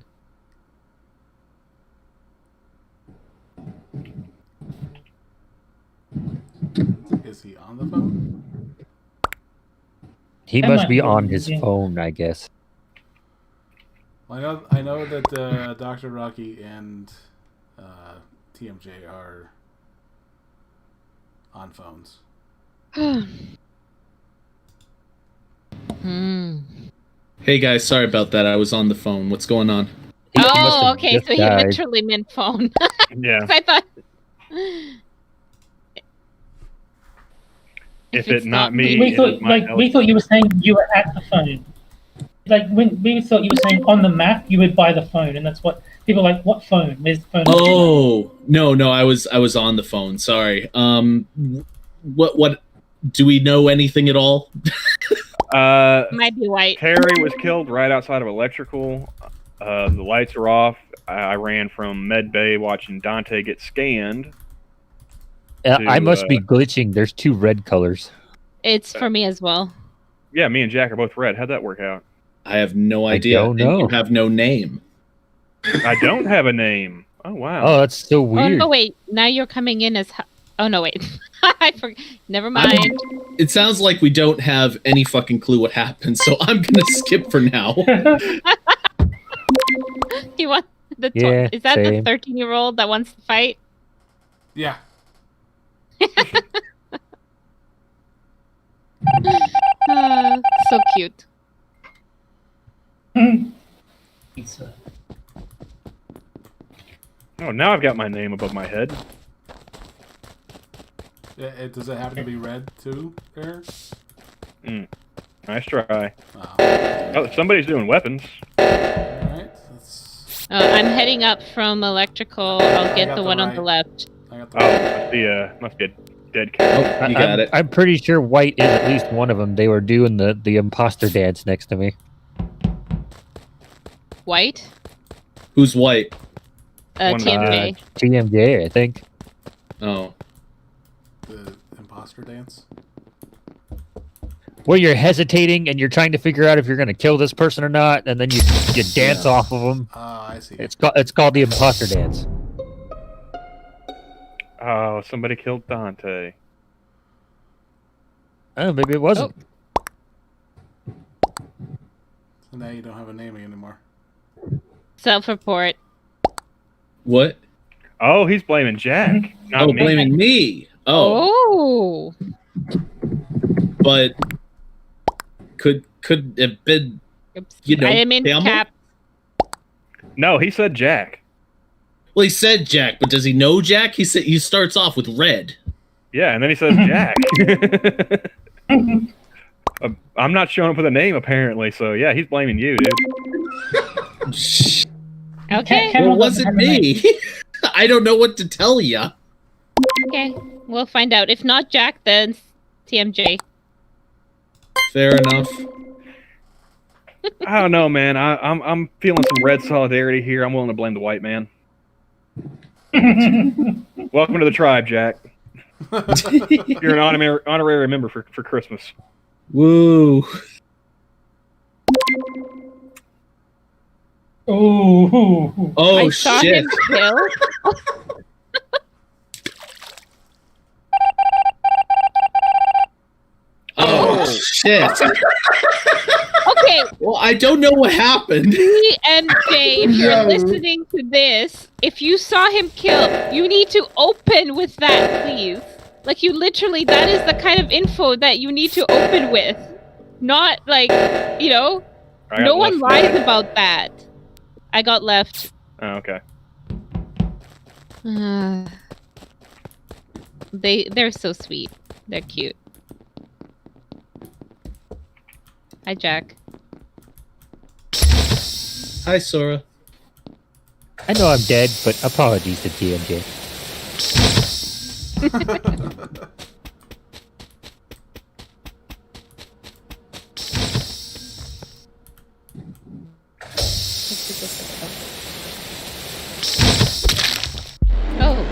Is he on the phone? He That must might be be on on, his yeah. phone, I guess. Well, I know that Dr. Rocky and TMJ are on phones. Hmm. Hey guys, sorry about that. I was on the phone. What's going on? He must Oh, have okay. just So he died. literally meant phone. Yeah. 'Cause I thought. If it's it not me, We it thought is my we thought you were saying you were at the phone. Like when we thought you were saying on the map you would buy the phone, and that's what people are like. What phone? Where's the phone? Oh no, I was on the phone. Sorry. What do we know anything at all? Might be white. Terry was killed right outside of electrical. The lights are off. I ran from med bay watching Dante get scanned. I must to, be glitching. There's two red colors. It's for me as well. Yeah, me and Jack are both red. How'd that work out? I have no idea. don't know. You have no name. I don't have a name. Oh wow. Oh, that's so Oh weird. no! Wait. Now you're coming in as. Oh no! Wait. I forgot. Never mind. It sounds like we don't have any fucking clue what happened, so I'm gonna skip for now. You want the? Yeah, Is that same. the 13-year-old that wants to fight? Yeah. So cute. Pizza. Oh, now I've got my name above my head. Does it happen to be red too, there? Nice try. Oh. Oh, somebody's doing weapons. Alright, let's... I'm heading up from electrical. I'll get got the the one on right. the left. I got Oh, the must be a dead character. Oh, you got it. I'm pretty sure white is at least one of them. They were doing the imposter dance next to me. White? Who's white? TMJ. TMJ, I think. Oh. the imposter dance. Where you're hesitating and you're trying to figure out if you're going to kill this person or not, and then you dance off of them. Oh, I see. It's called the imposter dance. Oh, somebody killed Dante. Oh, maybe it wasn't. So now you don't have a name anymore. Self-report. What? Oh, he's blaming Jack. Not me. Blaming me. Oh. Oh. But could have been, Oops. you know, I am in Campbell? cap. No, he said Jack. Well, he said Jack, but does he know Jack? He said he starts off with red. Yeah, and then he says Jack. I'm not showing up with a name apparently, so yeah, he's blaming you, dude. Okay. Well, it wasn't me. I don't know what to tell you. Okay. We'll find out. If not Jack, then TMJ. Fair enough. I don't know, man. I'm feeling some red solidarity here. I'm willing to blame the white man. Welcome to the tribe, Jack. You're an honorary member for Christmas. Woo. Oh. Oh, I saw shit. him kill. Oh, shit. Okay, Well, I don't know what happened. TMJ, if you're listening to this, if you saw him kill, you need to open with that, please. Like, you literally, that is the kind of info that you need to open with. Not, like, you know, no one lies about that. I got left. Oh, okay. They're so sweet. They're cute. Hi, Jack. Hi, Sora. I know I'm dead, but apologies to TMJ. Oh.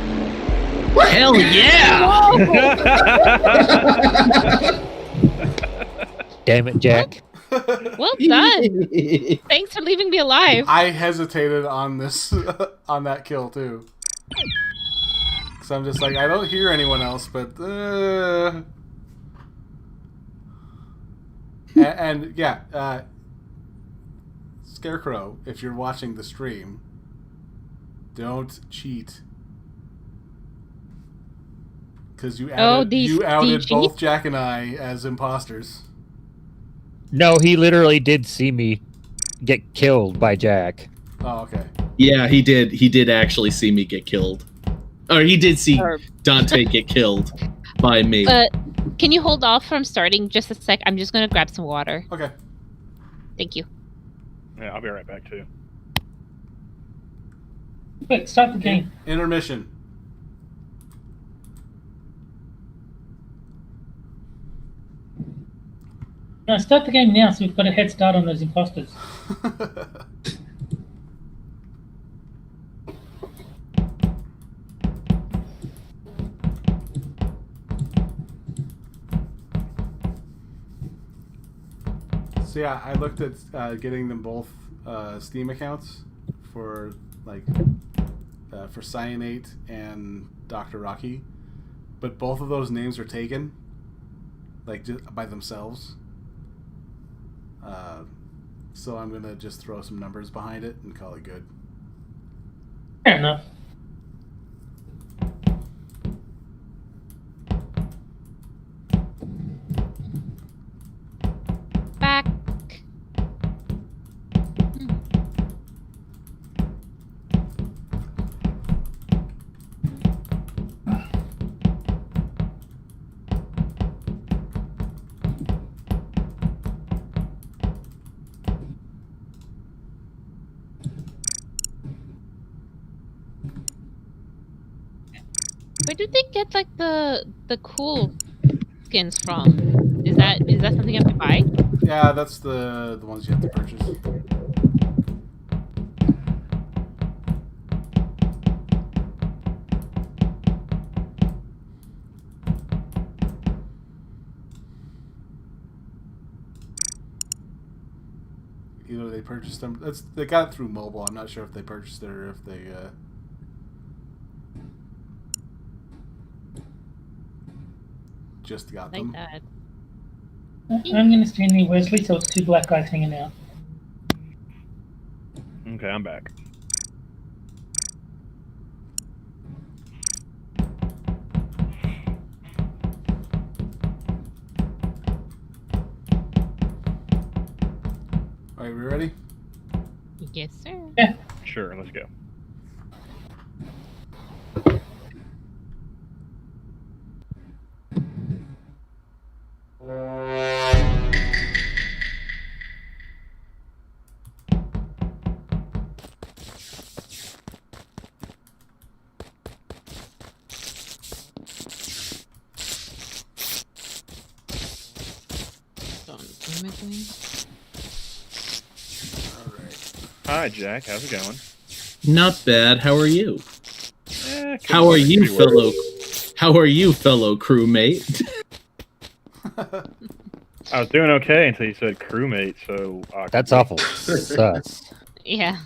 Hell yeah! Damn it, Jack. Well done. Thanks for leaving me alive. I hesitated on this, on that kill too. Cause I'm just like, I don't hear anyone else, but and yeah, Scarecrow, if you're watching the stream, don't cheat. Because you outed both Jack and I as imposters. No, he literally did see me get killed by Jack. Oh, okay. Yeah, he did. He did actually see me get killed. Or he did see Dante get killed by me. Can you hold off from starting just a sec? I'm just gonna grab some water. Okay. Thank you. Yeah, I'll be right back too. Quick, start the game. Intermission. No, start the game now so we've got a head start on those imposters. So yeah, I looked at getting them both Steam accounts for for Cyanate and Dr. Rocky, but both of those names are taken, like just by themselves. So I'm gonna just throw some numbers behind it and call it good. Fair enough. Back. Where do they get like the cool skins from? Is that something you have to buy? Yeah, that's the ones you have to purchase. Either they purchased them. They got it through mobile. I'm not sure if they purchased it or if they. Just got Like them. that. I'm going to stand near Wesley, so it's two black guys hanging out. Okay, I'm back. All right, we ready? Yes, sir. Sure, let's go. What am I doing? All right. Hi, Jack. How's it going? Not bad. How are you? How are you, fellow crewmate? I was doing okay until you said crewmate, so... That's awful sus. Yeah.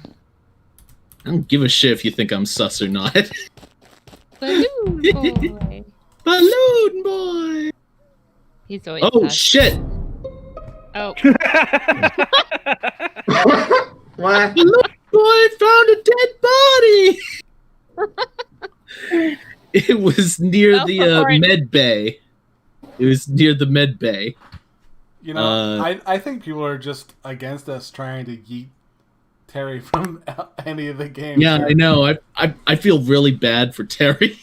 I don't give a shit if you think I'm sus or not. Balloon boy. Balloon boy! He's always Oh, sus. shit! Oh. What? Balloon boy found a dead body! It was near Oh, the med bay. It was near the med bay. You know, I think people are just against us trying to yeet Terry from any of the games. Yeah, I know. I feel really bad for Terry.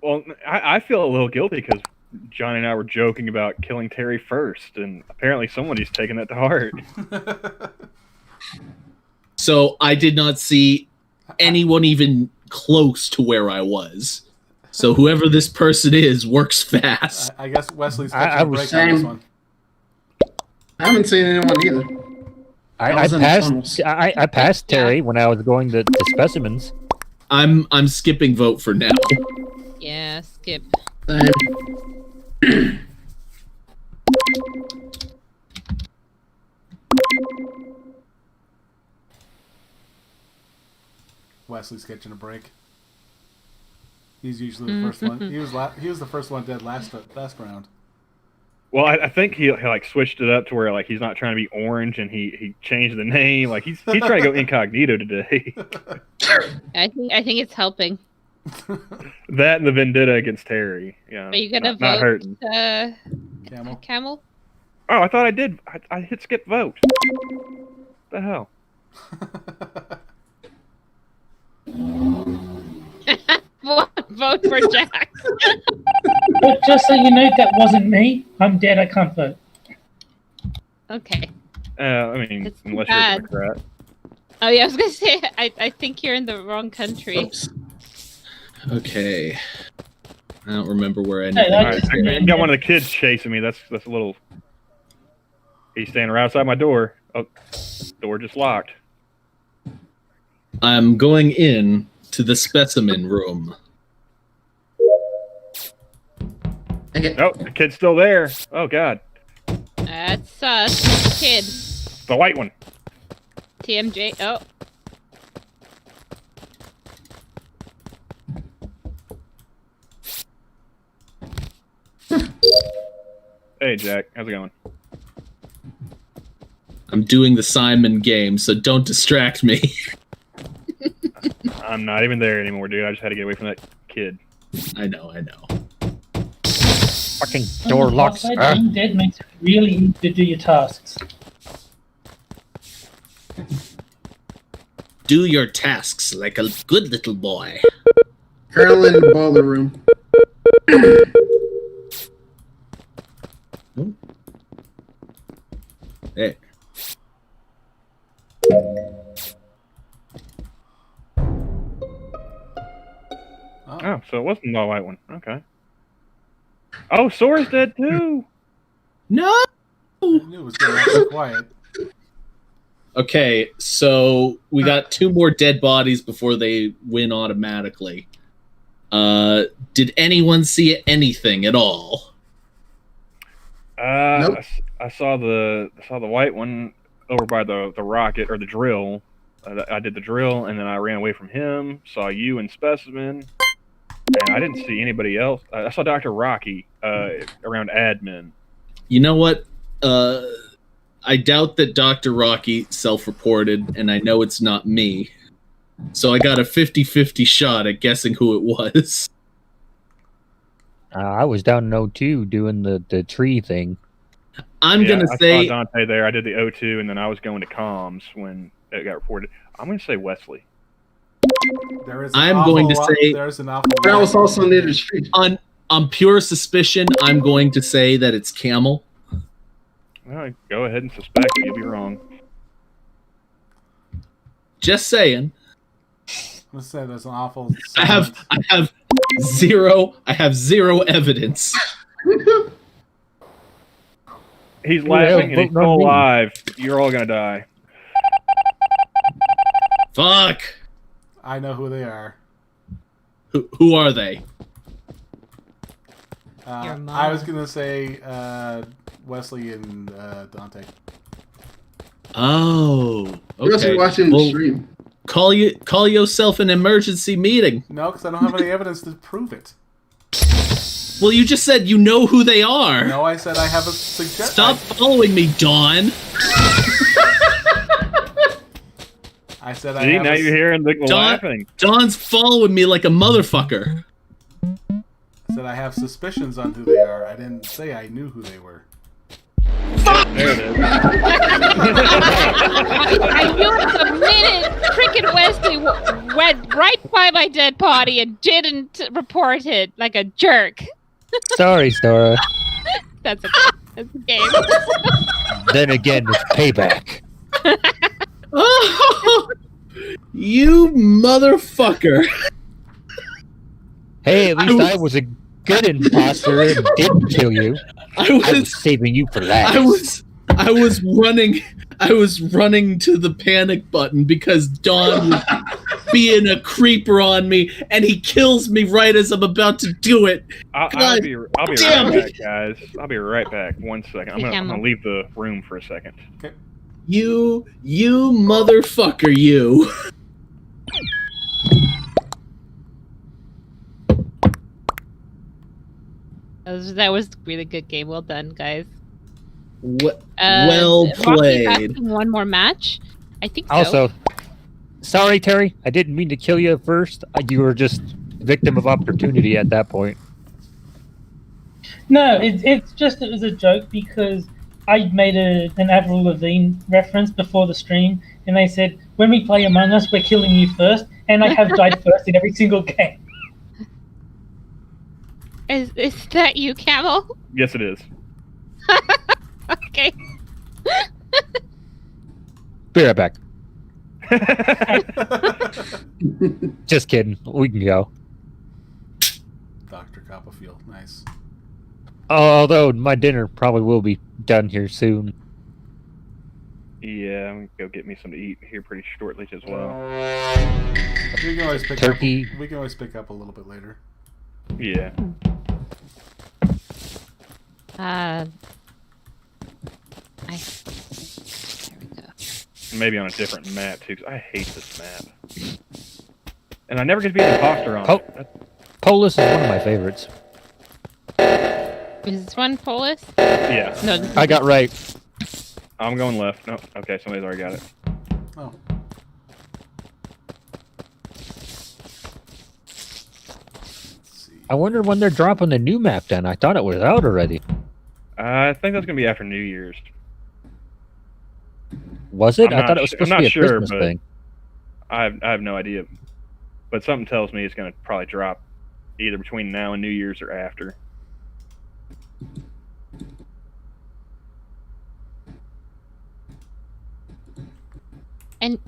Well, I feel a little guilty because Johnny and I were joking about killing Terry first, and apparently somebody's taking that to heart. So I did not see anyone even close to where I was. So whoever this person is works fast. I guess Wesley's I catching a was break on this one. I haven't seen anyone either. I passed Terry when I was going to specimens. I'm skipping vote for now. Yeah, skip. Same. Wesley's catching a break. He's usually the first one. He was the first one dead last round. Well, I think he like switched it up to where like he's not trying to be orange, and he changed the name. Like he's trying to go incognito today. I think it's helping. That and the vendetta against Terry. Yeah, Are you gonna vote? Not hurting. Camel? Oh, I thought I did. I hit skip vote. What the hell? Vote for Jack. But just so you know, that wasn't me. I'm dead. I can't vote. Okay. I mean, It's unless bad. you're a Democrat. Oh yeah, I was gonna say I think you're in the wrong country. Oops. Okay. I don't remember where Hey, anything All I right, just- I got one of the kids chasing me. That's a little. He's standing right outside my door. Oh, door just locked. I'm going in to the specimen room. Okay. Oh, the kid's still there. Oh God, That's sus. Kid. the white one. TMJ. Oh. Hey Jack, how's it going? I'm doing the Simon game, so don't distract me. I'm not even there anymore, dude. I just had to get away from that kid. I know. Fucking door locks. Being dead makes it really easy to do your tasks. Do your tasks like a good little boy. Currently in the boiler room. Hey. Oh, so it wasn't the white one. Okay. Oh, Sora's dead too. No. I knew it was getting awfully quiet. Okay, so we got 2 more dead bodies before they win automatically. Did anyone see anything at all? Nope. I saw the white one over by the rocket or the drill. I did the drill and then I ran away from him. Saw you and Specimen, and I didn't see anybody else. I saw Dr. Rocky around admin. You know what? I doubt that Dr. Rocky self-reported, and I know it's not me. So I got a 50-50 shot at guessing who it was. I was down in O2 doing the tree thing. I'm gonna say I saw Dante there. I did the O2, and then I was going to comms when it got reported. I'm going to say Wesley. There's I'm going to say there's an awful That lot. was also near the street. on pure suspicion, I'm going to say that it's Camel. Well, go ahead and suspect it. You'll be wrong. Just saying. I'm gonna say there's an awful. I have zero evidence. He's Yeah, laughing and he's vote on still me. alive. You're all going to die. Fuck. I know who they are. Who are they? Your mom. I was gonna say Wesley and Dante. Oh, You're also okay. watching the Well, stream. call yourself an emergency meeting. No, because I don't have any evidence to prove it. Well, you just said you know who they are. No, I said I have a suggestion. Stop following me, Dawn. I said I See, have now a, you're hearing the laughing. Dawn's following me like a motherfucker. said I have suspicions on who they are. I didn't say I knew who they were. There it is. I knew it the minute frickin' Wesley went right by my dead body and didn't report it like a jerk. Sorry, Sora. That's a game. Then again, it's payback. Oh, you motherfucker. Hey, at least I was a good imposter and didn't kill you. I I was was saving you for that. I was running to the panic button because Dawn was being a creeper on me, and he kills me right as I'm about to do it. I'll God be damn right it. back, guys. I'll be right back. 1 second. I'm gonna leave the room for a second. Okay. You motherfucker, you. That was a really good game. Well done, guys. Well Rocky's played. asking one more match? I think so. Also, sorry, Terry. I didn't mean to kill you at first. You were just victim of opportunity at that point. No, it's just it was a joke because I made an Avril Lavigne reference before the stream, and they said when we play Among Us, we're killing you first, and I have died first in every single game. Is that you, Camel? Yes, it is. Okay. Be right back. Just kidding. We can go. Dr. Copperfield, nice. Although my dinner probably will be done here soon. Yeah, I'm gonna go get me some to eat here pretty shortly as well. We can always pick Turkey. up. We can always pick up a little bit later. Yeah. There we go. Maybe on a different map too, 'cause I hate this map. And I never get to be an imposter on it. Polis is one of my favorites. Is this one Polis? Yeah. No, this is I got right. I'm going left. No, okay, somebody's already got it. Oh. Let's see. I wonder when they're dropping the new map then. I thought it was out already. I think that's gonna be after New Year's. Was it? I'm I thought not it was su- supposed I'm to be not a sure, Christmas but- thing. I have no idea, but something tells me it's gonna probably drop either between now and New Year's or after. And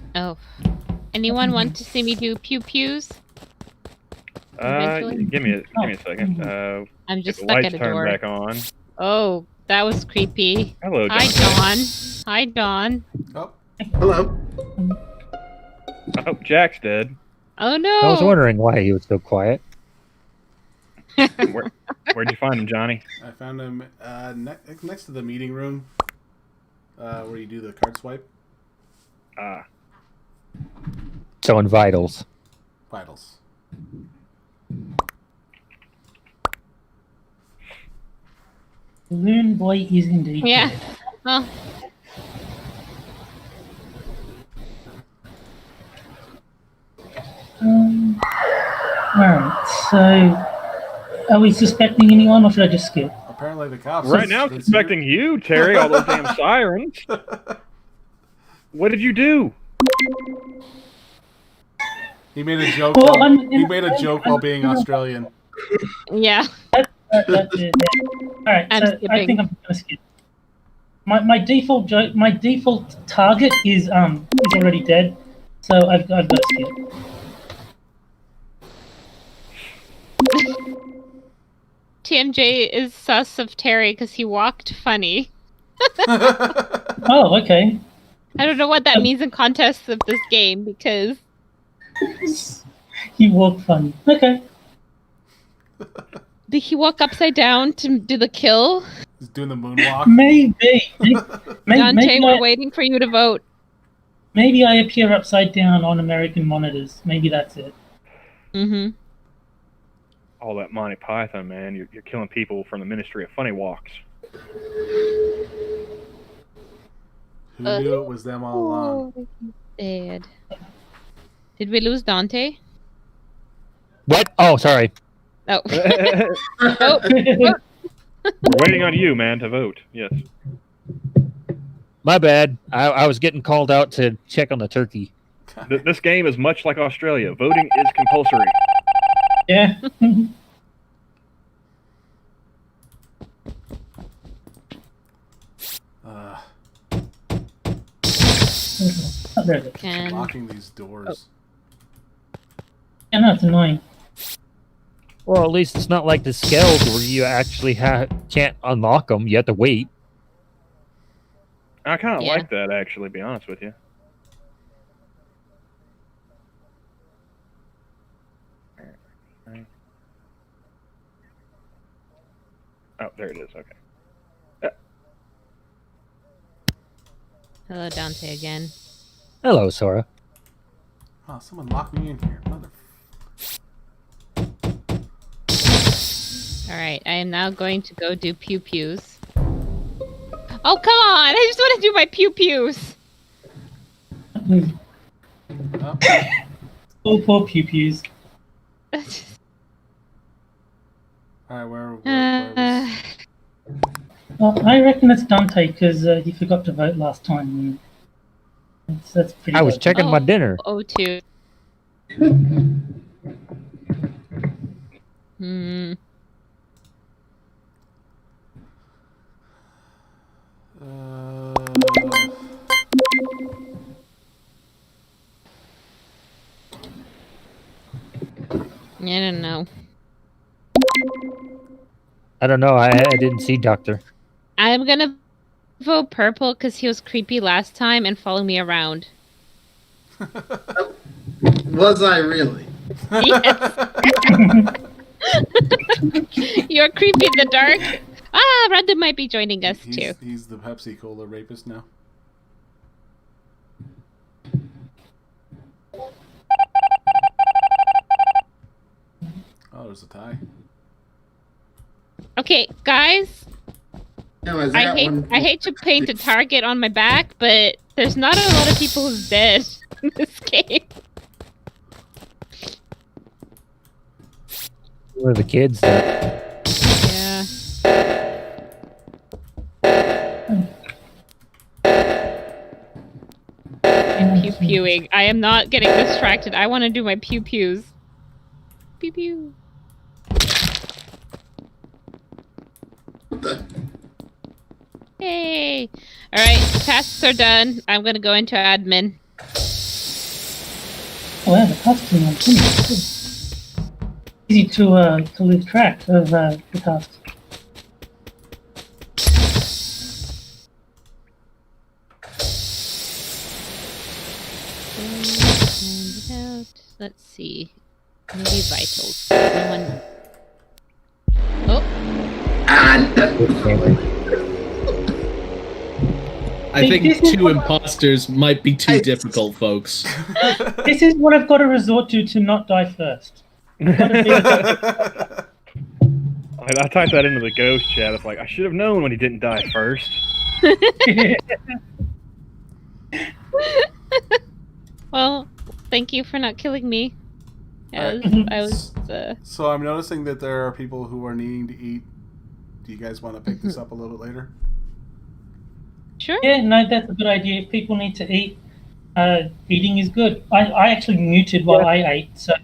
anyone want to see me do pew pews? Eventually? Give me a second. I'm Get just the stuck lights at a turned door. back on. Oh, that was creepy. Hello, Hi, Dante. Dawn. Hi, Dawn. Oh, Hello. Oh, Jack's dead. Oh no! I was wondering why he was so quiet. Where'd you find him, Johnny? I found him next to the meeting room, where you do the card swipe. So in vitals. Vitals. Balloon Boy is indeed. Yeah. dead. Well, Alright, so are we suspecting anyone or should I just skip? Apparently the cops. Right now, I'm suspecting you, Terry. All those damn sirens. What did you do? He made a joke. Well, He made a joke while being Australian. yeah. That's it. Yeah. Alright, I'm so I skipping. think I'm gonna skip. My default target is already dead, so I've got to skip. TMJ is sus of Terry because he walked funny. Oh, okay. I don't know what that means in context of this game because He walked funny. Okay. did he walk upside down to do the kill? He's doing the moonwalk. Maybe. Dante, we're waiting for you to vote. Maybe I appear upside down on American monitors. Maybe that's it. Mm-hmm. All that Monty Python, man. You're killing people from the Ministry of Funny Walks. Who knew it was them all along? Oh, he's dead. Did we lose Dante? What? Oh, sorry. Oh. We're waiting on you, man, to vote. Yes. My bad. I was getting called out to check on the turkey. This game is much like Australia. Voting is compulsory. Yeah. Oh, there it is. And Locking these doors. Yeah, no, it's annoying. Well, at least it's not like the Skells where you actually can't unlock them. You have to wait. I kind of Yeah. like that, actually, to be honest with you. Oh, there it is. Okay. hello, Dante again. Hello, Sora. Oh, someone locked me in here. Mother. All right, I am now going to go do pew pews. Oh, come on! I just want to do my pew pews. Oh, Oh, poor pew pews. all right, where was... Well, I reckon it's Dante because he forgot to vote last time. That's pretty. I was bad. checking my dinner. Oh, two. Hmm. I don't know. I don't know. I didn't see Doctor. I'm gonna vote purple because he was creepy last time and follow me around. Was I really? Yes. You're creepy in the dark. Ah, Random might be joining us too. He's the Pepsi Cola rapist now. Oh, there's a tie. Okay, guys, Anyways, I got hate one- I hate to paint a target on my back, but there's not a lot of people who's dead in this game. Where are the kids? Yeah. I'm pew pewing. I am not getting distracted. I want to do my pew pews. Pew pew. What the? Yay! All right, tasks are done. I'm gonna go into admin. Oh, yeah, the costume on too. easy to lose track of the tasks. Let's see. Maybe vitals. Someone. Oh. I think two imposters might be too difficult, folks. This is what I've got to resort to not die first. I typed that into the ghost chat. It's like, I should have known when he didn't die first. Well, thank you for not killing me. I was. So I'm noticing that there are people who are needing to eat. Do you guys want to pick this up a little bit later? Sure. Yeah, no, that's a good idea. If people need to eat, eating is good. I actually muted while I ate, so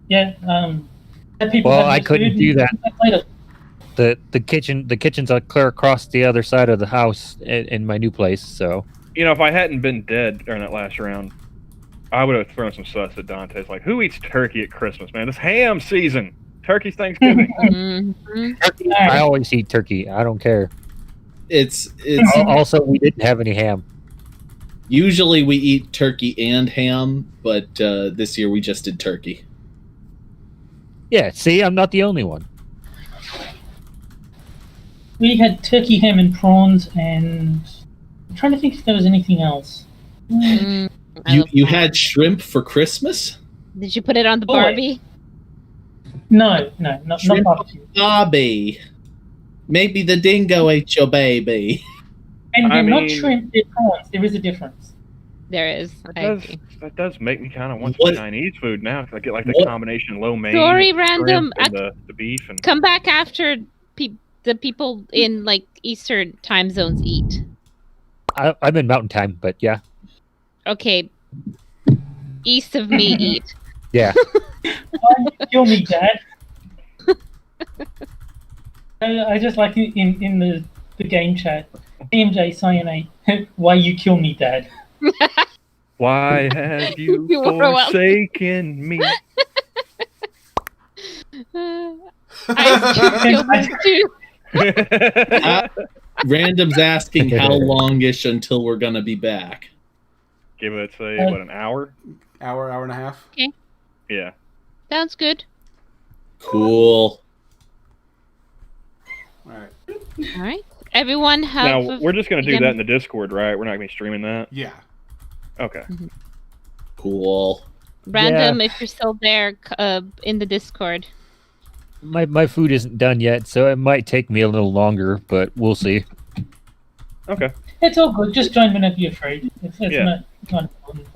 yeah. Well, I couldn't do that. The kitchen's clear across the other side of the house in my new place. So If I hadn't been dead during that last round, I would have thrown some sus at Dante. It's like, who eats turkey at Christmas, man? It's ham season. Turkey's Thanksgiving. turkey, I always eat turkey. I don't care. It's Also, we didn't have any ham. Usually we eat turkey and ham, but this year we just did turkey. Yeah, see, I'm not the only one. We had turkey, ham, and prawns, and I'm trying to think if there was anything else. You had shrimp for Christmas? Did you put it on the Barbie? No, not Shrimp barbecue. Barbie. Maybe the dingo ate your baby. And they're not shrimp, they're prawns. There is a difference. There is. That does make me kind of want some Chinese food now. Cause I get like the combination lo mein. Sorry, random. And the beef. And... Come back after the people in like Eastern time zones eat. I'm in Mountain Time, but yeah. Okay. East of me eat. Yeah. Kill me, Dad. I just like it in the game chat. TMJ Cyanate, why you kill me, Dad? Why have you forsaken me? I too. Random's asking how longish until we're gonna be back. Give it, say, an hour? Hour and a half? Okay. Yeah. Sounds good. Cool. All right. Everyone have... Now, we're just going to do that in the Discord, right? We're not going to be streaming that? Yeah. Okay. Cool. Random, if you're still there in the Discord. My food isn't done yet, so it might take me a little longer, but we'll see. Okay. It's all good. Just join whenever you're free. It's not important.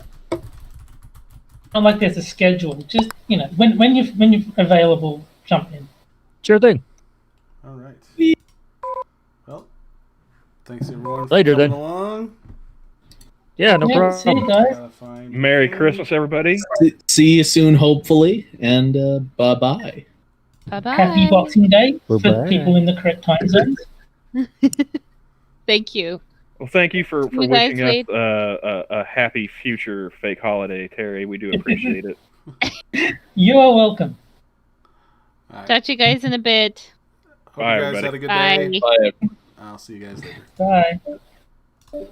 Not like there's a schedule. Just when you're available, jump in. Sure thing. All right. Well, thanks everyone. Later for coming then. Along. Yeah, no problem. See you guys. Merry Christmas, everybody. See you soon, hopefully, and bye-bye. Bye-bye. Happy Boxing Day for Bye-bye. people in the correct time zones. Thank you. Well, thank you for You guys wishing us a happy future fake holiday, Terry. We do appreciate it. You are welcome. Right. Talk to you guys in a bit. Hope Bye, you guys everybody. had a good Bye. day. Bye. I'll see you guys later. Bye.